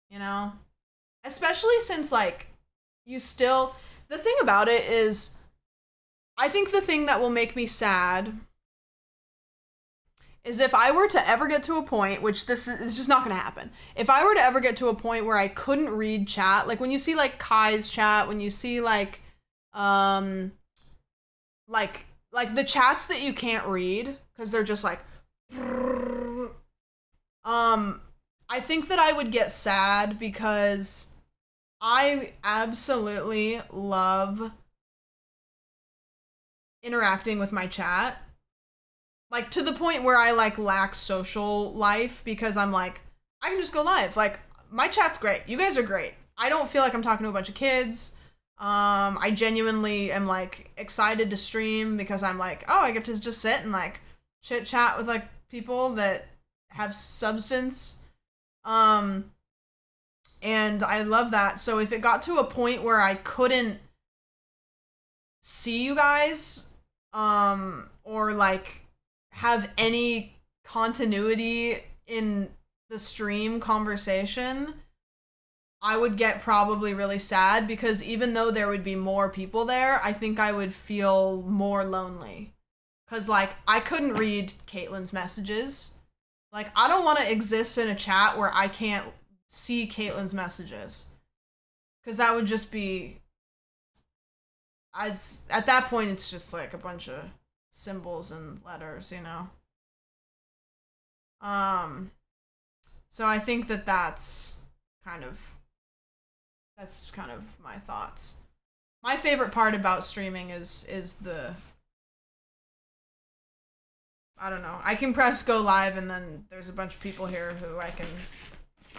Speaker 1: You know? Especially since, like, you still... The thing about it is, I think the thing that will make me sad is if I were to ever get to a point, which this is just not going to happen. If I were to ever get to a point where I couldn't read chat, like when you see like Kai's chat, when you see like the chats that you can't read because they're just like, I think that I would get sad because I absolutely love interacting with my chat. Like, to the point where I, like, lack social life because I'm like, I can just go live. Like, my chat's great. You guys are great. I don't feel like I'm talking to a bunch of kids. I genuinely am, like, excited to stream because I'm like, oh, I get to just sit and, like, chit chat with, like, people that have substance. And I love that. So if it got to a point where I couldn't see you guys, or, like, have any continuity in the stream conversation, I would get probably really sad because even though there would be more people there, I think I would feel more lonely. Because, like, I couldn't read Caitlin's messages. Like, I don't want to exist in a chat where I can't see Caitlin's messages. Because that would just be... at that point, it's just, like, a bunch of symbols and letters, you know? So I think that that's kind of my thoughts. My favorite part about streaming is the... I don't know. I can press go live and then there's a bunch of people here who I can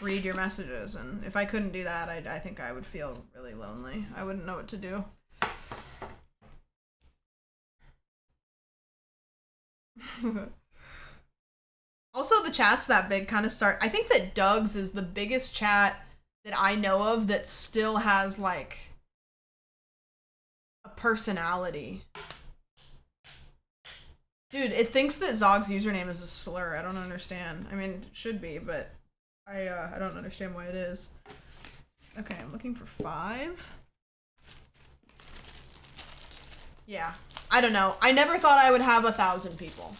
Speaker 1: read your messages, and if I couldn't do that, I think I would feel really lonely. I wouldn't know what to do. Also, the chat's that big kind of start. I think that Doug's is the biggest chat that I know of that still has, like, a personality. Dude, it thinks that Zog's username is a slur. I don't understand. I mean, it should be, but I don't understand why it is. Okay, I'm looking for 5. Yeah, I don't know. I never thought I would have 1,000 people.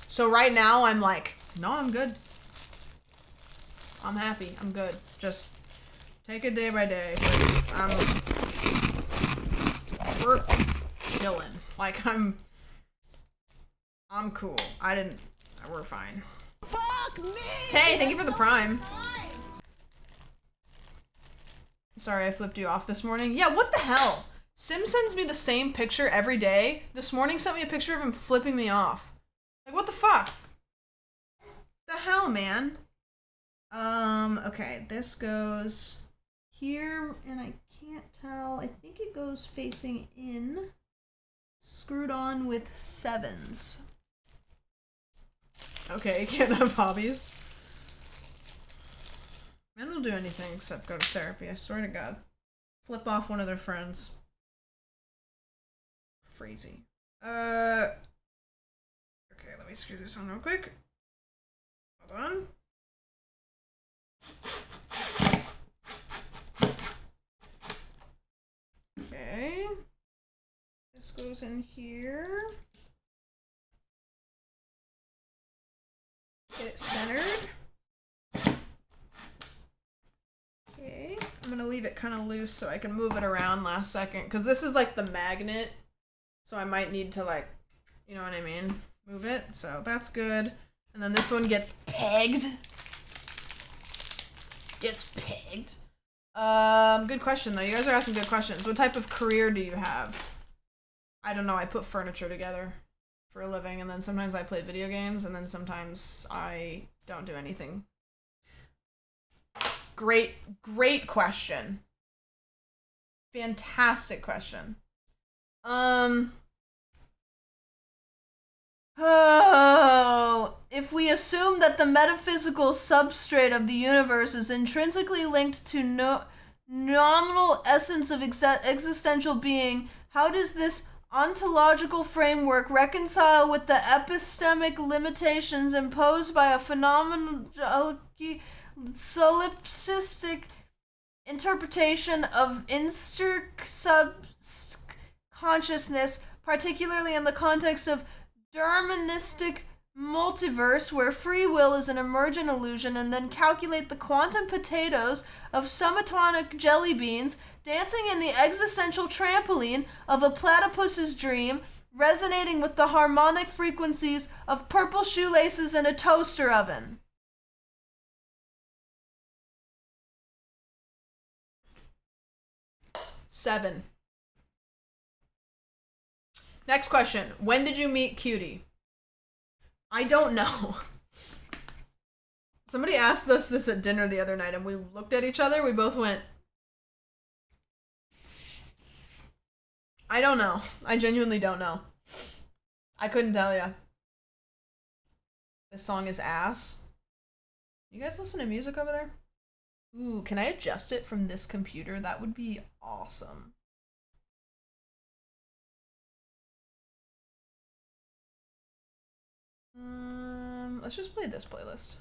Speaker 1: So right now I'm like, no, I'm good. I'm happy. I'm good. Just take it day by day. We're chilling. Like, I'm cool. We're fine. Fuck me! Tay, thank you for the prime. Sorry, I flipped you off this morning. Yeah, what the hell? Sim sends me the same picture every day. This morning sent me a picture of him flipping me off. Like, what the fuck? The hell, man? Okay, this goes here, and I can't tell. I think it goes facing in. Screwed on with 7s. Okay, can't have hobbies. Men will do anything except go to therapy, I swear to God. Flip off one of their friends. Crazy. Okay, let me screw this on real quick. Hold on. Okay. This goes in here. Get it centered. Okay. I'm gonna leave it kind of loose so I can move it around last second. Because this is like the magnet. So I might need to, like, you know what I mean? Move it. So that's good. And then this one gets pegged. Gets pegged. Good question though. You guys are asking good questions. What type of career do you have? I don't know. I put furniture together for a living, and then sometimes I play video games, and then sometimes I don't do anything. Great question. Fantastic question. Oh, if we assume that the metaphysical substrate of the universe is intrinsically linked to nominal essence of existential being, how does this ontological framework reconcile with the epistemic limitations imposed by a phenomenology solipsistic interpretation of consciousness, particularly in the context of deterministic multiverse where free will is an emergent illusion, and then calculate the quantum potatoes of subatomic jelly beans dancing in the existential trampoline of a platypus's dream, resonating with the harmonic frequencies of purple shoelaces in a toaster oven. Seven. Next question. When did you meet Cutie? I don't know. Somebody asked us this at dinner the other night, and we looked at each other. We both went, I don't know. I genuinely don't know. I couldn't tell you. This song is ass. You guys listen to music over there? Ooh, can I adjust it from this computer? That would be awesome. Let's just play this playlist.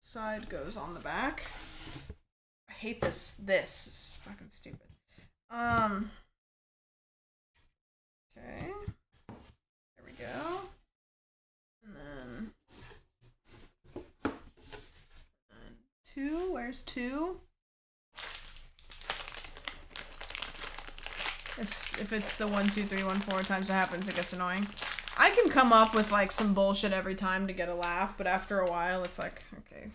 Speaker 1: side goes on the back. I hate this. This is fucking stupid. Okay. There we go. And then 2. Where's 2? If it's the 1, 2, 3, 1, 4 times it happens, it gets annoying. I can come up with like some bullshit every time to get a laugh, but after a while it's like, okay.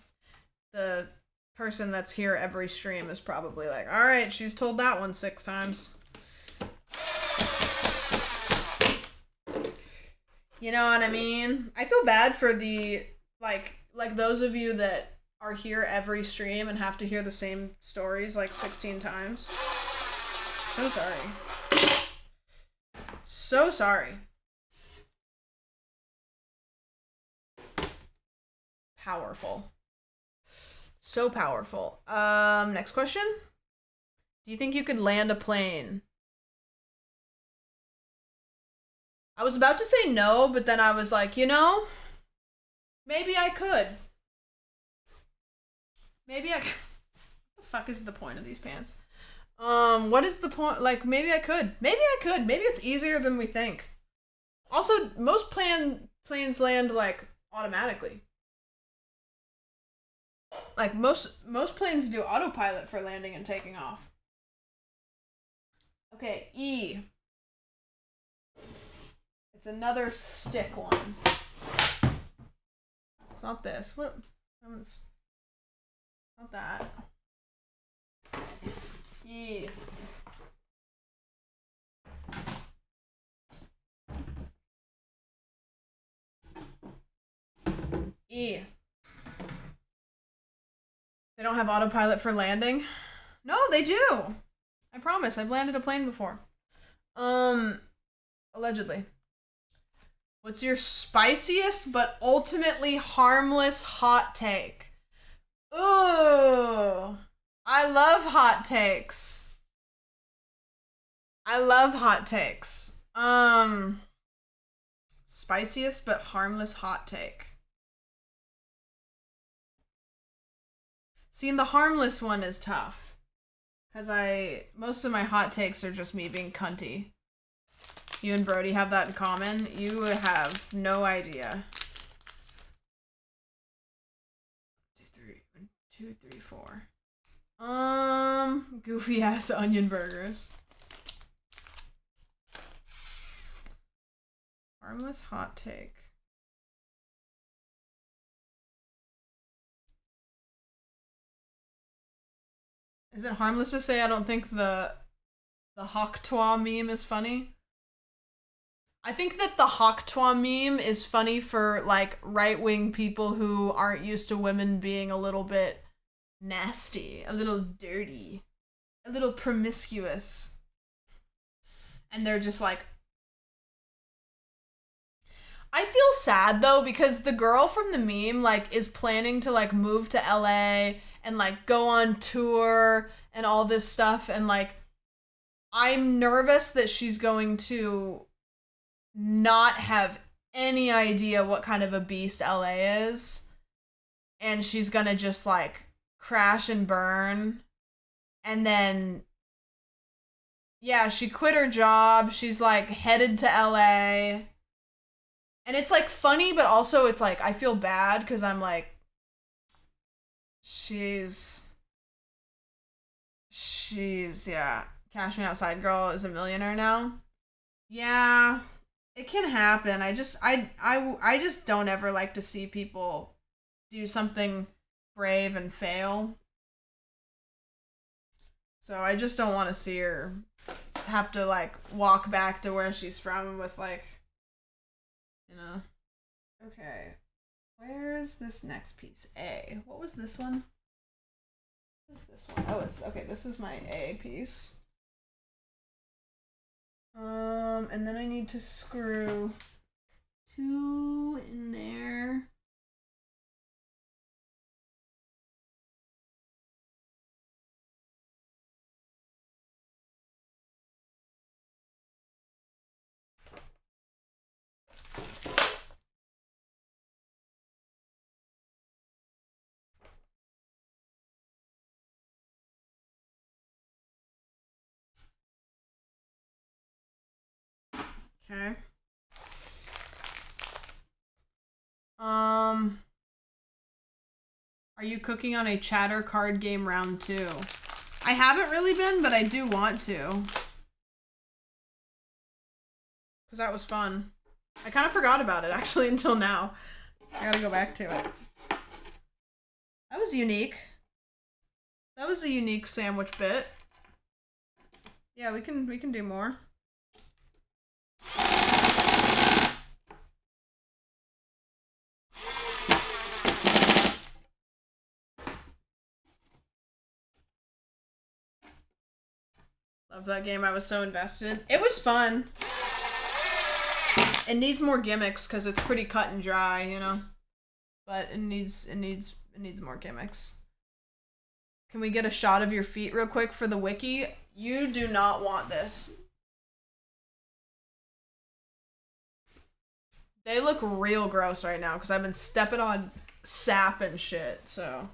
Speaker 1: The person that's here every stream is probably like, alright, she's told that one 6 times. You know what I mean? I feel bad for the, like those of you that are here every stream and have to hear the same stories like 16 times. So sorry. So sorry. Powerful. So powerful. Next question. Do you think you could land a plane? I was about to say no, but then I was like, you know, maybe I could. Maybe I could. What the fuck is the point of these pants? What is the point? Like, maybe I could. Maybe I could. Maybe it's easier than we think. Also, most planes land, like, automatically. Like, most planes do autopilot for landing and taking off. Okay, E. It's another stick one. It's not this. What? It's not that. E. E. They don't have autopilot for landing? No, they do. I promise. I've landed a plane before. Allegedly. What's your spiciest but ultimately harmless hot take? Ooh. I love hot takes. I love hot takes. Spiciest but harmless hot take. See, the harmless one is tough. Because most of my hot takes are just me being cunty. You and Brody have that in common. You have no idea. 2, 3, 4. Goofy ass onion burgers. Harmless hot take. Is it harmless to say I don't think the Hawk Twa meme is funny? I think that the Hawk Twa meme is funny for, like, right-wing people who aren't used to women being a little bit nasty, a little dirty, a little promiscuous. And they're just like... I feel sad, though, because the girl from the meme, like, is planning to, like, move to LA and, like, go on tour and all this stuff, and, like, I'm nervous that she's going to not have any idea what kind of a beast LA is, and she's gonna just, like, crash and burn. And then, yeah, she quit her job, she's, like, headed to LA, and it's, like, funny, but also it's, like, I feel bad, because I'm, like, she's, yeah, Cash Me Outside girl is a millionaire now. Yeah, it can happen. I just don't ever like to see people do something brave and fail. So I just don't want to see her have to, like, walk back to where she's from with, like, you know. Okay. Where's this next piece? A. What was this one? What is this one? Oh, it's okay. This is my A piece. And then I need to screw 2 in there. Okay. Are you cooking on a chatter card game round 2? I haven't really been, but I do want to. Because that was fun. I kind of forgot about it, actually, until now. I gotta go back to it. That was unique. That was a unique sandwich bit. Yeah, we can do more. Love that game. I was so invested. It was fun. It needs more gimmicks because it's pretty cut and dry, you know. But it needs more gimmicks. Can we get a shot of your feet real quick for the wiki? You do not want this. They look real gross right now because I've been stepping on sap and shit. So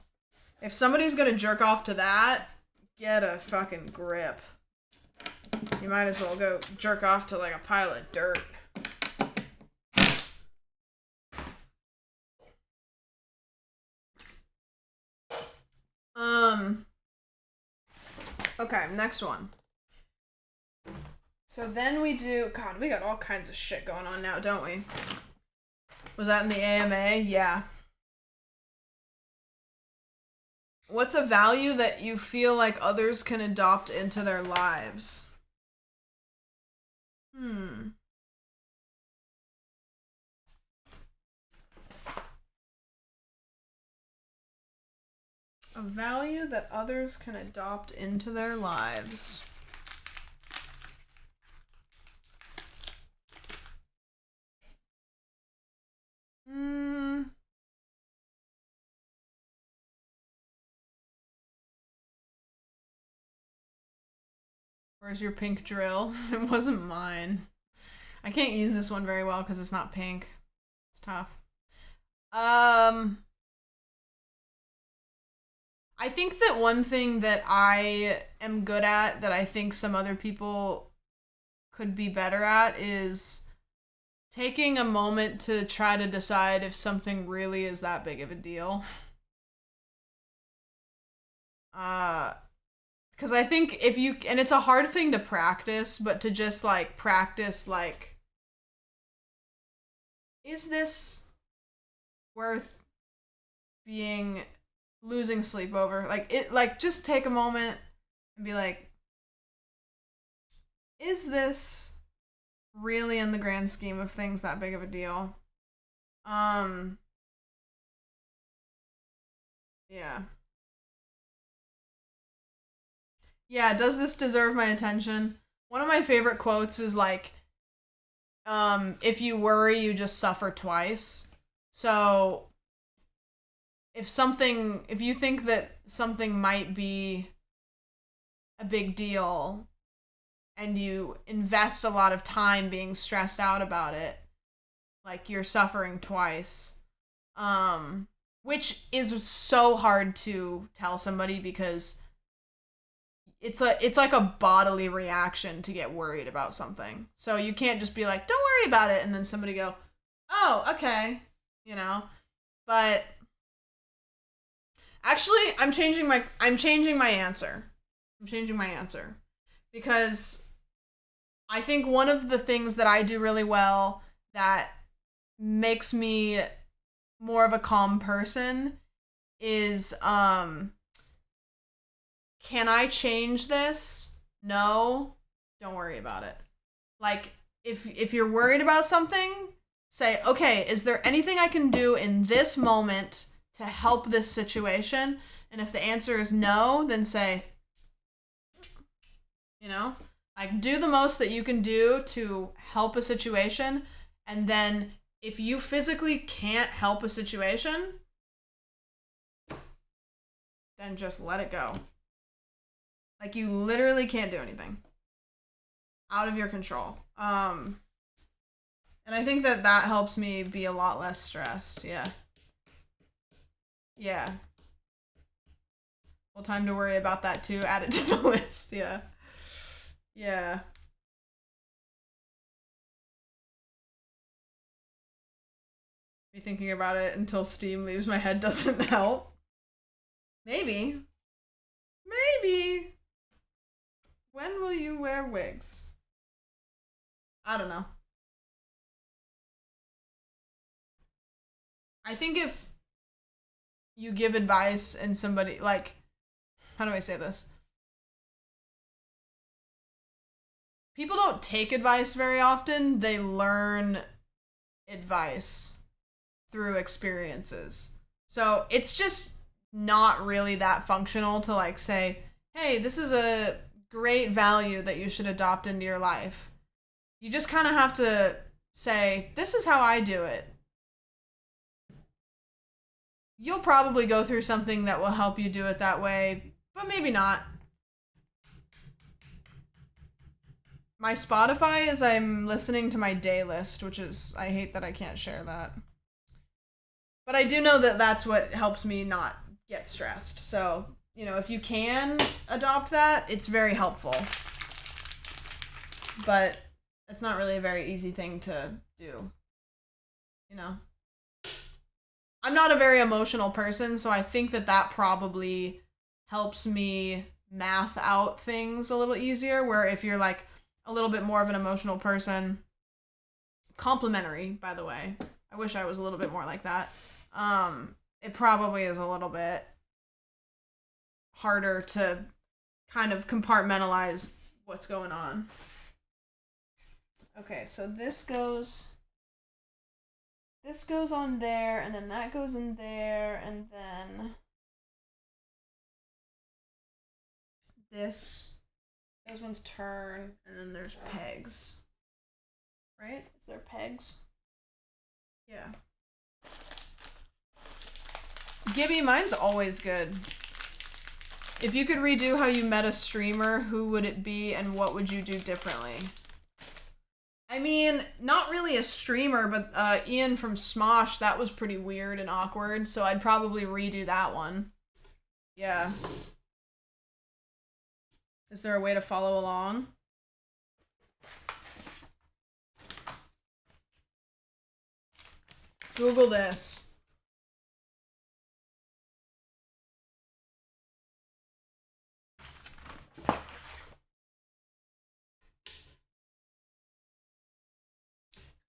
Speaker 1: if somebody's gonna jerk off to that, get a fucking grip. You might as well go jerk off to like a pile of dirt. Okay, next one. So then we do, God, we got all kinds of shit going on now, don't we? Was that in the AMA? Yeah. What's a value that you feel like others can adopt into their lives? A value that others can adopt into their lives. Where's your pink drill? It wasn't mine. I can't use this one very well because it's not pink. It's tough. I think that one thing that I am good at that I think some other people could be better at is taking a moment to try to decide if something really is that big of a deal. Because I think if you, and it's a hard thing to practice, but to just like practice like, is this worth losing sleep over? Like just take a moment and be like, is this really in the grand scheme of things that big of a deal? Yeah. Yeah, does this deserve my attention? One of my favorite quotes is like, if you worry, you just suffer twice. So if you think that something might be a big deal and you invest a lot of time being stressed out about it, like you're suffering twice. Which is so hard to tell somebody because it's like a bodily reaction to get worried about something. So you can't just be like, don't worry about it, and then somebody go, oh, okay, you know? But actually, I'm changing my answer. I'm changing my answer. Because I think one of the things that I do really well that makes me more of a calm person is, can I change this? No. Don't worry about it. Like, if you're worried about something, say, okay, is there anything I can do in this moment to help this situation? And if the answer is no, then say, you know, like do the most that you can do to help a situation. And then if you physically can't help a situation, then just let it go. Like you literally can't do anything. Out of your control. And I think that helps me be a lot less stressed. Yeah. Yeah. Well, time to worry about that too. Add it to the list. Yeah. Yeah. Me thinking about it until steam leaves my head doesn't help. Maybe. Maybe. When will you wear wigs? I don't know. I think if you give advice and somebody, like, how do I say this? People don't take advice very often. They learn advice through experiences. So it's just not really that functional to like say, hey, this is a great value that you should adopt into your life. You just kind of have to say, this is how I do it. You'll probably go through something that will help you do it that way, but maybe not. My Spotify is I'm listening to my day list, which is, I hate that I can't share that. But I do know that that's what helps me not get stressed. So, you know, if you can adopt that, it's very helpful. But it's not really a very easy thing to do, you know? I'm not a very emotional person, so I think that that probably helps me math out things a little easier, where if you're like a little bit more of an emotional person, complimentary, by the way, I wish I was a little bit more like that, it probably is a little bit harder to kind of compartmentalize what's going on. Okay, so this goes on there, and then that goes in there, and then those ones turn, and then there's pegs. Right? Is there pegs? Yeah. Gibby, mine's always good. If you could redo how you met a streamer, who would it be, and what would you do differently? I mean, not really a streamer, but Ian from Smosh, that was pretty weird and awkward, so I'd probably redo that one. Yeah. Is there a way to follow along? Google this.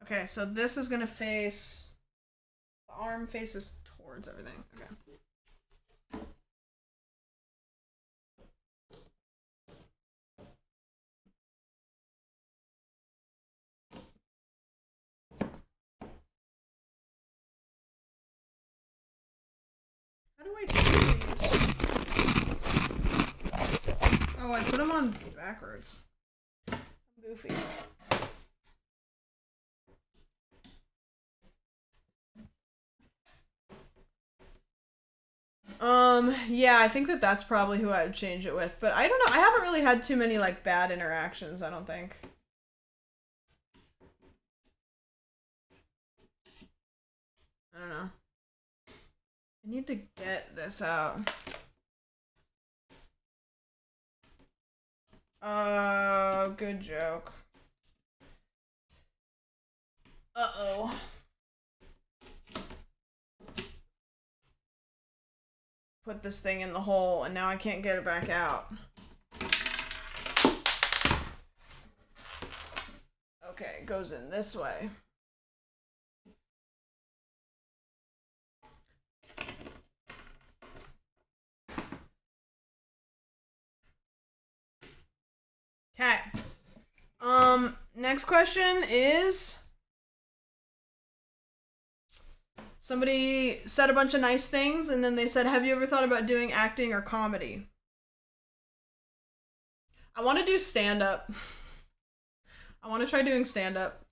Speaker 1: Okay, so this is gonna face, the arm faces towards everything. Okay. How do I do these? Oh, I put them on backwards. I'm goofy. Yeah, I think that that's probably who I would change it with, but I don't know. I haven't really had too many, like, bad interactions, I don't think. I don't know. I need to get this out. Good joke. Uh-oh. Put this thing in the hole, and now I can't get it back out. Okay, it goes in this way. Okay. Next question is, somebody said a bunch of nice things, and then they said, have you ever thought about doing acting or comedy? I want to do stand-up. I want to try doing stand-up.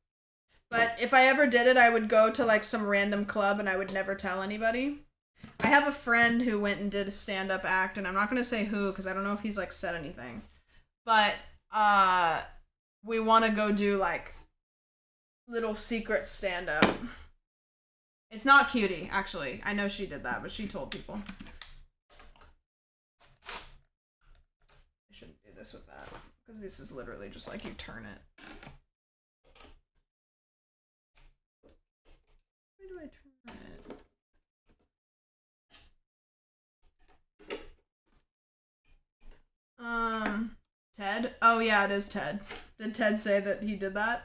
Speaker 1: But if I ever did it, I would go to, like, some random club, and I would never tell anybody. I have a friend who went and did a stand-up act, and I'm not going to say who, because I don't know if he's, like, said anything. But, we want to go do, like, little secret stand-up. It's not Cutie, actually. I know she did that, but she told people. I shouldn't do this with that, because this is literally just like you turn it. Where do I turn Ted? Oh yeah, it is Ted. Did Ted say that he did that?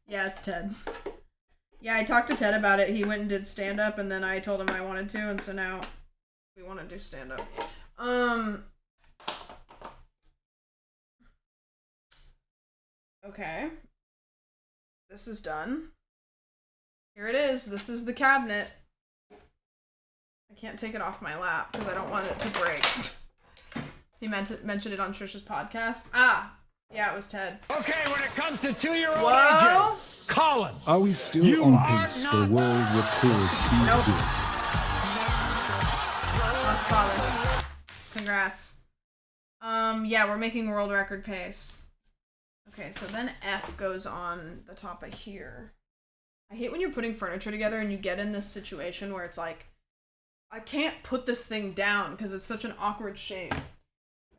Speaker 1: Yeah, it's Ted. Yeah, I talked to Ted about it. He went and did stand-up, and then I told him I wanted to, and so now we want to do stand-up. Okay. This is done. Here it is. This is the cabinet. I can't take it off my lap because I don't want it to break. He mentioned it on Trisha's podcast. Ah, yeah, it was Ted.
Speaker 18: Okay, when it comes to 2-year-old
Speaker 1: Whoa.
Speaker 18: AJ Collins.
Speaker 17: Are we still on pace for world record speed?
Speaker 1: Nope. Father. Congrats. Yeah, we're making world record pace. Okay, so then F goes on the top of here. I hate when you're putting furniture together and you get in this situation where it's like, I can't put this thing down because it's such an awkward shape.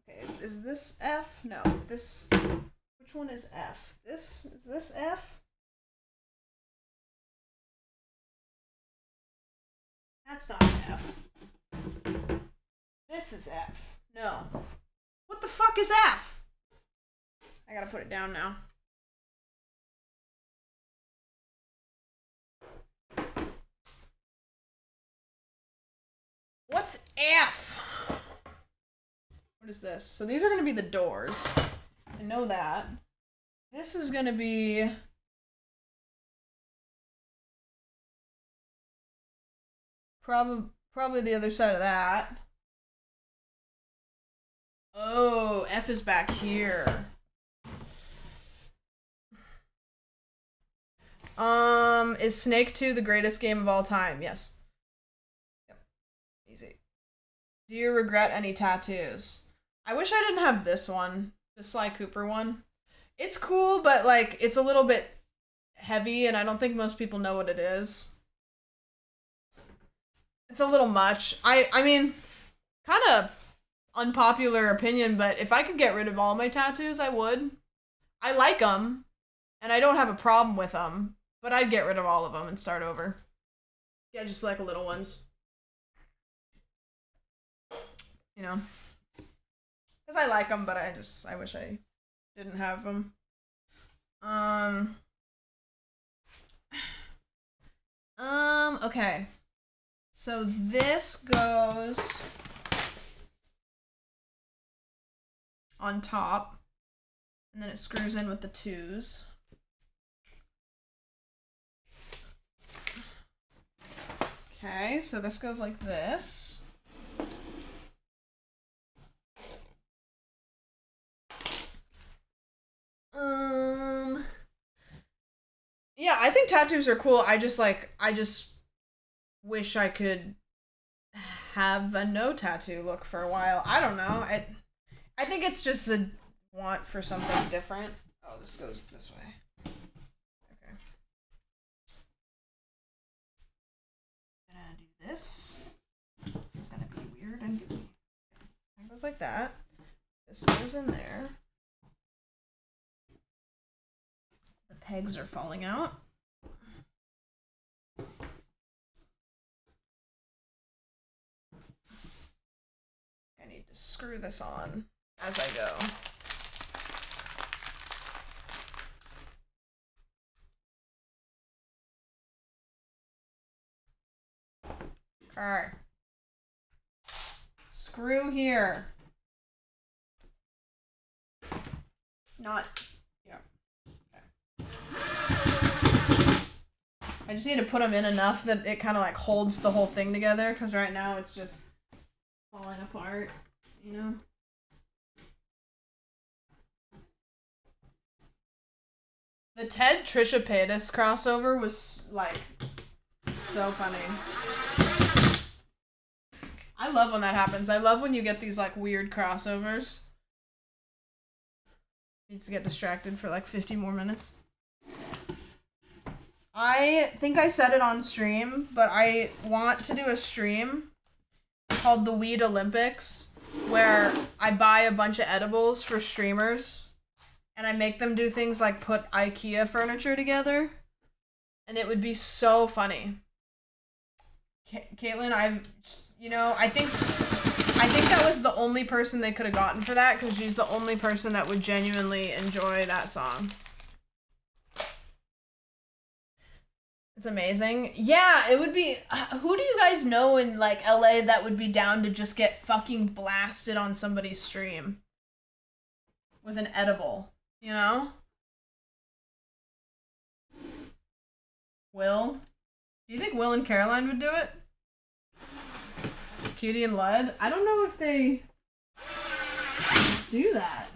Speaker 1: Okay, is this F? No, this, which one is F? Is this F? That's not an F. This is F. No. What the fuck is F? I gotta put it down now. What's F? What is this? So these are gonna be the doors. I know that. This is gonna be... Probably the other side of that. Oh, F is back here. Is Snake 2 the greatest game of all time? Yes. Yep. Easy. Do you regret any tattoos? I wish I didn't have this one. The Sly Cooper one. It's cool, but like, it's a little bit heavy, and I don't think most people know what it is. It's a little much. I mean, kind of unpopular opinion, but if I could get rid of all my tattoos, I would. I like them, and I don't have a problem with them, but I'd get rid of all of them and start over. Yeah, just like little ones. You know? Because I like them, but I wish I didn't have them. Okay. So this goes on top, and then it screws in with the 2s. Okay, so this goes like this. Yeah, I think tattoos are cool. I just wish I could have a no tattoo look for a while. I don't know. I think it's just the want for something different. Oh, this goes this way. Okay. I'm gonna do this. This is gonna be weird and gooey. It goes like that. This goes in there. The pegs are falling out. I need to screw this on as I go. Okay. Screw here. Not, yeah. Okay. I just need to put them in enough that it kind of like holds the whole thing together, because right now it's just falling apart, you know? The Ted Trisha Paytas crossover was like so funny. I love when that happens. I love when you get these like weird crossovers. Needs to get distracted for like 50 more minutes. I think I said it on stream, but I want to do a stream called the Weed Olympics, where I buy a bunch of edibles for streamers and I make them do things like put IKEA furniture together, and it would be so funny. Caitlin, I think I think that was the only person they could have gotten for that, because she's the only person that would genuinely enjoy that song. It's amazing. Yeah, it would be... who do you guys know in, like, LA that would be down to just get fucking blasted on somebody's stream? With an edible, you know? Will? Do you think Will and Caroline would do it? Cutie and Lud? I don't know if they do that.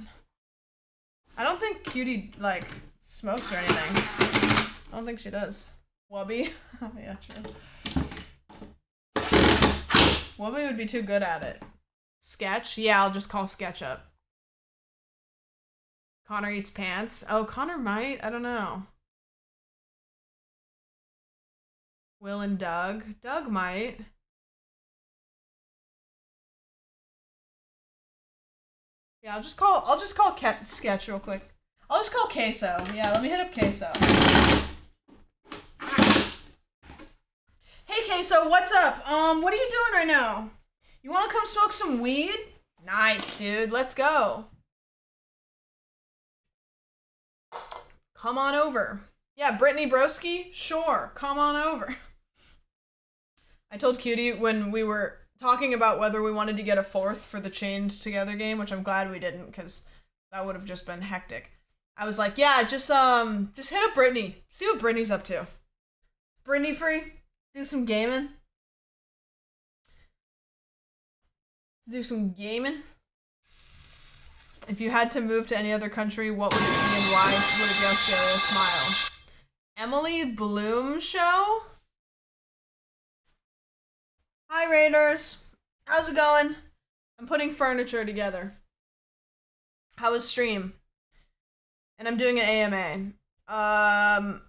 Speaker 1: I don't think Cutie, like, smokes or anything. I don't think she does. Wubby? Oh, yeah, true. Wubby would be too good at it. Sketch? Yeah, I'll just call Sketch up. Connor eats pants? Oh, Connor might? I don't know. Will and Doug? Doug might. Yeah, I'll just call Sketch real quick. I'll just call Queso. Yeah, let me hit up Queso. Hey Queso, what's up? What are you doing right now? You wanna come smoke some weed? Nice, dude. Let's go. Come on over. Yeah, Brittany Broski? Sure, come on over. I told Cutie when we were talking about whether we wanted to get a fourth for the Chained Together game, which I'm glad we didn't, because that would have just been hectic. I was like, yeah, just hit up Brittany. See what Brittany's up to. Brittany free? Do some gaming? Do some gaming? If you had to move to any other country, what would it be and why would it be Australia? Smile. Emily Bloom show? Hi Raiders. How's it going? I'm putting furniture together. How was stream? And I'm doing an AMA.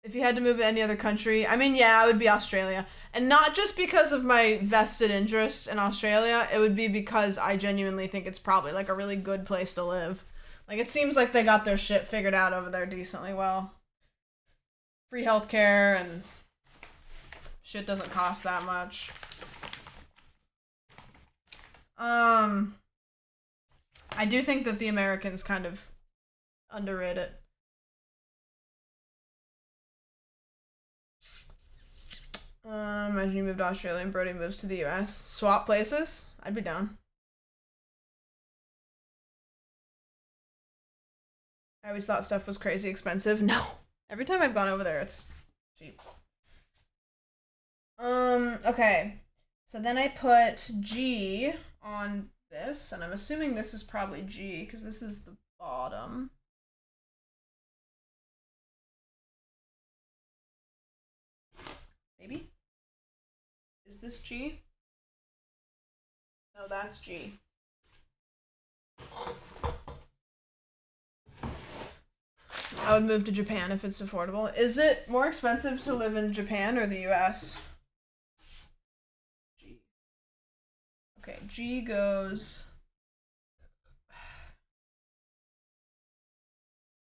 Speaker 1: If you had to move to any other country, I mean, yeah, it would be Australia. And not just because of my vested interest in Australia, it would be because I genuinely think it's probably like a really good place to live. Like, it seems like they got their shit figured out over there decently well. Free healthcare and shit doesn't cost that much. I do think that the Americans kind of underrate it. Imagine you moved to Australia and Brody moves to the US. Swap places? I'd be down. I always thought stuff was crazy expensive. No. Every time I've gone over there, it's cheap. Okay. So then I put G on this, and I'm assuming this is probably G, because this is the bottom. Maybe? Is this G? No, that's G. I would move to Japan if it's affordable. Is it more expensive to live in Japan or the US? G. Okay, G goes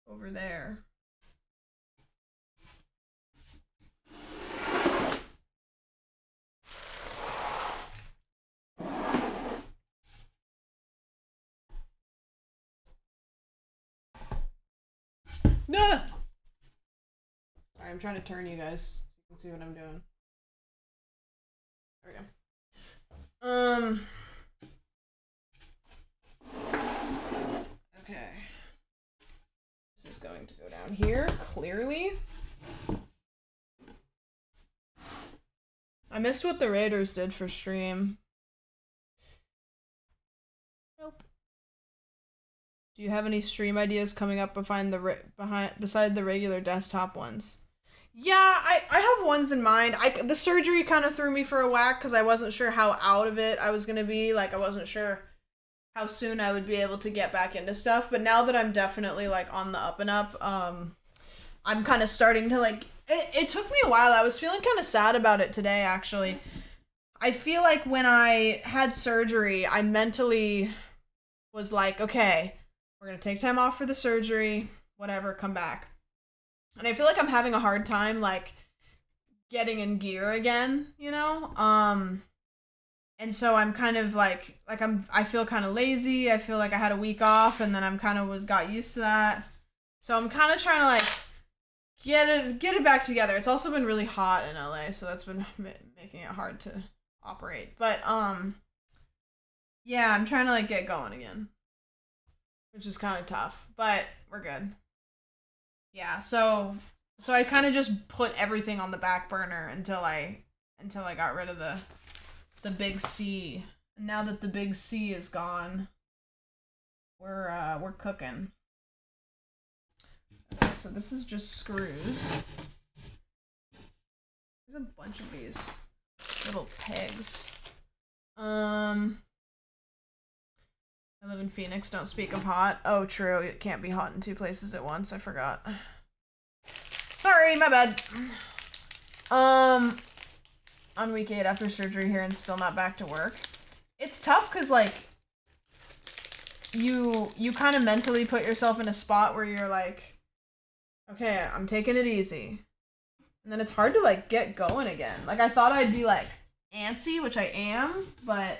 Speaker 1: over there. No! Sorry, I'm trying to turn you guys so you can see what I'm doing. There we go. Okay. This is going to go down here, clearly. I missed what the Raiders did for stream. Nope. Do you have any stream ideas coming up beside the regular desktop ones? Yeah, I have ones in mind. The surgery kind of threw me for a whack because I wasn't sure how out of it I was going to be. Like, I wasn't sure how soon I would be able to get back into stuff. But now that I'm definitely, like, on the up and up, I'm kind of starting to, like... It took me a while. I was feeling kind of sad about it today, actually. I feel like when I had surgery, I mentally was like, okay, we're going to take time off for the surgery, whatever, come back. And I feel like I'm having a hard time, like, getting in gear again, you know? And so I'm kind of I feel kind of lazy. I feel like I had a week off, and then I'm kind of got used to that. So I'm kind of trying to like get it back together. It's also been really hot in LA, so that's been making it hard to operate. But yeah, I'm trying to like get going again, which is kind of tough, but we're good. Yeah, so I kind of just put everything on the back burner until I got rid of the big C. And now that the big C is gone, we're cooking. Okay, so this is just screws. There's a bunch of these little pegs. I live in Phoenix, don't speak of hot. Oh, true, it can't be hot in two places at once, I forgot. Sorry, my bad. On week 8 after surgery here and still not back to work. It's tough because, like, you kind of mentally put yourself in a spot where you're like, okay, I'm taking it easy. And then it's hard to, like, get going again. Like, I thought I'd be, like, antsy, which I am, but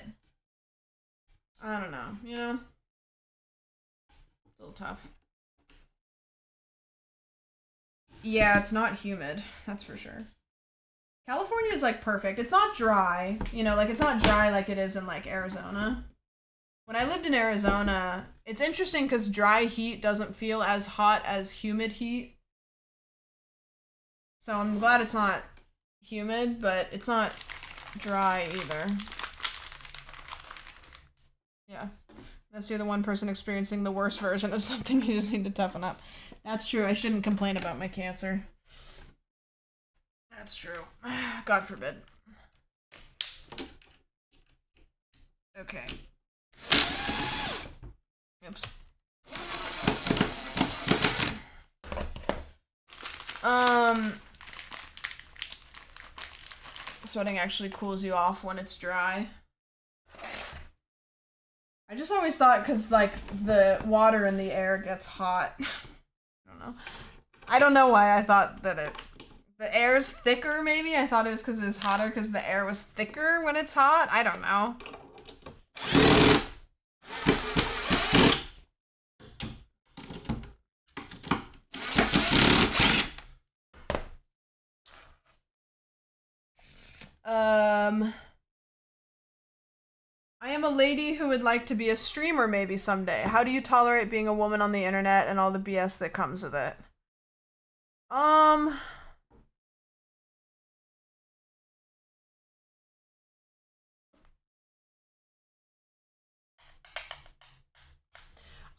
Speaker 1: I don't know, you know? It's a little tough. Yeah, it's not humid, that's for sure. California is, like, perfect. It's not dry, you know, like, it's not dry like it is in, like, Arizona. When I lived in Arizona, it's interesting because dry heat doesn't feel as hot as humid heat. So I'm glad it's not humid, but it's not dry either. Yeah. Unless you're the one person experiencing the worst version of something, you just need to toughen up. That's true. I shouldn't complain about my cancer. That's true. God forbid. Okay. Oops. Sweating actually cools you off when it's dry. I just always thought because, like, the water in the air gets hot. I don't know why I thought that the air's thicker, maybe? I thought it was because it's hotter because the air was thicker when it's hot? I don't know. I am a lady who would like to be a streamer maybe someday. How do you tolerate being a woman on the internet and all the BS that comes with it?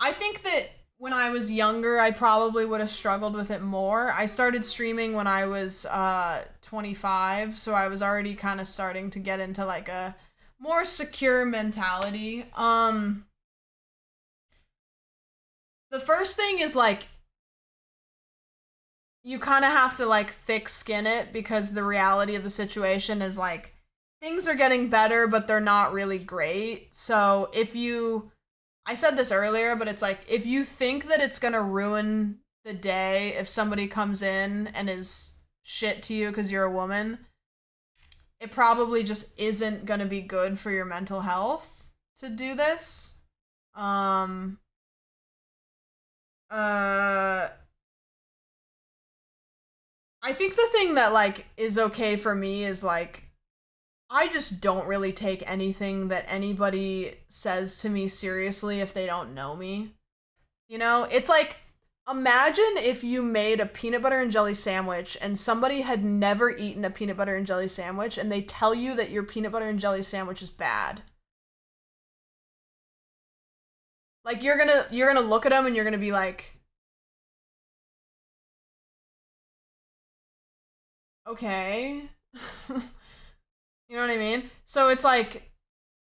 Speaker 1: I think that when I was younger, I probably would have struggled with it more. I started streaming when I was 25, so I was already kind of starting to get into like a more secure mentality. The first thing is like you kind of have to like thick skin it because the reality of the situation is like things are getting better, but they're not really great. So I said this earlier, but it's like, if you think that it's gonna ruin the day if somebody comes in and is shit to you because you're a woman, it probably just isn't gonna be good for your mental health to do this. I think the thing that, like, is okay for me is, like, I just don't really take anything that anybody says to me seriously if they don't know me. You know? It's like, imagine if you made a peanut butter and jelly sandwich and somebody had never eaten a peanut butter and jelly sandwich and they tell you that your peanut butter and jelly sandwich is bad. Like, you're gonna look at them and you're gonna be like, okay. You know what I mean? So it's like,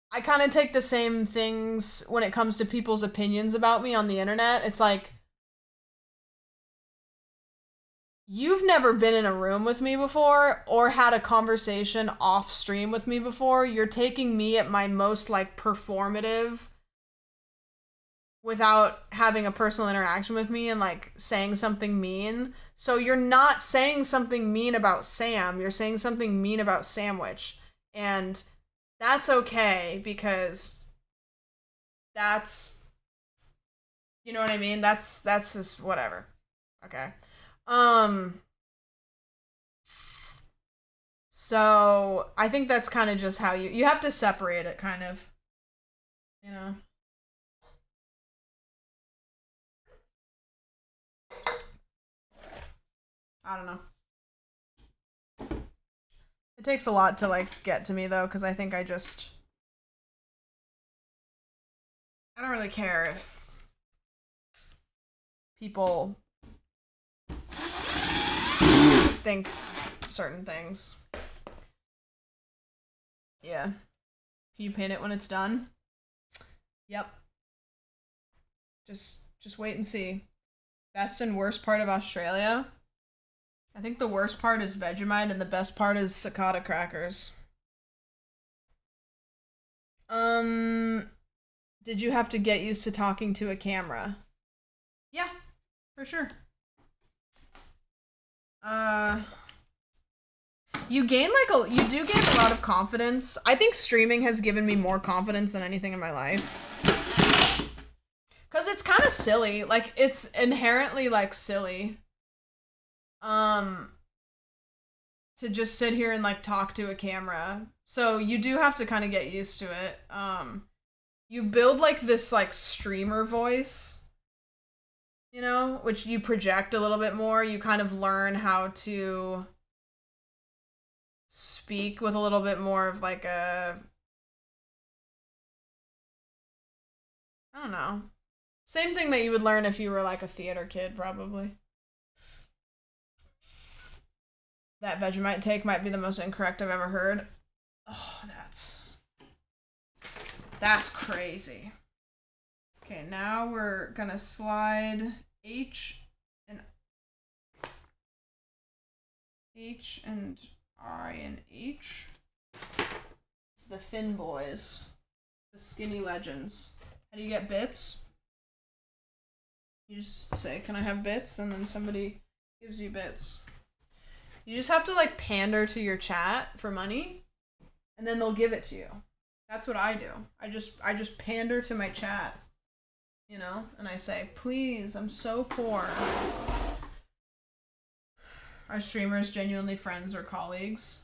Speaker 1: I kind of take the same things when it comes to people's opinions about me on the internet. It's like, you've never been in a room with me before or had a conversation off stream with me before. You're taking me at my most, like, performative without having a personal interaction with me and, like, saying something mean. So you're not saying something mean about Sam. You're saying something mean about Sandwich. And that's okay because that's, you know what I mean? That's just whatever. Okay. So I think that's kind of just how you have to separate it, kind of, you know. I don't know. It takes a lot to like get to me though, because I think I don't really care if people think certain things. Yeah. Can you paint it when it's done? Yep. Just wait and see. Best and worst part of Australia? I think the worst part is Vegemite and the best part is cicada crackers. Did you have to get used to talking to a camera? Yeah, for sure. You do gain a lot of confidence. I think streaming has given me more confidence than anything in my life. Cause it's kind of silly. Like, it's inherently like silly. To just sit here and like talk to a camera. So you do have to kind of get used to it. You build like this like streamer voice, you know, which you project a little bit more. You kind of learn how to speak with a little bit more of like I don't know. Same thing that you would learn if you were like a theater kid, probably. That Vegemite take might be the most incorrect I've ever heard. Oh, that's crazy. Okay, now we're gonna slide H and I and H. It's the Finn boys. The skinny legends. How do you get bits? You just say, can I have bits? And then somebody gives you bits. You just have to like pander to your chat for money, and then they'll give it to you. That's what I do. I just pander to my chat, you know, and I say, please, I'm so poor. Are streamers genuinely friends or colleagues?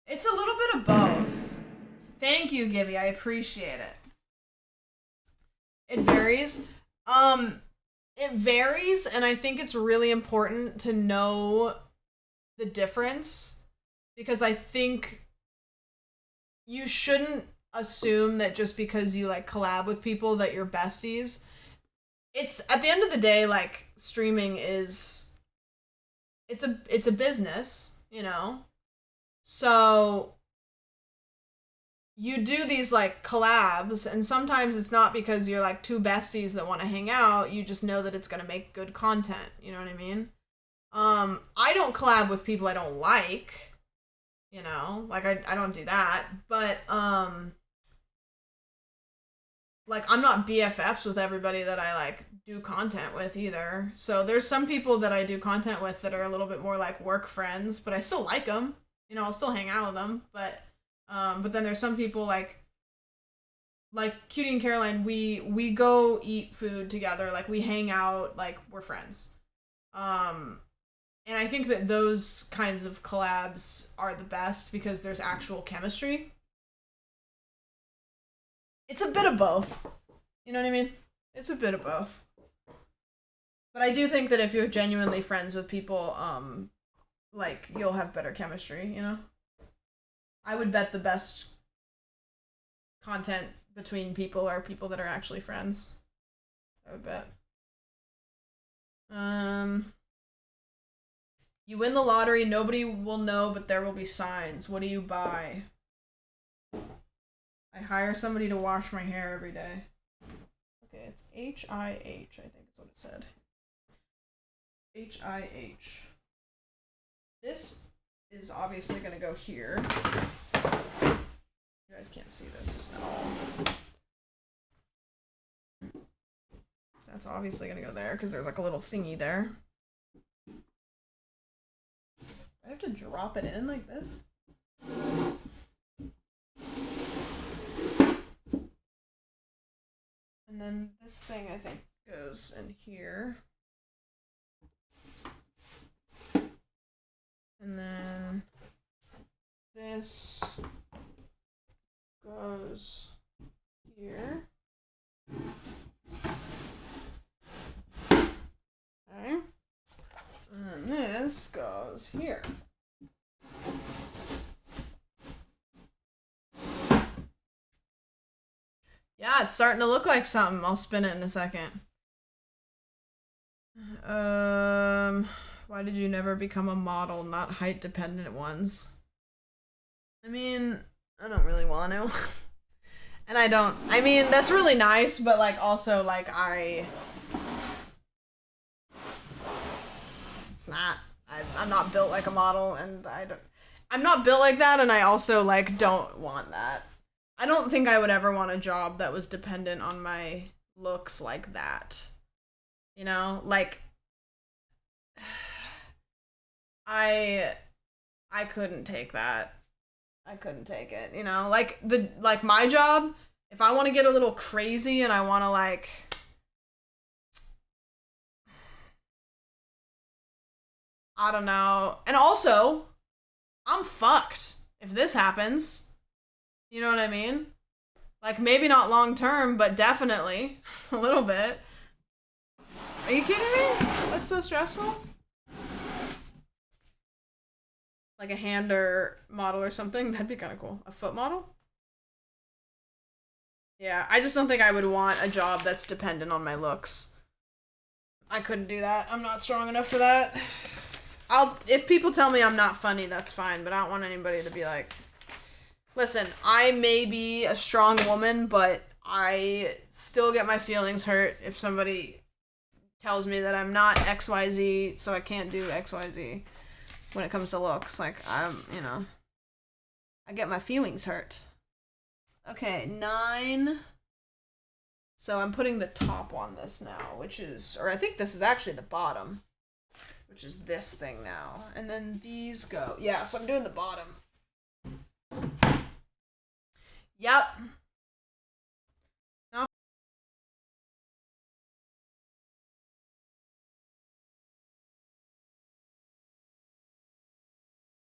Speaker 1: It's a little bit of both. Thank you, Gibby. I appreciate it. It varies. It varies, and I think it's really important to know the difference, because I think you shouldn't assume that just because you like collab with people that you're besties. It's at the end of the day, like, streaming is it's a business, you know? So you do these like collabs, and sometimes it's not because you're like two besties that want to hang out. You just know that it's going to make good content. You know what I mean? I don't collab with people I don't like, you know, like I don't do that, but like I'm not BFFs with everybody that I like do content with either. So there's some people that I do content with that are a little bit more like work friends, but I still like them. You know, I'll still hang out with them, but then there's some people like Cutie and Caroline, we go eat food together, like we hang out, like we're friends. And I think that those kinds of collabs are the best because there's actual chemistry. It's a bit of both. You know what I mean? It's a bit of both. But I do think that if you're genuinely friends with people, like, you'll have better chemistry, you know? I would bet the best content between people are people that are actually friends. I would bet. You win the lottery, nobody will know, but there will be signs. What do you buy? I hire somebody to wash my hair every day. Okay, it's H-I-H, I think is what it said. H-I-H. This is obviously going to go here. You guys can't see this at all. That's obviously gonna go there because there's like a little thingy there. I have to drop it in like this. And then this thing I think goes in here. And then this goes here. Okay. And then this goes here. Yeah, it's starting to look like something. I'll spin it in a second. Why did you never become a model, not height dependent ones? I mean, I don't really want to. And I mean, that's really nice, but like also like it's not, I'm not built like a model, and I'm not built like that, and I also like don't want that. I don't think I would ever want a job that was dependent on my looks like that. You know, like I couldn't take that. I couldn't take it, you know? Like my job, if I want to get a little crazy and I want to like I don't know. And also, I'm fucked if this happens. You know what I mean? Like, maybe not long term, but definitely a little bit. Are you kidding me? That's so stressful. Like a hand or model or something, that'd be kind of cool. A foot model? Yeah, I just don't think I would want a job that's dependent on my looks. I couldn't do that. I'm not strong enough for that. If people tell me I'm not funny, that's fine, but I don't want anybody to be like, listen, I may be a strong woman, but I still get my feelings hurt if somebody tells me that I'm not XYZ, so I can't do XYZ when it comes to looks. Like, you know, I get my feelings hurt. Okay, 9. So I'm putting the top on this now, which is, or I think this is actually the bottom, which is this thing now. And then these go, yeah, so I'm doing the bottom. Yep. Now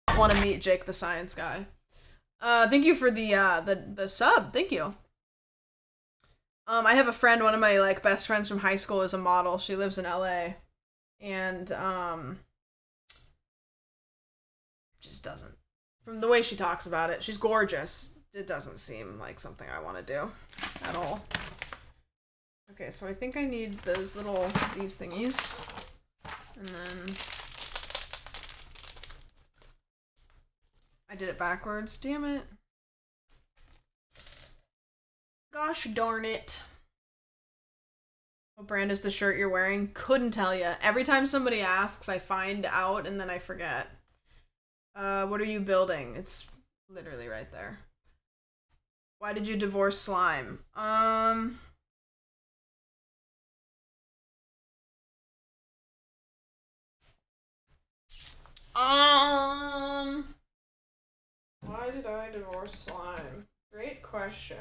Speaker 1: I want to meet Jake the Science Guy. Thank you for the sub. Thank you. I have a friend, one of my like best friends from high school is a model. She lives in LA. And just doesn't, from the way she talks about it, she's gorgeous. It doesn't seem like something I want to do at all. Okay, so I think I need these thingies. And then I did it backwards. Damn it. Gosh darn it. What brand is the shirt you're wearing? Couldn't tell you. Every time somebody asks, I find out and then I forget. What are you building? It's literally right there. Why did you divorce slime? Why did I divorce slime? Great question.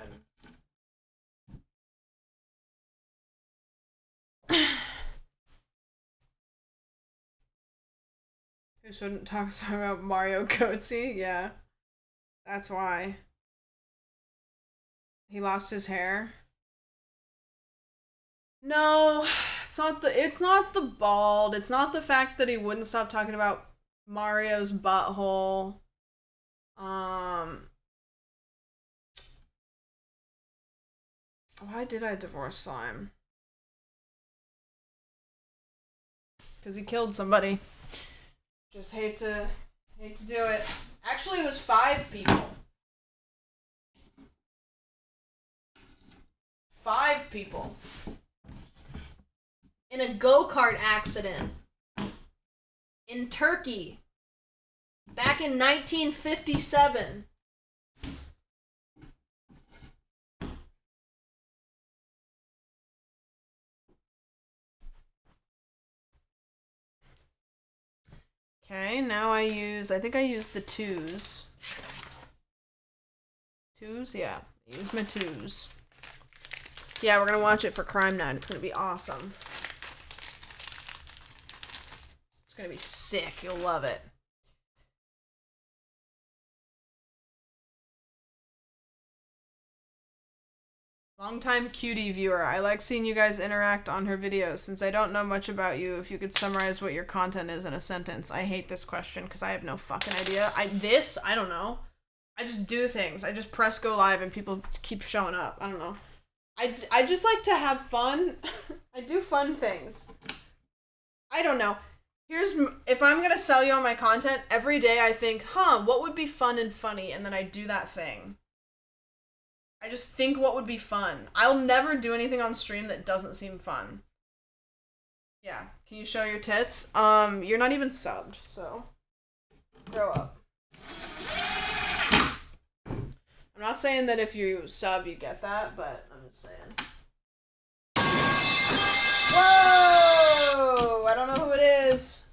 Speaker 1: Who shouldn't talk about Mario Goatsy? Yeah. That's why. He lost his hair. No, it's not the bald. It's not the fact that he wouldn't stop talking about Mario's butthole. Why did I divorce slime? Because he killed somebody. Just hate to do it. Actually, it was 5 people. 5 people. In a go-kart accident. In Turkey. Back in 1957. Okay, now I think I use the 2s. 2s? Yeah, use my 2s. Yeah, we're gonna watch it for Crime Night. It's gonna be awesome. It's gonna be sick. You'll love it. Longtime cutie viewer. I like seeing you guys interact on her videos. Since I don't know much about you, if you could summarize what your content is in a sentence. I hate this question because I have no fucking idea. I don't know. I just do things. I just press go live and people keep showing up. I don't know. I just like to have fun. I do fun things. I don't know. If I'm gonna sell you on my content, every day I think, what would be fun and funny? And then I do that thing. I just think what would be fun. I'll never do anything on stream that doesn't seem fun. Yeah. Can you show your tits? You're not even subbed, so grow up. I'm not saying that if you sub you get that, but I'm just saying. Whoa! I don't know who it is.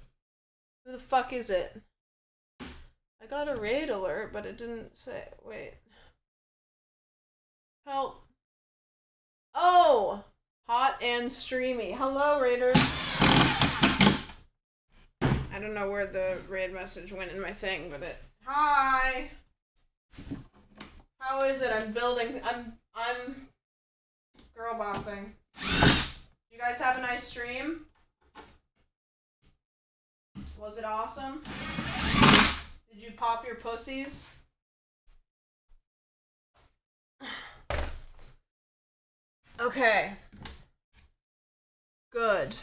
Speaker 1: Who the fuck is it? I got a raid alert, but it didn't say. Wait. Help. Oh! Hot and streamy. Hello, raiders. I don't know where the raid message went in my thing, but it. Hi! How is it? I'm building. I'm girl bossing. You guys have a nice stream? Was it awesome? Did you pop your pussies? Okay. Good.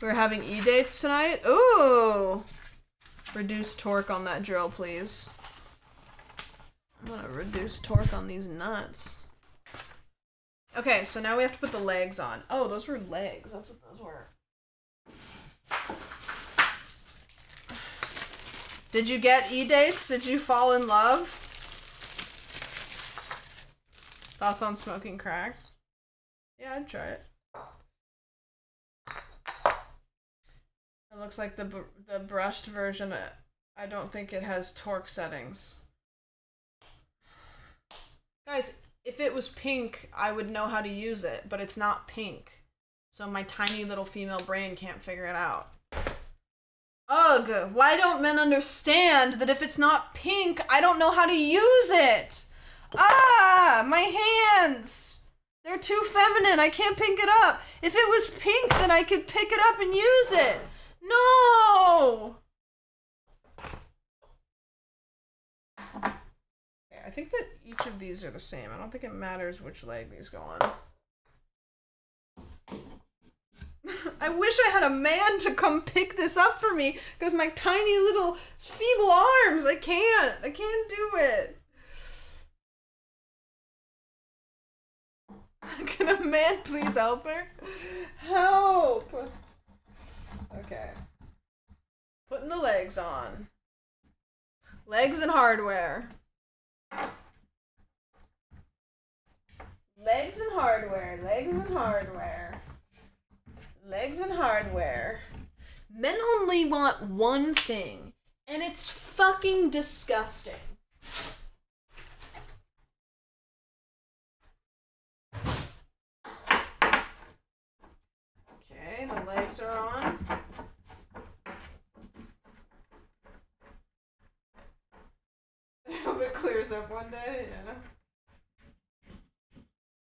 Speaker 1: We're having E-dates tonight? Ooh! Reduce torque on that drill, please. I'm gonna reduce torque on these nuts. Okay, so now we have to put the legs on. Oh, those were legs. That's what those were. Did you get E-dates? Did you fall in love? Thoughts on smoking crack? Yeah, I'd try it. It looks like the brushed version. I don't think it has torque settings. Guys, if it was pink, I would know how to use it, but it's not pink. So my tiny little female brain can't figure it out. Ugh, why don't men understand that if it's not pink, I don't know how to use it? Ah, my hands! They're too feminine, I can't pick it up. If it was pink, then I could pick it up and use it. No! Okay, I think that each of these are the same. I don't think it matters which leg these go on. I wish I had a man to come pick this up for me, because my tiny little feeble arms, I can't do it. Can a man please help her? Help! Okay. Putting the legs on. Legs and hardware. Legs and hardware. Legs and hardware. Legs and hardware. Men only want one thing, and it's fucking disgusting. Okay, the legs are on. I hope it clears up one day, yeah.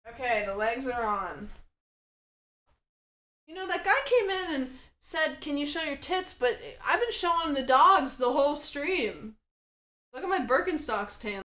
Speaker 1: Okay, the legs are on. You know, that guy came in and said, can you show your tits? But I've been showing the dogs the whole stream. Look at my Birkenstocks tan.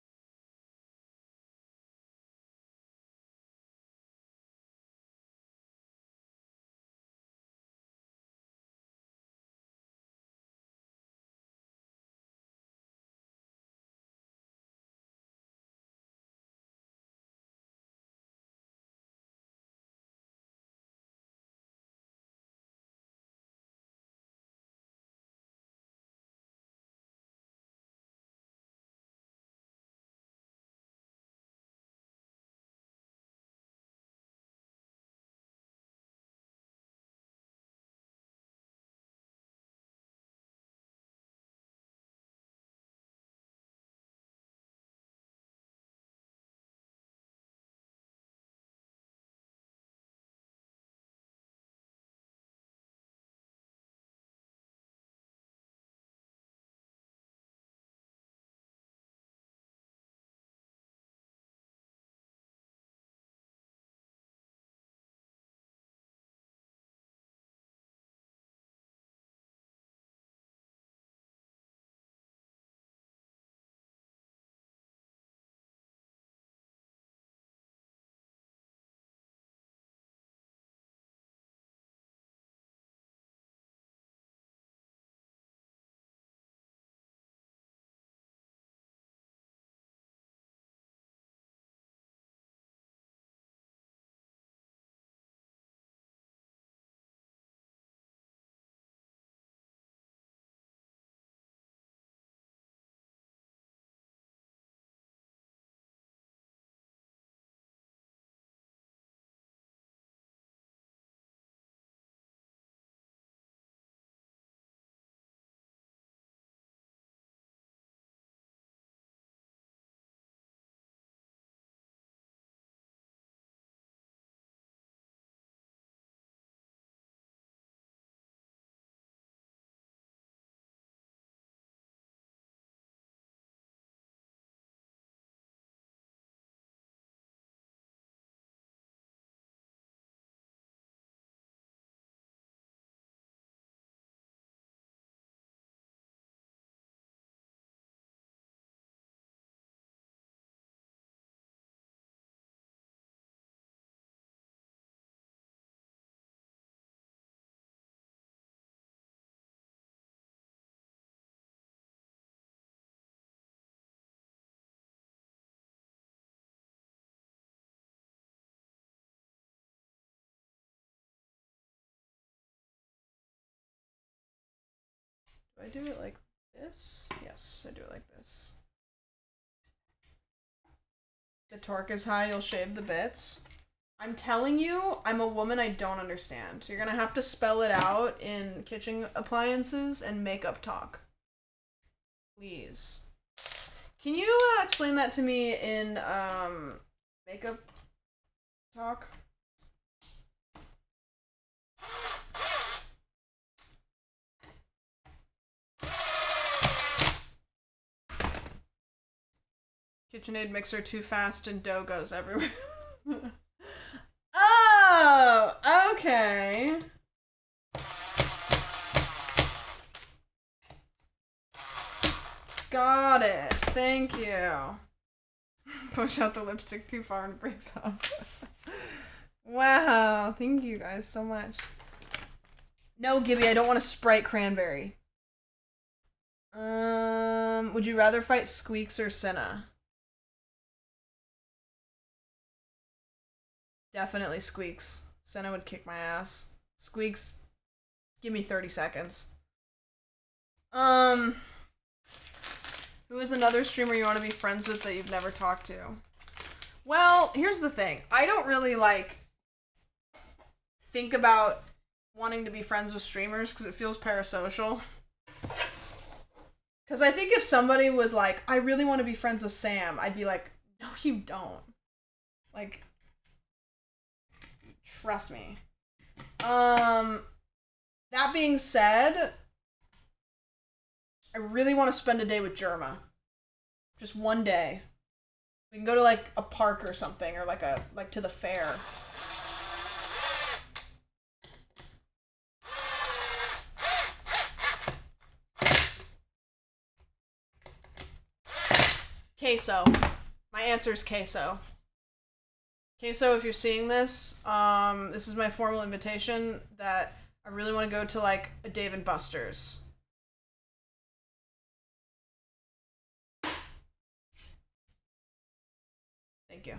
Speaker 1: Do I do it like this? Yes, I do it like this. The torque is high, you'll shave the bits. I'm telling you, I'm a woman I don't understand. You're gonna have to spell it out in kitchen appliances and makeup talk. Please. Can you explain that to me in makeup talk? KitchenAid mixer too fast and dough goes everywhere. Oh, okay. Got it. Thank you. Push out the lipstick too far and it breaks off. Wow. Thank you guys so much. No, Gibby, I don't want a Sprite cranberry. Would you rather fight Squeaks or Cinna? Definitely Squeaks. Cinna would kick my ass. Squeaks, give me 30 seconds. Who is another streamer you want to be friends with that you've never talked to? Well, here's the thing. I don't really, think about wanting to be friends with streamers because it feels parasocial. Because I think if somebody was like, I really want to be friends with Sam, I'd be like, no, you don't. Trust me. That being said, I really want to spend a day with Jerma. Just one day. We can go to a park or something, or to the fair. Queso. My answer is queso. Queso, if you're seeing this, this is my formal invitation that I really want to go to a Dave & Buster's. Thank you.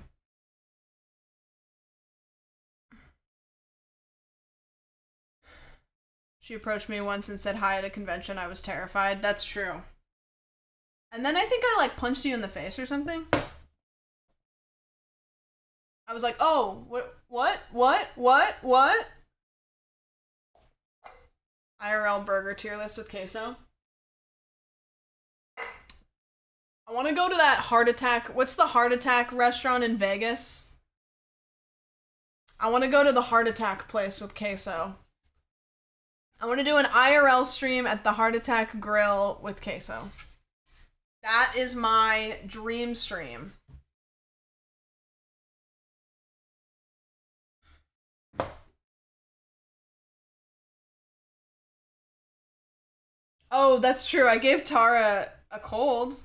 Speaker 1: She approached me once and said hi at a convention. I was terrified. That's true. And then I think I punched you in the face or something. I was like, oh, what? IRL burger tier list with queso. I want to go to that Heart Attack. What's the Heart Attack restaurant in Vegas? I want to go to the Heart Attack place with queso. I want to do an IRL stream at the Heart Attack Grill with queso. That is my dream stream. Oh, that's true. I gave Tara a cold.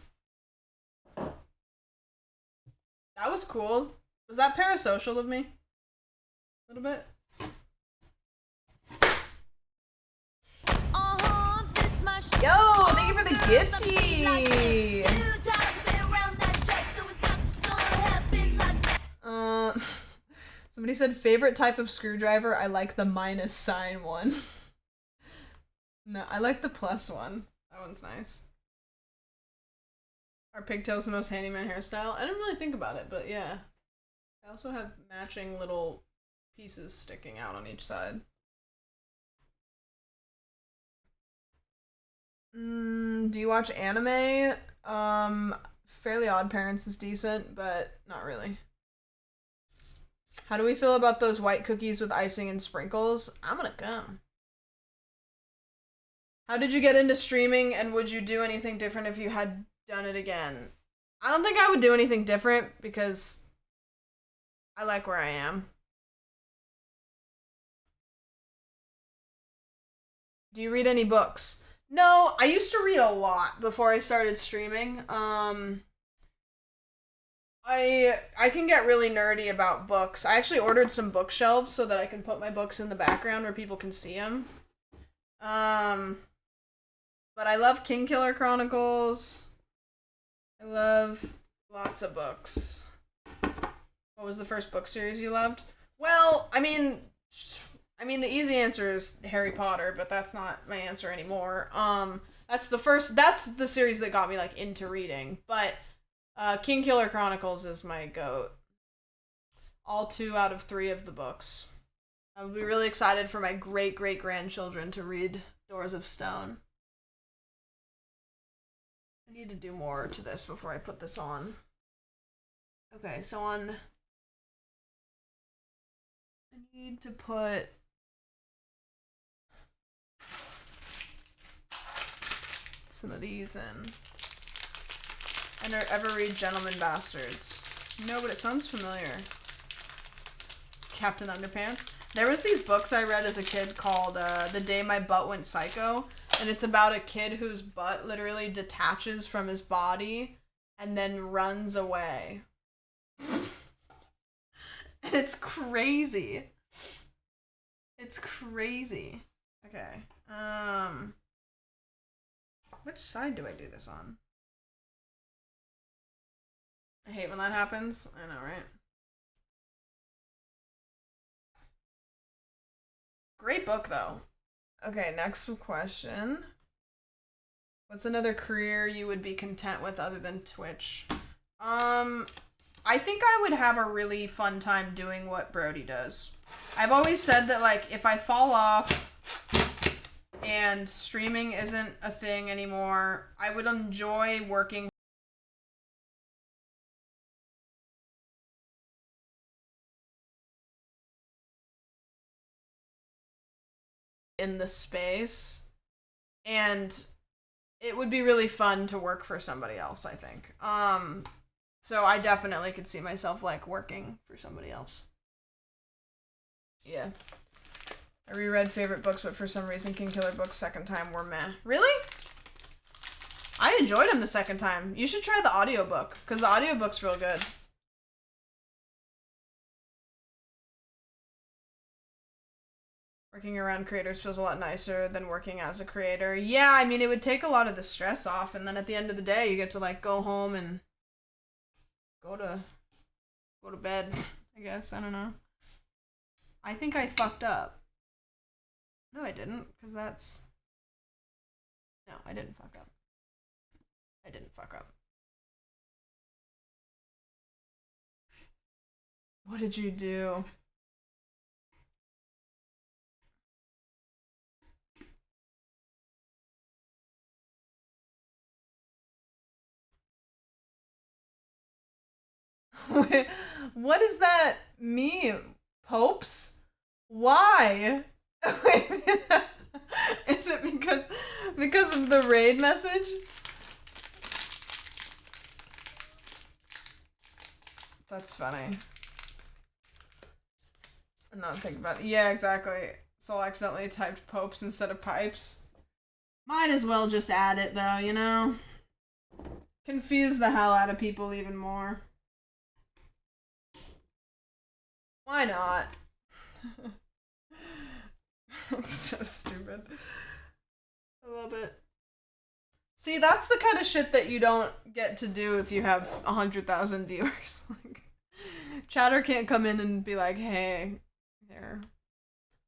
Speaker 1: That was cool. Was that parasocial of me? A little bit? Yo, thank you for the gifty! Somebody said, favorite type of screwdriver? I like the minus sign one. No, I like the plus one. That one's nice. Are pigtails the most handyman hairstyle? I didn't really think about it, but yeah. I also have matching little pieces sticking out on each side. Do you watch anime? Fairly Odd Parents is decent, but not really. How do we feel about those white cookies with icing and sprinkles? I'm gonna come. How did you get into streaming, and would you do anything different if you had done it again? I don't think I would do anything different because I like where I am. Do you read any books? No, I used to read a lot before I started streaming. I can get really nerdy about books. I actually ordered some bookshelves so that I can put my books in the background where people can see them. But I love Kingkiller Chronicles. I love lots of books. What was the first book series you loved? Well, I mean the easy answer is Harry Potter, but that's not my answer anymore. I That's the series that got me like into reading. But Kingkiller Chronicles is my goat. All 2 out of 3 of the books. I would be really excited for my great-great-grandchildren to read Doors of Stone. I need to do more to this before I put this on. Okay, so I need to put some of these in. I never ever read Gentleman Bastards. No, but it sounds familiar. Captain Underpants. There was these books I read as a kid called The Day My Butt Went Psycho, and it's about a kid whose butt literally detaches from his body and then runs away. And it's crazy. It's crazy. Okay. Which side do I do this on? I hate when that happens. I know, right? Great book, though. Okay, next question. What's another career you would be content with other than Twitch? I think I would have a really fun time doing what Brody does. I've always said that, like, if I fall off and streaming isn't a thing anymore, I would enjoy working in the space, and it would be really fun to work for somebody else, I think. So I definitely could see myself, like, working for somebody else. Yeah. I reread favorite books, but for some reason Kingkiller books second time were meh. Really? I enjoyed them the second time. You should try the audiobook, because the audiobook's real good. Working around creators feels a lot nicer than working as a creator. Yeah, I mean, it would take a lot of the stress off, and then at the end of the day, you get to, like, go home and go to bed, I guess. I don't know. I think I fucked up. No, I didn't, because that's... No, I didn't fuck up. I didn't fuck up. What did you do? Wait, what does that mean? Popes? Why? Is it because of the raid message? That's funny. I'm not thinking about it. Yeah, exactly. So I accidentally typed popes instead of pipes. Might as well just add it though, you know? Confuse the hell out of people even more. Why not? That's so stupid. I love it. See, that's the kind of shit that you don't get to do if you have 100,000 viewers. Like, Chatter can't come in and be like, hey, here.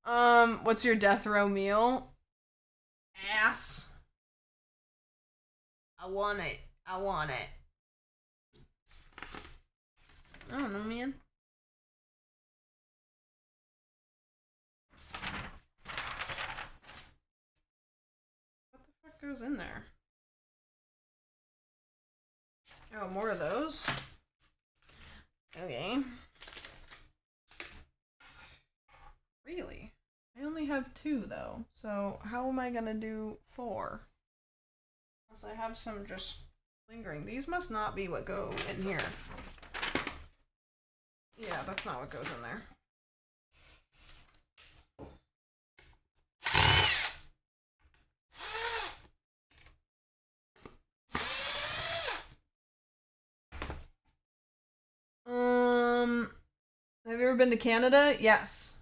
Speaker 1: What's your death row meal? Ass. I want it. I want it. I don't know, man. What goes in there? Oh, more of those? Okay. Really? I only have 2 though, so how am I gonna do 4? Unless I have some just lingering. These must not be what go in here. Yeah, that's not what goes in there. Have you ever been to Canada? Yes.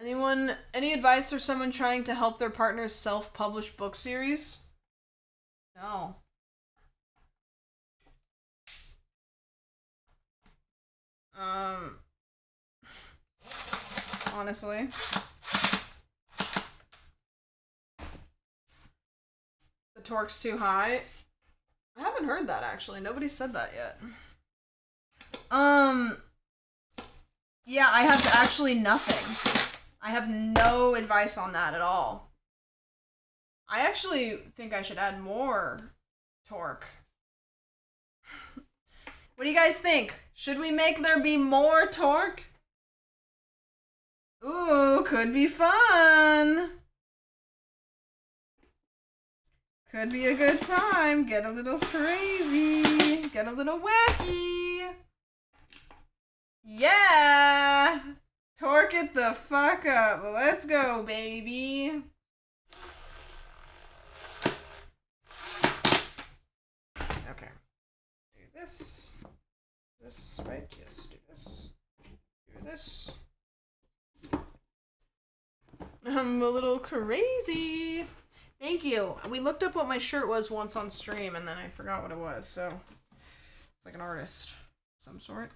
Speaker 1: Any advice for someone trying to help their partner's self-published book series? No. Honestly. torque's too high. I haven't heard that actually. Nobody said that yet. Yeah, I have actually nothing. I have no advice on that at all. I actually think I should add more torque. What do you guys think? Should we make there be more torque? Ooh, could be fun. Could be a good time. Get a little crazy. Get a little wacky. Yeah! Torque it the fuck up. Let's go, baby. Okay. Do this. This, right? Yes, do this. Do this. I'm a little crazy. Thank you. We looked up what my shirt was once on stream, and then I forgot what it was, so it's like an artist of some sort.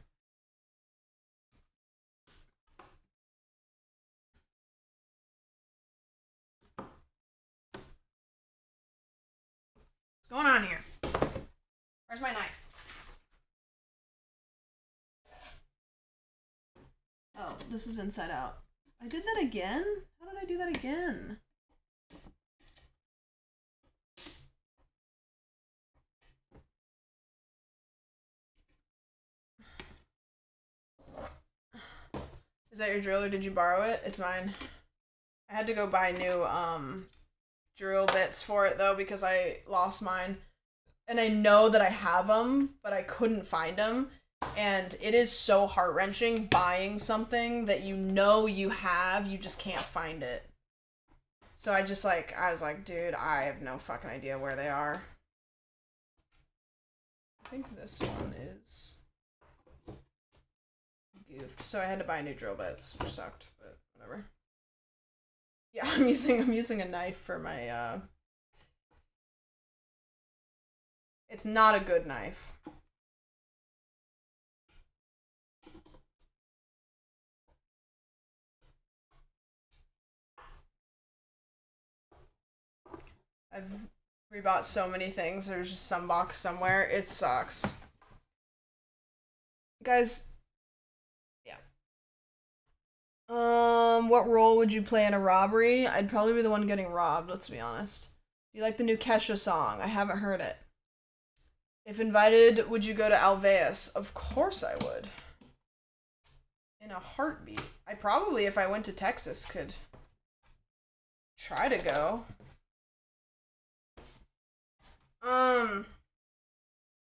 Speaker 1: What's going on here? Where's my knife? Oh, this is inside out. I did that again? How did I do that again? Is that your drill or did you borrow it? It's mine. I had to go buy new drill bits for it though because I lost mine. And I know that I have them, but I couldn't find them. And it is so heart-wrenching buying something that you know you have, you just can't find it. So I was like, dude, I have no fucking idea where they are. I think this one is goofed. So I had to buy new drill bits, which sucked, but whatever. Yeah, I'm using a knife for my it's not a good knife. I've rebought so many things. There's just some box somewhere. It sucks. Guys, yeah. What role would you play in a robbery? I'd probably be the one getting robbed, let's be honest. Do you like the new Kesha song? I haven't heard it. If invited, would you go to Alveus? Of course I would. In a heartbeat. I probably, if I went to Texas, could try to go.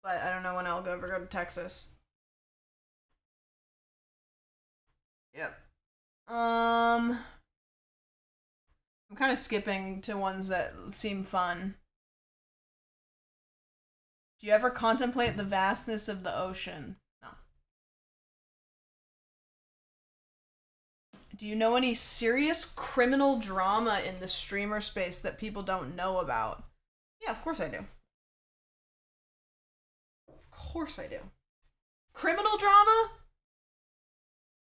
Speaker 1: But I don't know when I'll ever go to Texas. Yep. I'm kind of skipping to ones that seem fun. Do you ever contemplate the vastness of the ocean? No. Do you know any serious criminal drama in the streamer space that people don't know about? Yeah, of course I do. Of course I do. Criminal drama?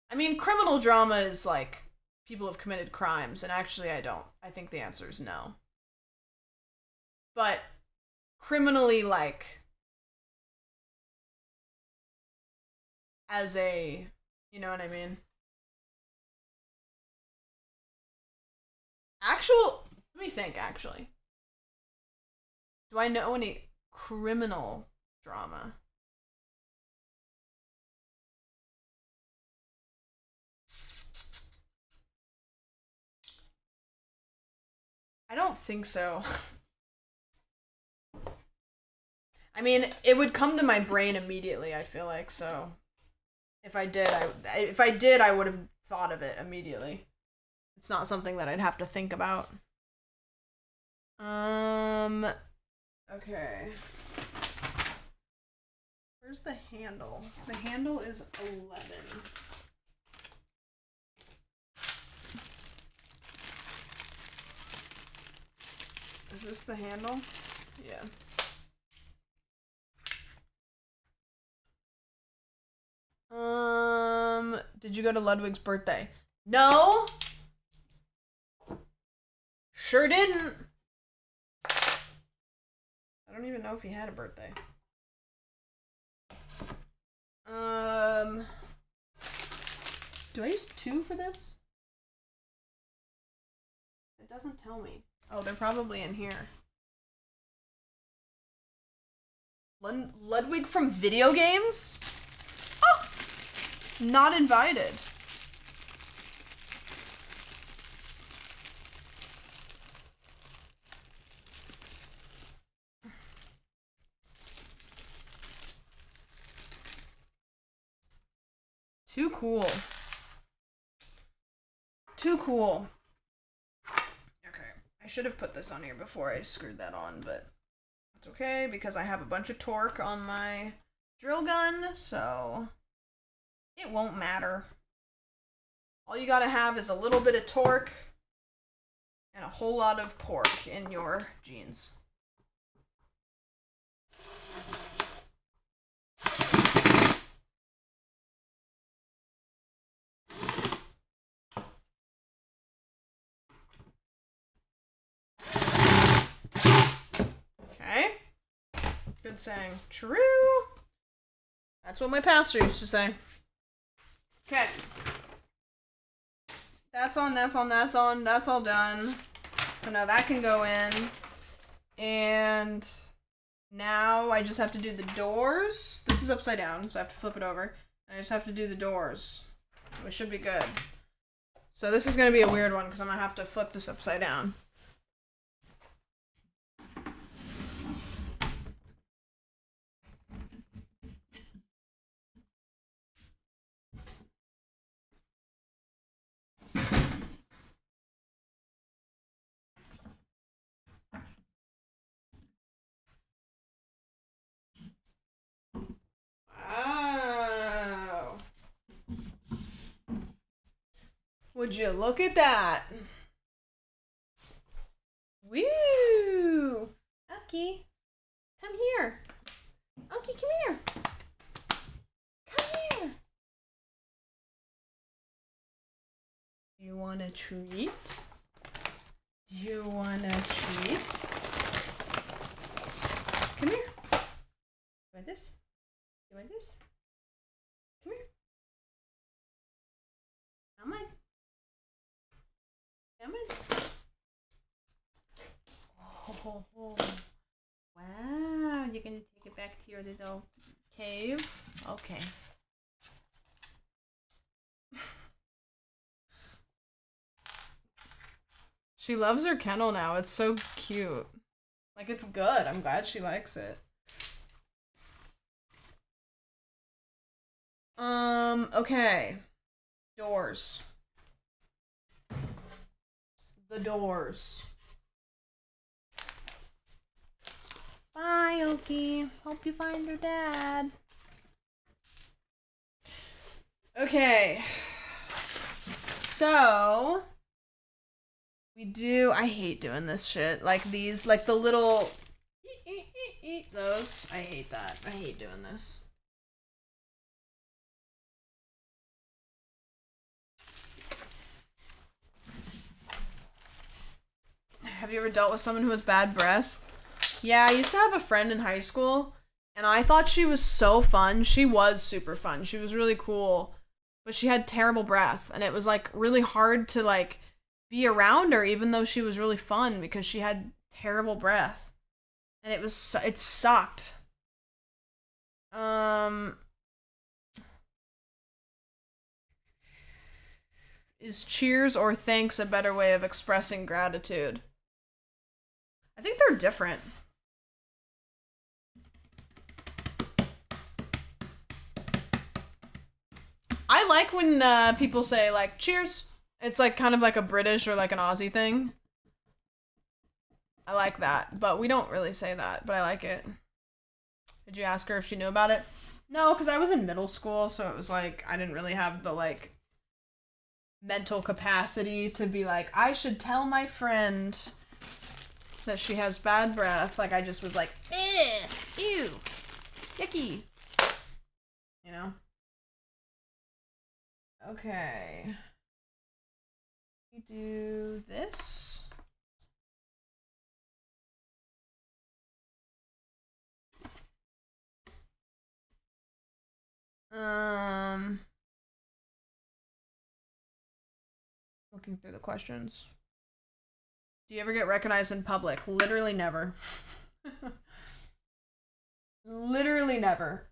Speaker 1: I mean, criminal drama is like people have committed crimes, and actually I don't. I think the answer is no. But criminally, like, as a, you know what I mean? Let me think, actually. Do I know any criminal drama? I don't think so. I mean, it would come to my brain immediately, I feel like, so if I did, I would have thought of it immediately. It's not something that I'd have to think about. Okay. Where's the handle? The handle is 11. Is this the handle? Yeah. Did you go to Ludwig's birthday? No! Sure didn't. don't even know if he had a birthday. Do I use 2 for this? It doesn't tell me. Oh, they're probably in here. Ludwig from video games? Oh! Not invited. Too cool. Too cool. Okay, I should have put this on here before I screwed that on, but that's okay because I have a bunch of torque on my drill gun, so it won't matter. All you gotta have is a little bit of torque and a whole lot of pork in your jeans. Okay. Good saying. True. That's what my pastor used to say. Okay. That's on, that's on, that's on. That's all done. So now that can go in. And now I just have to do the doors. This is upside down, so I have to flip it over. I just have to do the doors. We should be good. So this is going to be a weird one because I'm going to have to flip this upside down. Wow. Would you look at that? Woo! Unky, come here. Unky, come here. Come here. Do you want a treat? Do you want a treat? Come here. You want this? You want this? Come here. Come on. Come on. Oh, wow, you're gonna take it back to your little cave? Okay. She loves her kennel now. It's so cute. Like, it's good. I'm glad she likes it. Okay. Doors. The doors. Bye, Oki. Hope you find your dad. Okay. So we do, I hate doing this shit. Like these, like the little those. I hate that. I hate doing this. Have you ever dealt with someone who has bad breath? Yeah, I used to have a friend in high school, and I thought she was so fun. She was super fun. She was really cool, but she had terrible breath, and it was like really hard to like be around her, even though she was really fun because she had terrible breath, and it sucked. Is cheers or thanks a better way of expressing gratitude? I think they're different. I like when people say like cheers. It's like kind of like a British or like an Aussie thing. I like that, but we don't really say that, but I like it. Did you ask her if she knew about it? No, because I was in middle school, so it was like I didn't really have the like mental capacity to be like, I should tell my friend that she has bad breath. Like I just was like, ew, yucky, you know? Okay. We do this. Looking through the questions. Do you ever get recognized in public? Literally never. Literally never.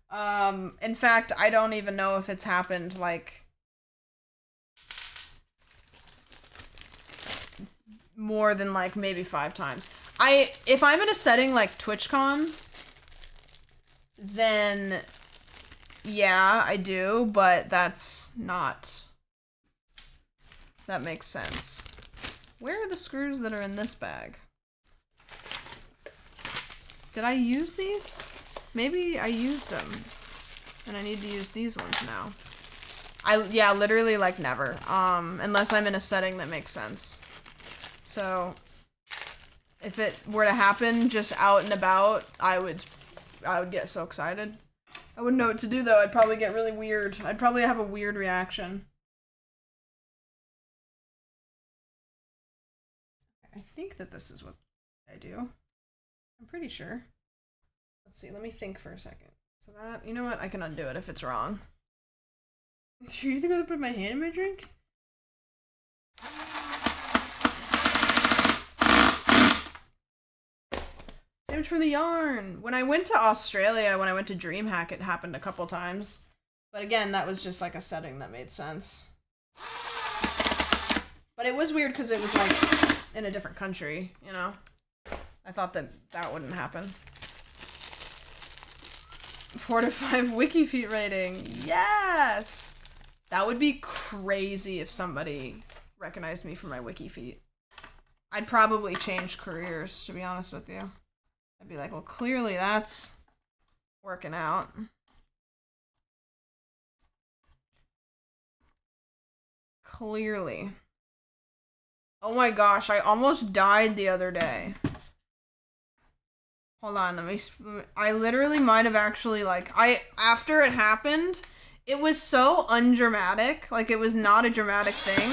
Speaker 1: In fact, I don't even know if it's happened, like, more than, like, maybe 5 times. If I'm in a setting like TwitchCon, then, yeah, I do, but that's not... That makes sense. Where are the screws that are in this bag? Did I use these? Maybe I used them. And I need to use these ones now. Yeah, literally, like, never. Unless I'm in a setting that makes sense. So, if it were to happen just out and about, I would get so excited. I wouldn't know what to do, though. I'd probably get really weird. I'd probably have a weird reaction. I think that this is what I do. I'm pretty sure. Let's see, let me think for a second. So that, you know what? I can undo it if it's wrong. Do you think I'm gonna put my hand in my drink? So much for the yarn. When I went to Australia, when I went to DreamHack, it happened a couple times. But again, that was just like a setting that made sense. But it was weird because it was like in a different country, you know? I thought that that wouldn't happen. 4 to 5 wiki feet rating. Yes! That would be crazy if somebody recognized me for my wiki feet. I'd probably change careers, to be honest with you. I'd be like, well, clearly that's working out. Clearly. Oh my gosh, I almost died the other day. Hold on, I literally might have actually, like, after it happened, it was so undramatic, like, it was not a dramatic thing,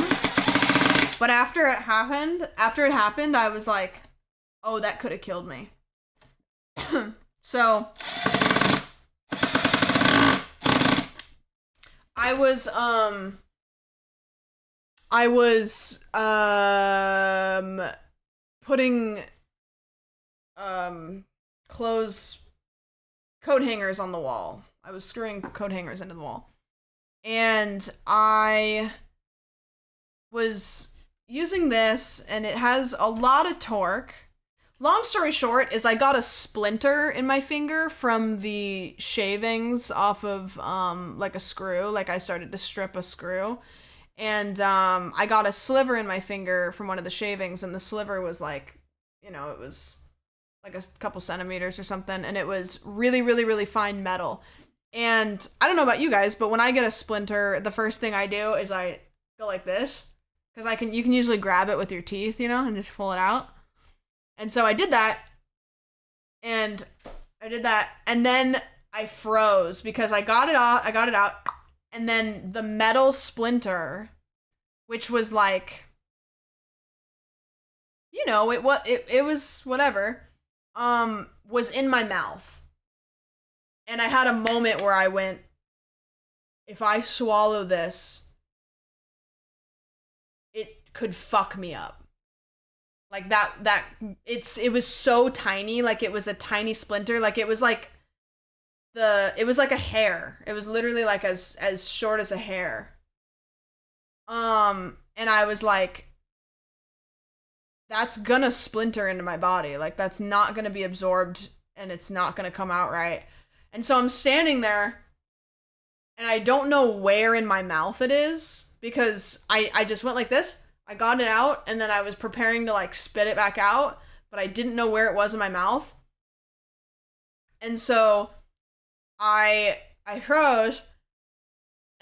Speaker 1: but after it happened, I was like, oh, that could have killed me. So, I was putting, coat hangers on the wall. I was screwing coat hangers into the wall. And I was using this, and it has a lot of torque. Long story short is I got a splinter in my finger from the shavings off of, like a screw. Like, I started to strip a screw. And, I got a sliver in my finger from one of the shavings, and the sliver was like, you know, it was like a couple centimeters or something, and it was really, really, really fine metal. And I don't know about you guys, but when I get a splinter, the first thing I do is I go like this, because you can usually grab it with your teeth, you know, and just pull it out. And so I did that, and then I froze because I got it out, and then the metal splinter, which was like, you know, it was whatever, was in my mouth. And I had a moment where I went, if I swallow this, it could fuck me up. Like it was so tiny, like it was a tiny splinter, like it was like it was like a hair. It was literally like as short as a hair. And I was like, that's gonna splinter into my body. Like, that's not gonna be absorbed, and it's not gonna come out right. And so I'm standing there, and I don't know where in my mouth it is, because I just went like this. I got it out, and then I was preparing to, like, spit it back out, but I didn't know where it was in my mouth. And so I froze,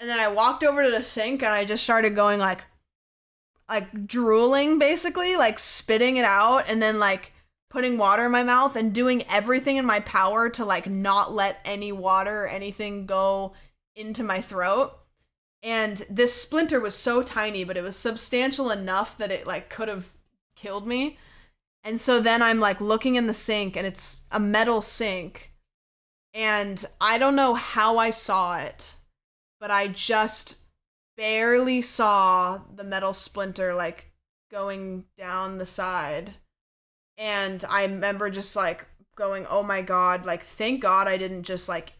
Speaker 1: and then I walked over to the sink, and I just started going, like drooling, basically, like spitting it out, and then, like, putting water in my mouth and doing everything in my power to, like, not let any water or anything go into my throat. And this splinter was so tiny, but it was substantial enough that it, like, could have killed me. And so then I'm, like, looking in the sink, and it's a metal sink, and I don't know how I saw it, but I just barely saw the metal splinter like going down the side. And I remember just like going, oh my god, like thank god I didn't just like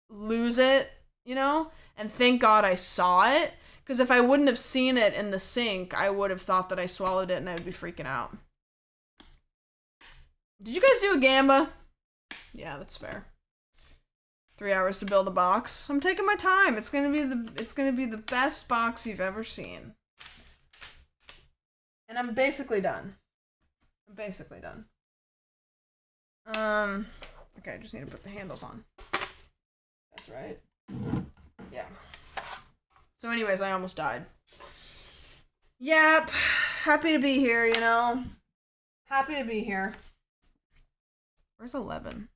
Speaker 1: lose it, you know? And thank god I saw it, because if I wouldn't have seen it in the sink, I would have thought that I swallowed it and I would be freaking out. Did you guys do a gamba? Yeah, that's fair. 3 hours to build a box. I'm taking my time. It's gonna be the best box you've ever seen. And I'm basically done. Okay, I just need to put the handles on. That's right. Yeah. So anyways, I almost died. Yep. Happy to be here, you know. Happy to be here. Where's 11?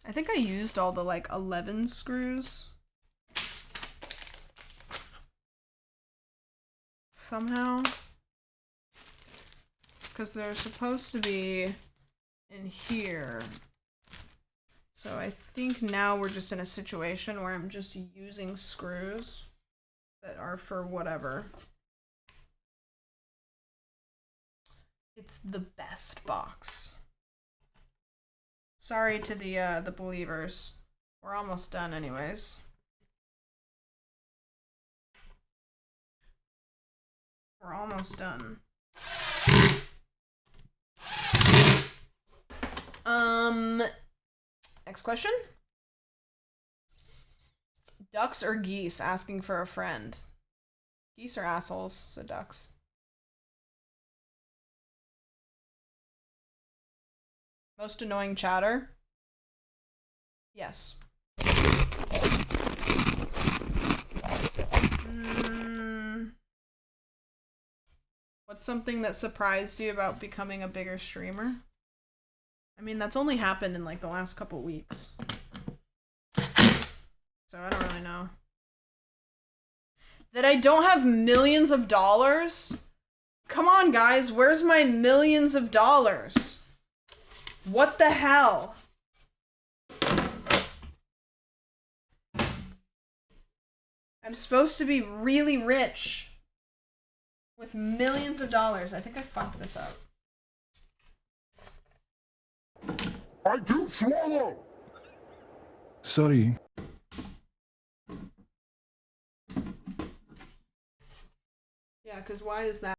Speaker 1: I think I used all the, like, 11 screws. Somehow. Because they're supposed to be in here. So I think now we're just in a situation where I'm just using screws that are for whatever. It's the best box. Sorry to the believers. We're almost done anyways. We're almost done. Next question. Ducks or geese asking for a friend? Geese are assholes, so ducks. Most annoying chatter? Yes. What's something that surprised you about becoming a bigger streamer? I mean, that's only happened in like the last couple weeks. So I don't really know. That I don't have millions of dollars? Come on, guys, where's my millions of dollars? What the hell? I'm supposed to be really rich with millions of dollars. I think I fucked this up.
Speaker 17: I do swallow! Sorry.
Speaker 1: Yeah, because why is that?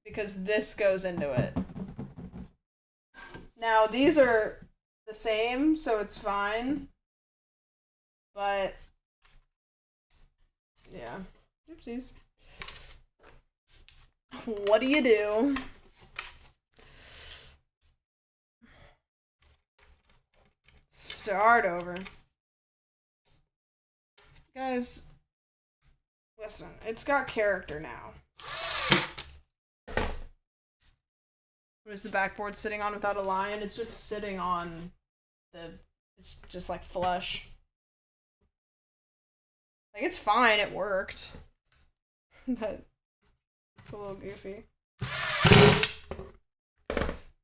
Speaker 1: because this goes into it. Now, these are the same, so it's fine. But, yeah. Oopsies. What do you do? Start over. Guys, listen, it's got character now. What is the backboard sitting on without a line? It's just sitting on it's just like flush. Like, it's fine, it worked. But it's a little goofy.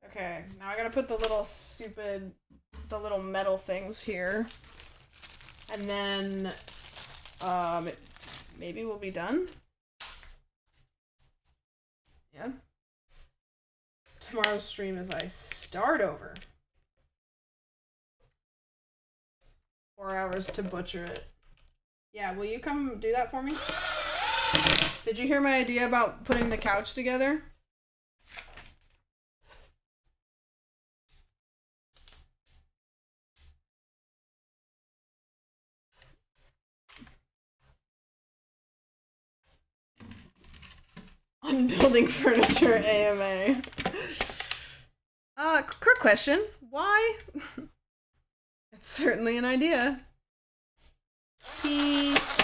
Speaker 1: Okay, now I gotta put the little metal things here. And then, maybe we'll be done? Yeah. Tomorrow's stream is I start over. 4 hours to butcher it. Yeah, will you come do that for me? Did you hear my idea about putting the couch together? On building furniture AMA. Quick question. Why? It's certainly an idea. Peace.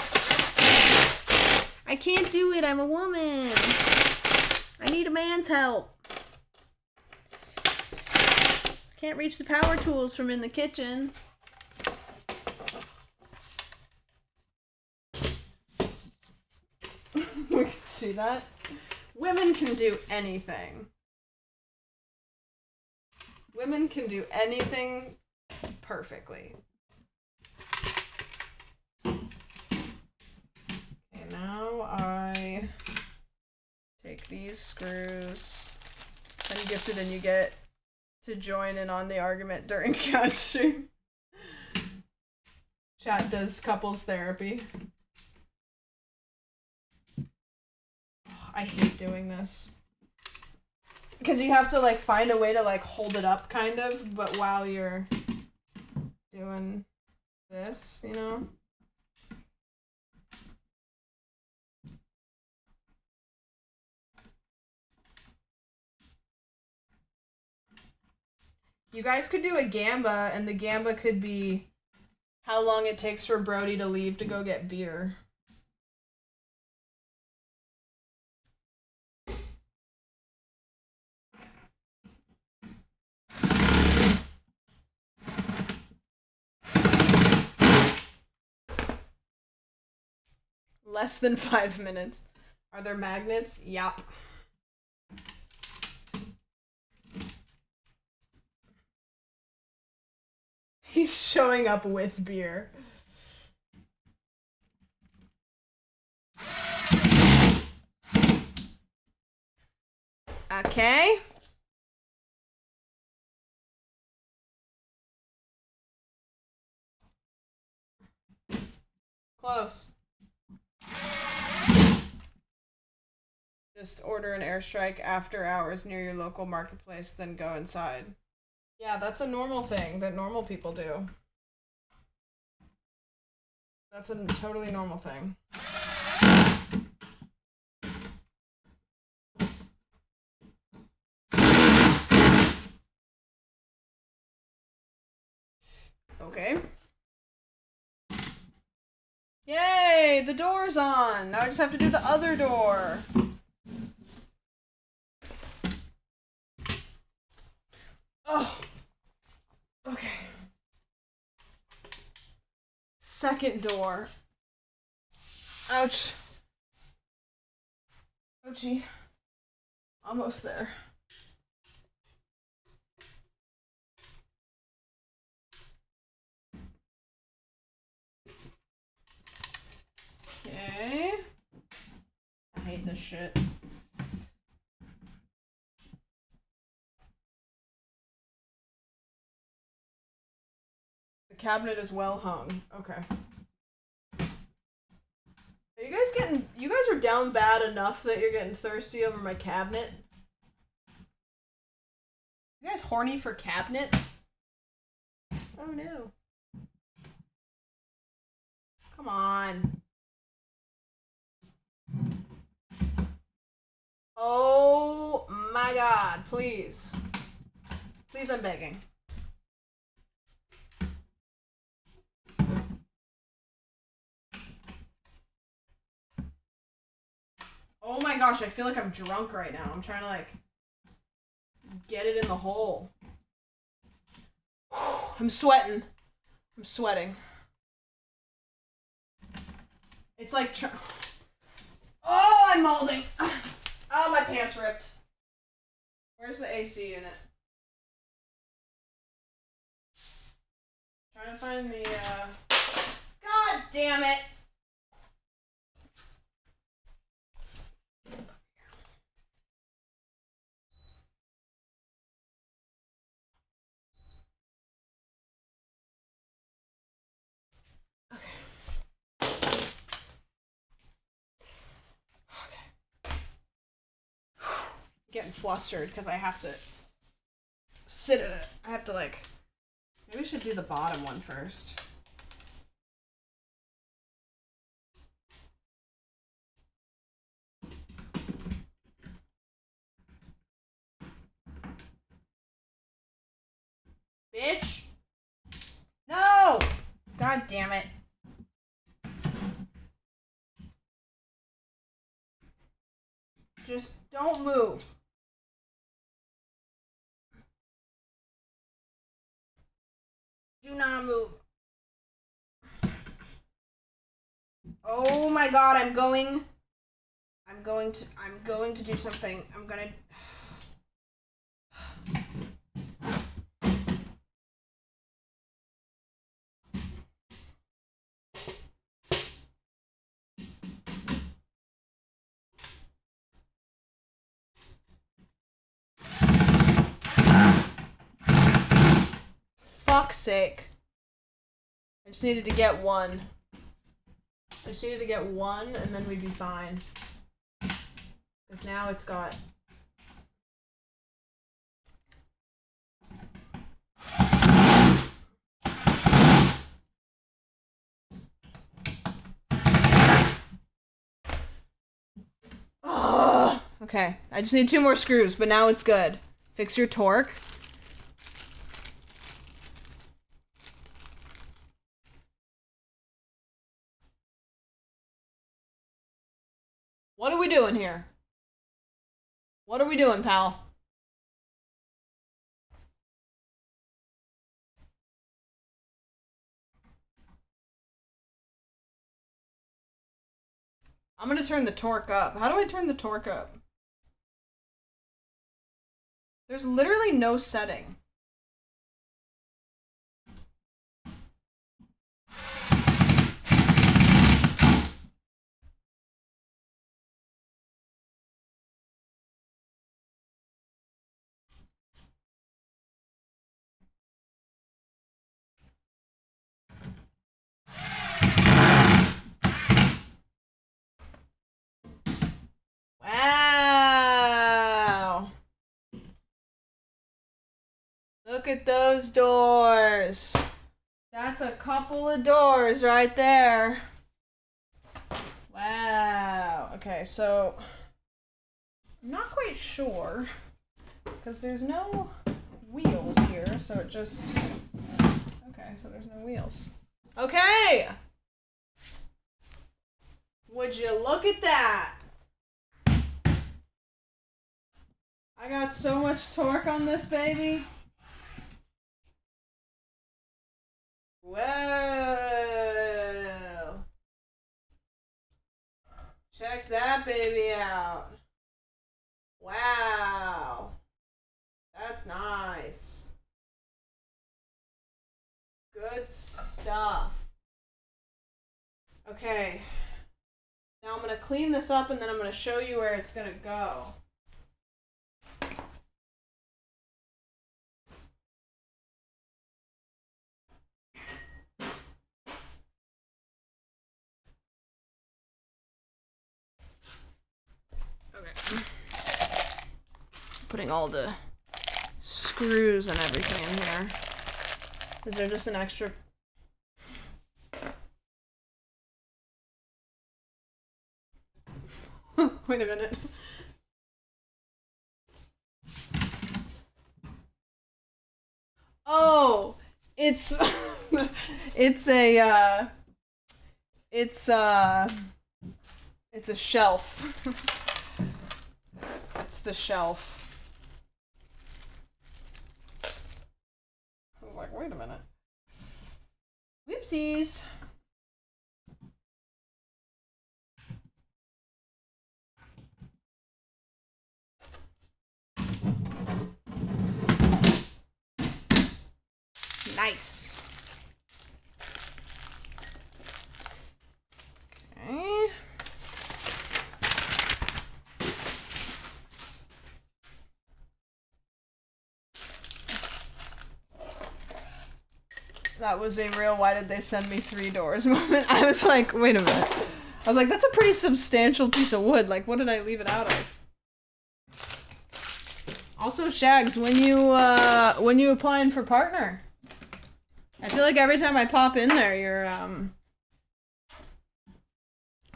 Speaker 1: I can't do it. I'm a woman. I need a man's help. Can't reach the power tools from in the kitchen. We can see that. Women can do anything. Women can do anything perfectly. Okay, now I take these screws. And gifted and you get to join in on the argument during couch stream. Chat does couples therapy. I hate doing this. Because you have to, like, find a way to, like, hold it up, kind of, but while you're doing this, you know? You guys could do a gamba, and the gamba could be how long it takes for Brody to leave to go get beer. Less than 5 minutes. Are there magnets? Yup. He's showing up with beer. Okay. Close. Just order an airstrike after hours near your local marketplace, then go inside. Yeah, that's a normal thing that normal people do. That's a totally normal thing. Okay. Yay! The door's on! Now I just have to do the other door. Oh. Okay. Second door. Ouch. Ouchie. Almost there. Okay. I hate this shit. The cabinet is well hung. Okay. Are you guys are down bad enough that you're getting thirsty over my cabinet? You guys horny for cabinet? Oh no. Come on. Oh my god, please. Please, I'm begging. Oh my gosh, I feel like I'm drunk right now. I'm trying to like get it in the hole. I'm sweating. I'm sweating. It's like oh, I'm molding. Oh, my pants ripped. Where's the AC unit? Trying to find the God damn it. Getting flustered because I have to sit in it. I have to like, maybe we should do the bottom one first. Bitch! No! God damn it. Just don't move. Do not move. Oh my god, I'm going to do something. I'm gonna fuck's sake. I just needed to get one. I just needed to get one and then we'd be fine. Because now it's got... Ugh. Okay, I just need 2 more screws, but now it's good. Fix your torque. What are we doing here? What are we doing, pal? I'm gonna turn the torque up. How do I turn the torque up? There's literally no setting. Wow. Look at those doors. That's a couple of doors right there. Wow. Okay, so I'm not quite sure because there's no wheels here, so it just... Okay, so there's no wheels. Okay! Would you look at that? I got so much torque on this baby. Whoa. Check that baby out. Wow. That's nice. Good stuff. Okay. Now I'm going to clean this up and then I'm going to show you where it's going to go. Okay. Putting all the screws and everything in here. Is there just an extra? Wait a minute. Oh, it's it's a it's a shelf. It's the shelf. I was like, wait a minute. Whoopsies. Nice. Okay. That was a real why did they send me 3 doors moment. I was like, wait a minute. I was like, that's a pretty substantial piece of wood. Like, what did I leave it out of? Also, Shags, when you applying for partner? I feel like every time I pop in there, you're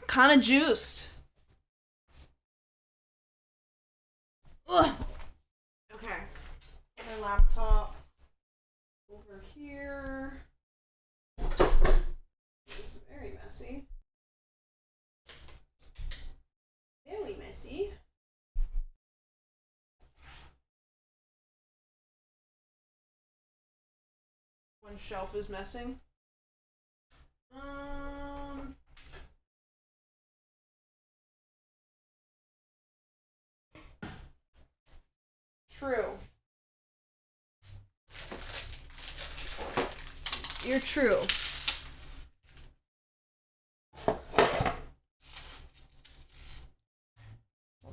Speaker 1: kind of juiced. Ugh. Okay. My laptop over here. It's very messy. Very messy. One shelf is messing. True. You're true. Hold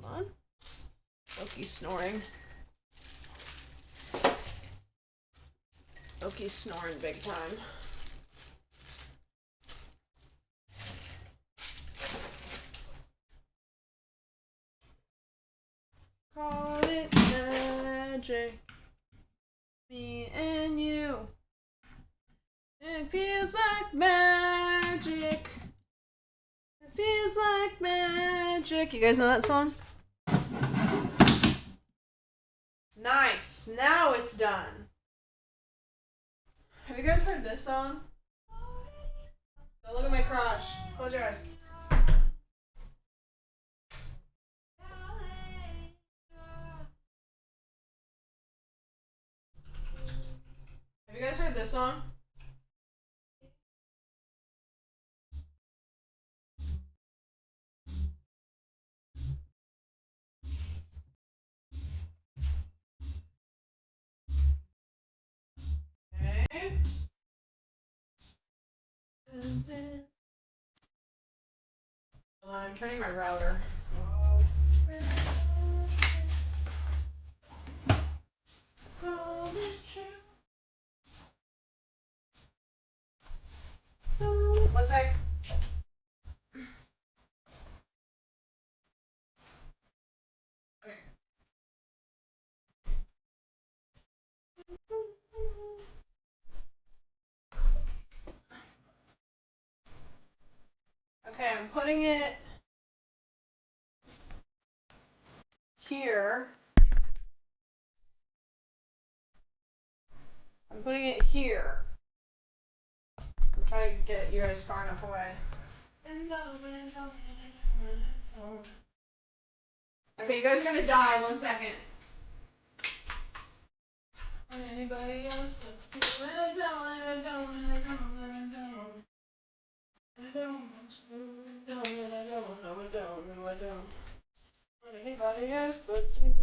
Speaker 1: on. Loki's snoring. Loki's snoring big time. Call it magic. Me and you. It feels like magic. It feels like magic. You guys know that song? Nice. Now it's done. Have you guys heard this song? Don't look at my crotch. Close your eyes. Have you guys heard this song? Okay. Hold on, I'm turning my router. One sec. Okay, I'm putting it here. I'm putting it here. I'm trying to get you guys far enough away. Okay, you guys are gonna die. 1 second. Anybody else? I don't. Anybody else but you.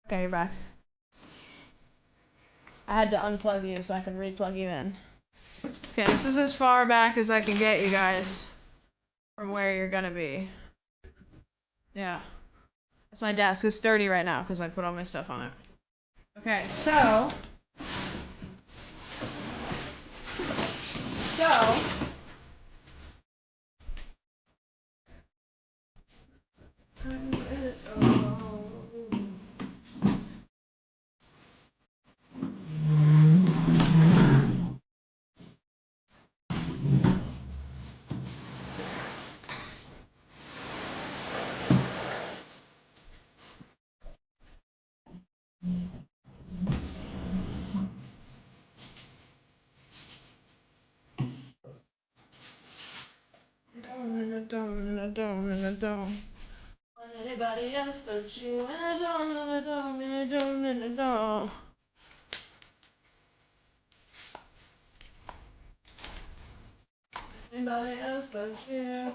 Speaker 1: Okay, you're back. I had to unplug you so I could re-plug you in. Okay, this is as far back as I can get you guys from where you're gonna be. Yeah. That's my desk. It's dirty right now because I put all my stuff on it. Okay, so... Anybody else but you, and I don't. Anybody else but you.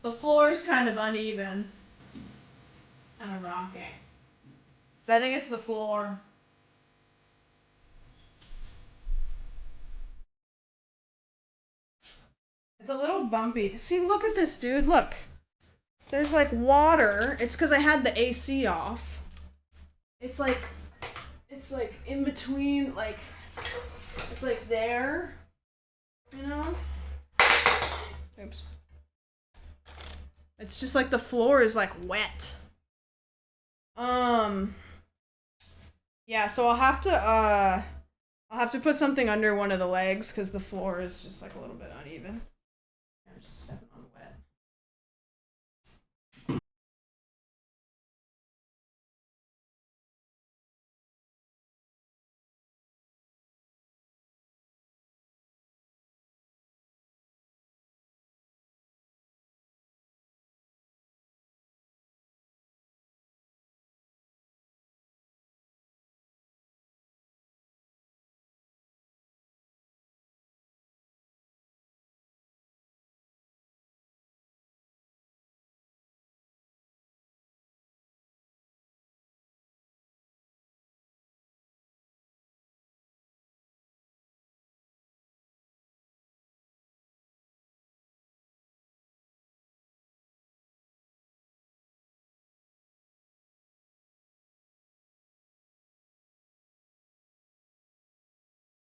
Speaker 1: The floor is kind of uneven. Kind of rocking. So I think it's the floor. It's a little bumpy. See, look at this, dude. Look. There's like water. It's because I had the AC off. It's like in between, like, it's like there. You know? Oops. It's just like the floor is like wet. Yeah, so I'll have to put something under one of the legs because the floor is just like a little bit uneven. I'm just stepping on wet.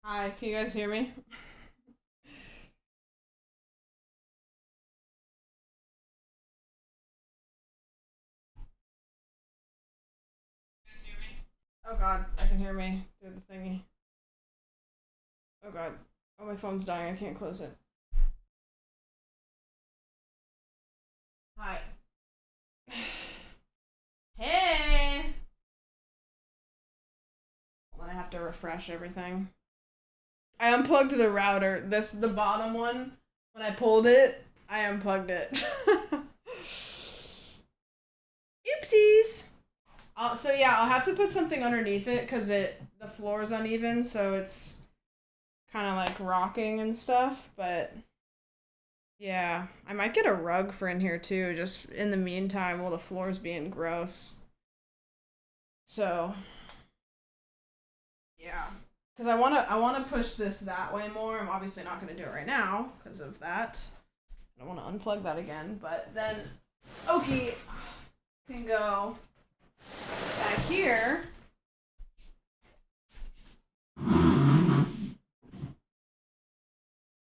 Speaker 1: Hi, can you guys hear me? Oh god, I can hear me through the thingy. Oh god. Oh, my phone's dying. I can't close it. Hi. Hey! Hold on, I have to refresh everything. I unplugged the router. The bottom one. When I pulled it, I unplugged it. Oopsies! So yeah, I'll have to put something underneath it because the floor is uneven, so it's kind of like rocking and stuff. But yeah, I might get a rug for in here too, just in the meantime while the floor's being gross. So yeah, because I wanna push this that way more. I'm obviously not gonna do it right now because of that. I don't want to unplug that again, but then Oki can go back here.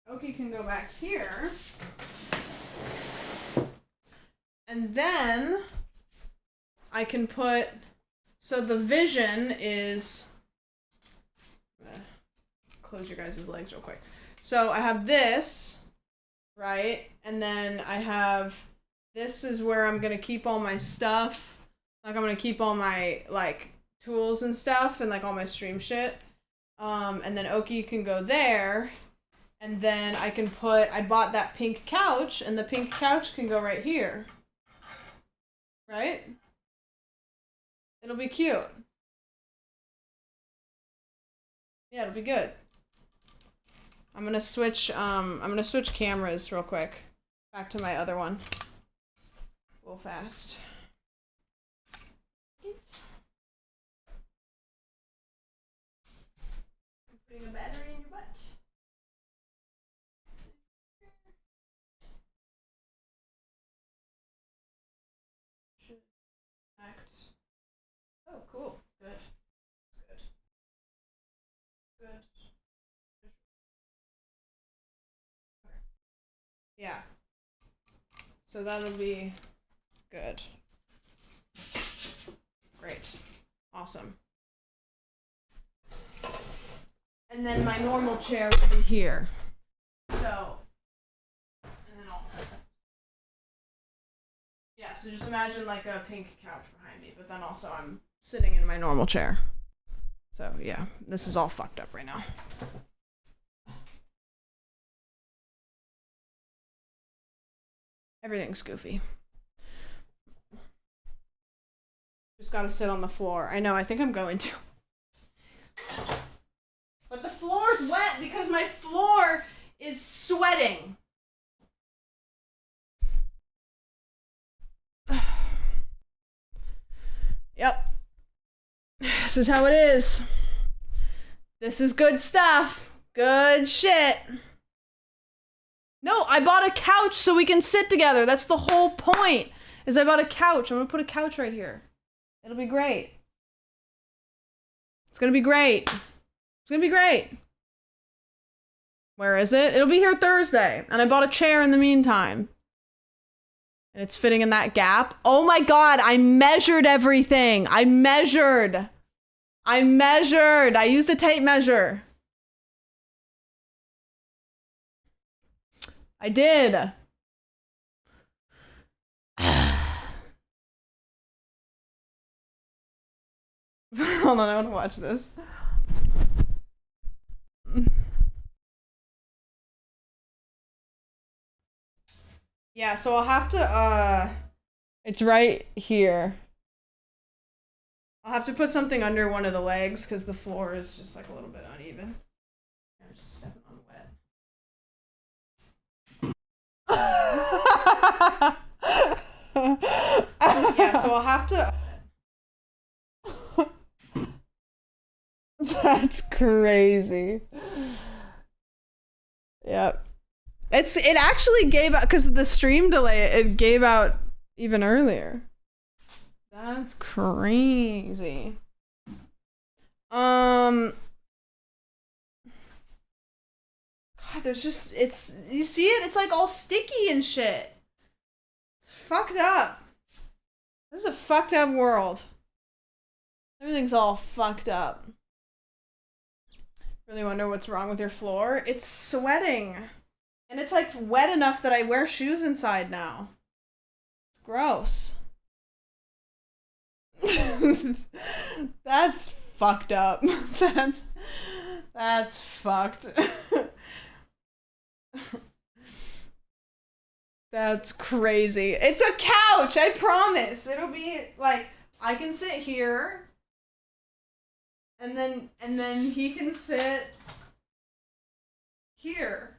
Speaker 1: Oki can go back here. And then I can put, so the vision is, close your guys' legs real quick. So I have this, right? And then I have, this is where I'm going to keep all my stuff. Like I'm going to keep all my like tools and stuff and like all my stream shit. And then Oki can go there. And then I can I bought that pink couch and the pink couch can go right here. Right? It'll be cute. Yeah, it'll be good. I'm gonna switch cameras real quick. Back to my other one. Real fast. Putting a battery in your butt. Should act. Oh, cool. Good. Good. Good. Okay. Yeah. So that'll be good. Great. Awesome. and then my normal chair will be here. So, and then so just imagine like a pink couch behind me, but then also I'm sitting in my normal chair. So yeah, this is all fucked up right now. Everything's goofy. Just gotta sit on the floor. I know, I think I'm going to. But the floor's wet because my floor is sweating. Yep. This is how it is. This is good stuff. Good shit. No, I bought a couch so we can sit together. That's the whole point. Is I bought a couch. I'm gonna put a couch right here. It'll be great. It's gonna be great. It's gonna be great. Where is it? It'll be here Thursday. And I bought a chair in the meantime. And it's fitting in that gap. Oh my god, I measured everything. I measured. I used a tape measure. I did. Hold on, I want to watch this. Yeah, so I'll have to, it's right here. I'll have to put something under one of the legs because the floor is just like a little bit uneven. I'm just stepping on wet. Yeah, so I'll have to. That's crazy. Yep. It actually gave out because of the stream delay. It gave out even earlier. That's crazy. God, there's just you see it? It's like all sticky and shit. It's fucked up. This is a fucked up world. Everything's all fucked up. Really wonder what's wrong with your floor? It's sweating. And it's like wet enough that I wear shoes inside now. It's gross. That's fucked up. That's fucked. That's crazy. It's a couch, I promise. It'll be like I can sit here and then he can sit here.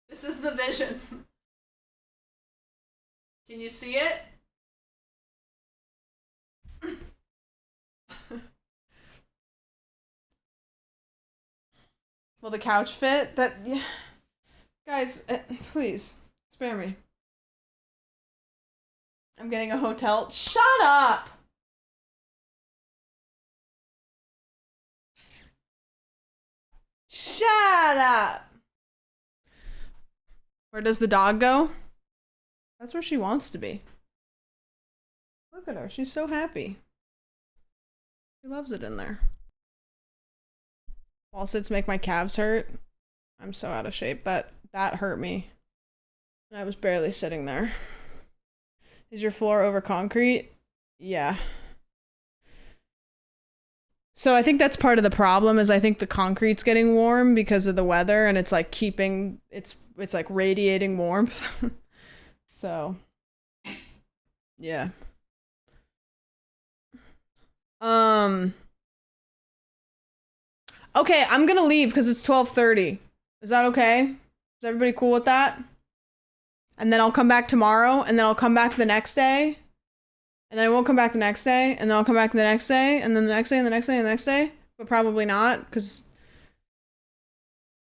Speaker 1: This is the vision. Can you see it? Will the couch fit? Yeah. Guys, please, spare me. I'm getting a hotel. Shut up! Shut up! Where does the dog go? That's where she wants to be. Look at her. She's so happy. She loves it in there. Wall sits make my calves hurt. I'm so out of shape. That hurt me. I was barely sitting there. Is your floor over concrete? Yeah. So I think that's part of the problem is I think the concrete's getting warm because of the weather and it's like keeping it's like radiating warmth. So yeah. Okay, I'm gonna leave because it's 12:30. Is that okay? Is everybody cool with that? And then I'll come back tomorrow, and then I'll come back the next day, and then I won't come back the next day, and then I'll come back the next day, and then the next day, and the next day, and the next day, but probably not, because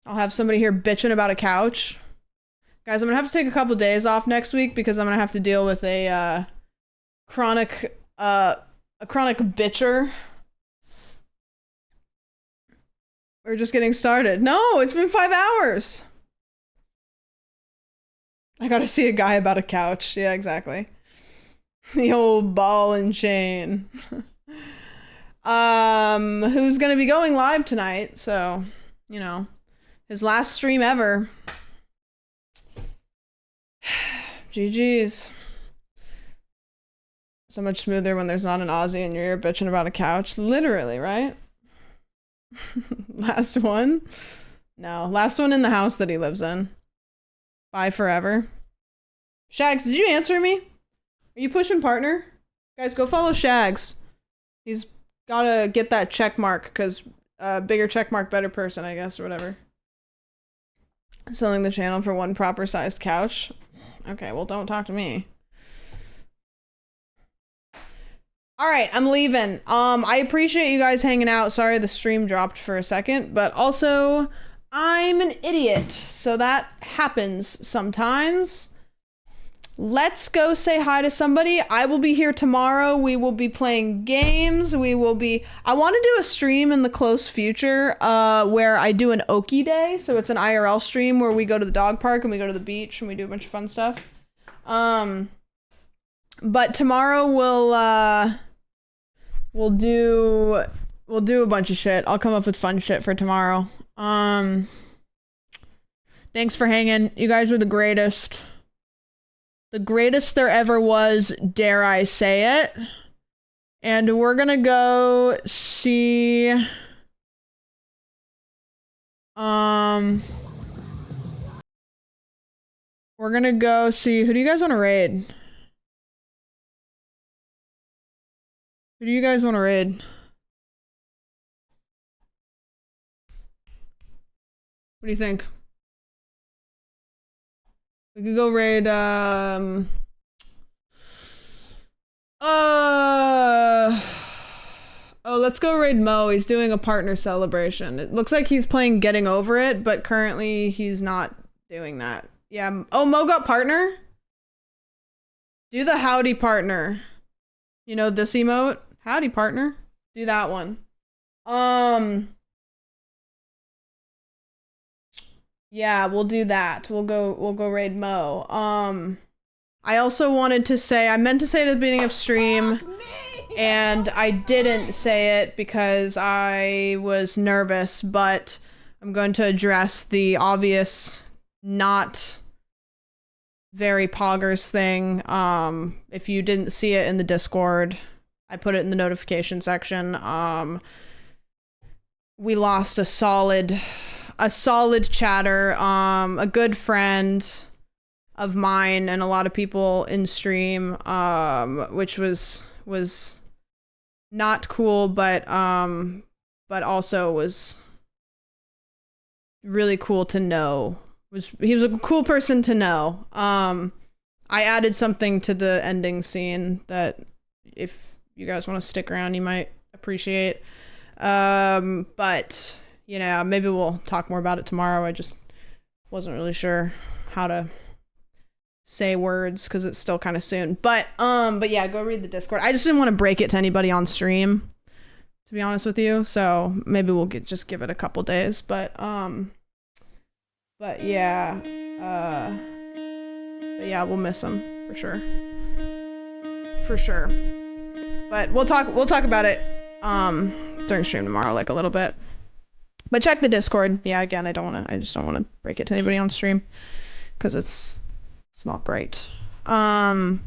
Speaker 1: I'll have somebody here bitching about a couch. Guys, I'm gonna have to take a couple days off next week because I'm gonna have to deal with a chronic bitcher. We're just getting started. No, it's been 5 hours. I gotta see a guy about a couch. Yeah, exactly. The old ball and chain. Who's gonna be going live tonight? So, you know, his last stream ever. GG's. So much smoother when there's not an Aussie and you're bitching about a couch. Literally, right? Last one? No, last one in the house that he lives in. Bye forever. Shags, did you answer me? Are you pushing partner? Guys, go follow Shags. He's gotta get that check mark, because bigger check mark, better person, I guess, or whatever. Selling the channel for one proper sized couch. Okay, well, don't talk to me. All right, I'm leaving. I appreciate you guys hanging out. Sorry the stream dropped for a second, but also I'm an idiot, so that happens sometimes. Let's go say hi to somebody. I will be here tomorrow. We will be playing games. I want to do a stream in the close future where I do an Okie Day. So it's an IRL stream where we go to the dog park and we go to the beach and we do a bunch of fun stuff. But tomorrow we'll do a bunch of shit. I'll come up with fun shit for tomorrow. Thanks for hanging. You guys are the greatest. The greatest there ever was, dare I say it. And we're gonna go see... We're gonna go see... Who do you guys want to raid? Who do you guys want to raid? What do you think? We could go raid, oh, let's go raid Mo. He's doing a partner celebration. It looks like he's playing Getting Over It, but currently he's not doing that. Yeah. Oh, Mo got partner? Do the howdy partner. You know this emote? Howdy partner. Do that one. Yeah, we'll do that. We'll go raid Mo. I also wanted to say, I meant to say it at the beginning of stream, and I didn't say it because I was nervous, but I'm going to address the obvious not very poggers thing. If you didn't see it in the Discord, I put it in the notification section. We lost a solid chatter, a good friend of mine and a lot of people in stream, which was not cool, but also was really cool to know. He was a cool person to know. I added something to the ending scene that if you guys want to stick around, you might appreciate. But you know, maybe we'll talk more about it tomorrow. I just wasn't really sure how to say words because it's still kind of soon. But yeah, go read the Discord. I just didn't want to break it to anybody on stream, to be honest with you. So maybe we'll just give it a couple days. But yeah, we'll miss him for sure. For sure. But we'll talk about it during stream tomorrow, like a little bit. But check the Discord. Yeah, again, I just don't want to break it to anybody on stream because it's not great. But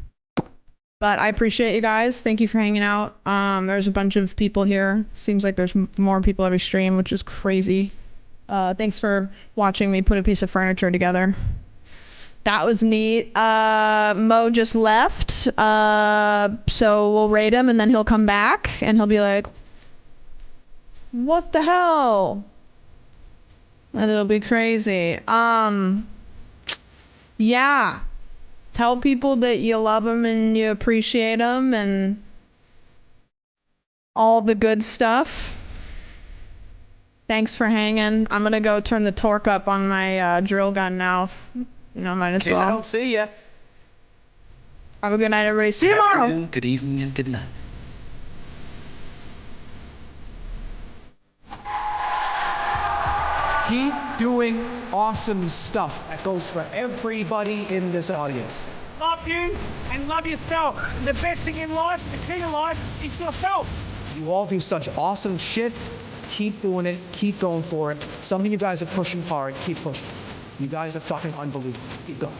Speaker 1: I appreciate you guys. Thank you for hanging out. There's a bunch of people here. Seems like there's more people every stream, which is crazy. Thanks for watching me put a piece of furniture together. That was neat. Mo just left. So we'll raid him and then he'll come back and he'll be like, what the hell? And it'll be crazy. Yeah. Tell people that you love them and you appreciate them and all the good stuff. Thanks for hanging. I'm gonna go turn the torque up on my drill gun now. You know, might as well.
Speaker 19: I don't see ya.
Speaker 1: Have a good night, everybody. See you tomorrow.
Speaker 19: Good evening and good night.
Speaker 18: Keep doing awesome stuff. That goes for everybody in this audience. love you and love yourself. And the best thing in life, the key to life, is yourself. You all do such awesome shit. Keep doing it. Keep going for it. Some of you guys are pushing hard. Keep pushing. You guys are fucking unbelievable. Keep going.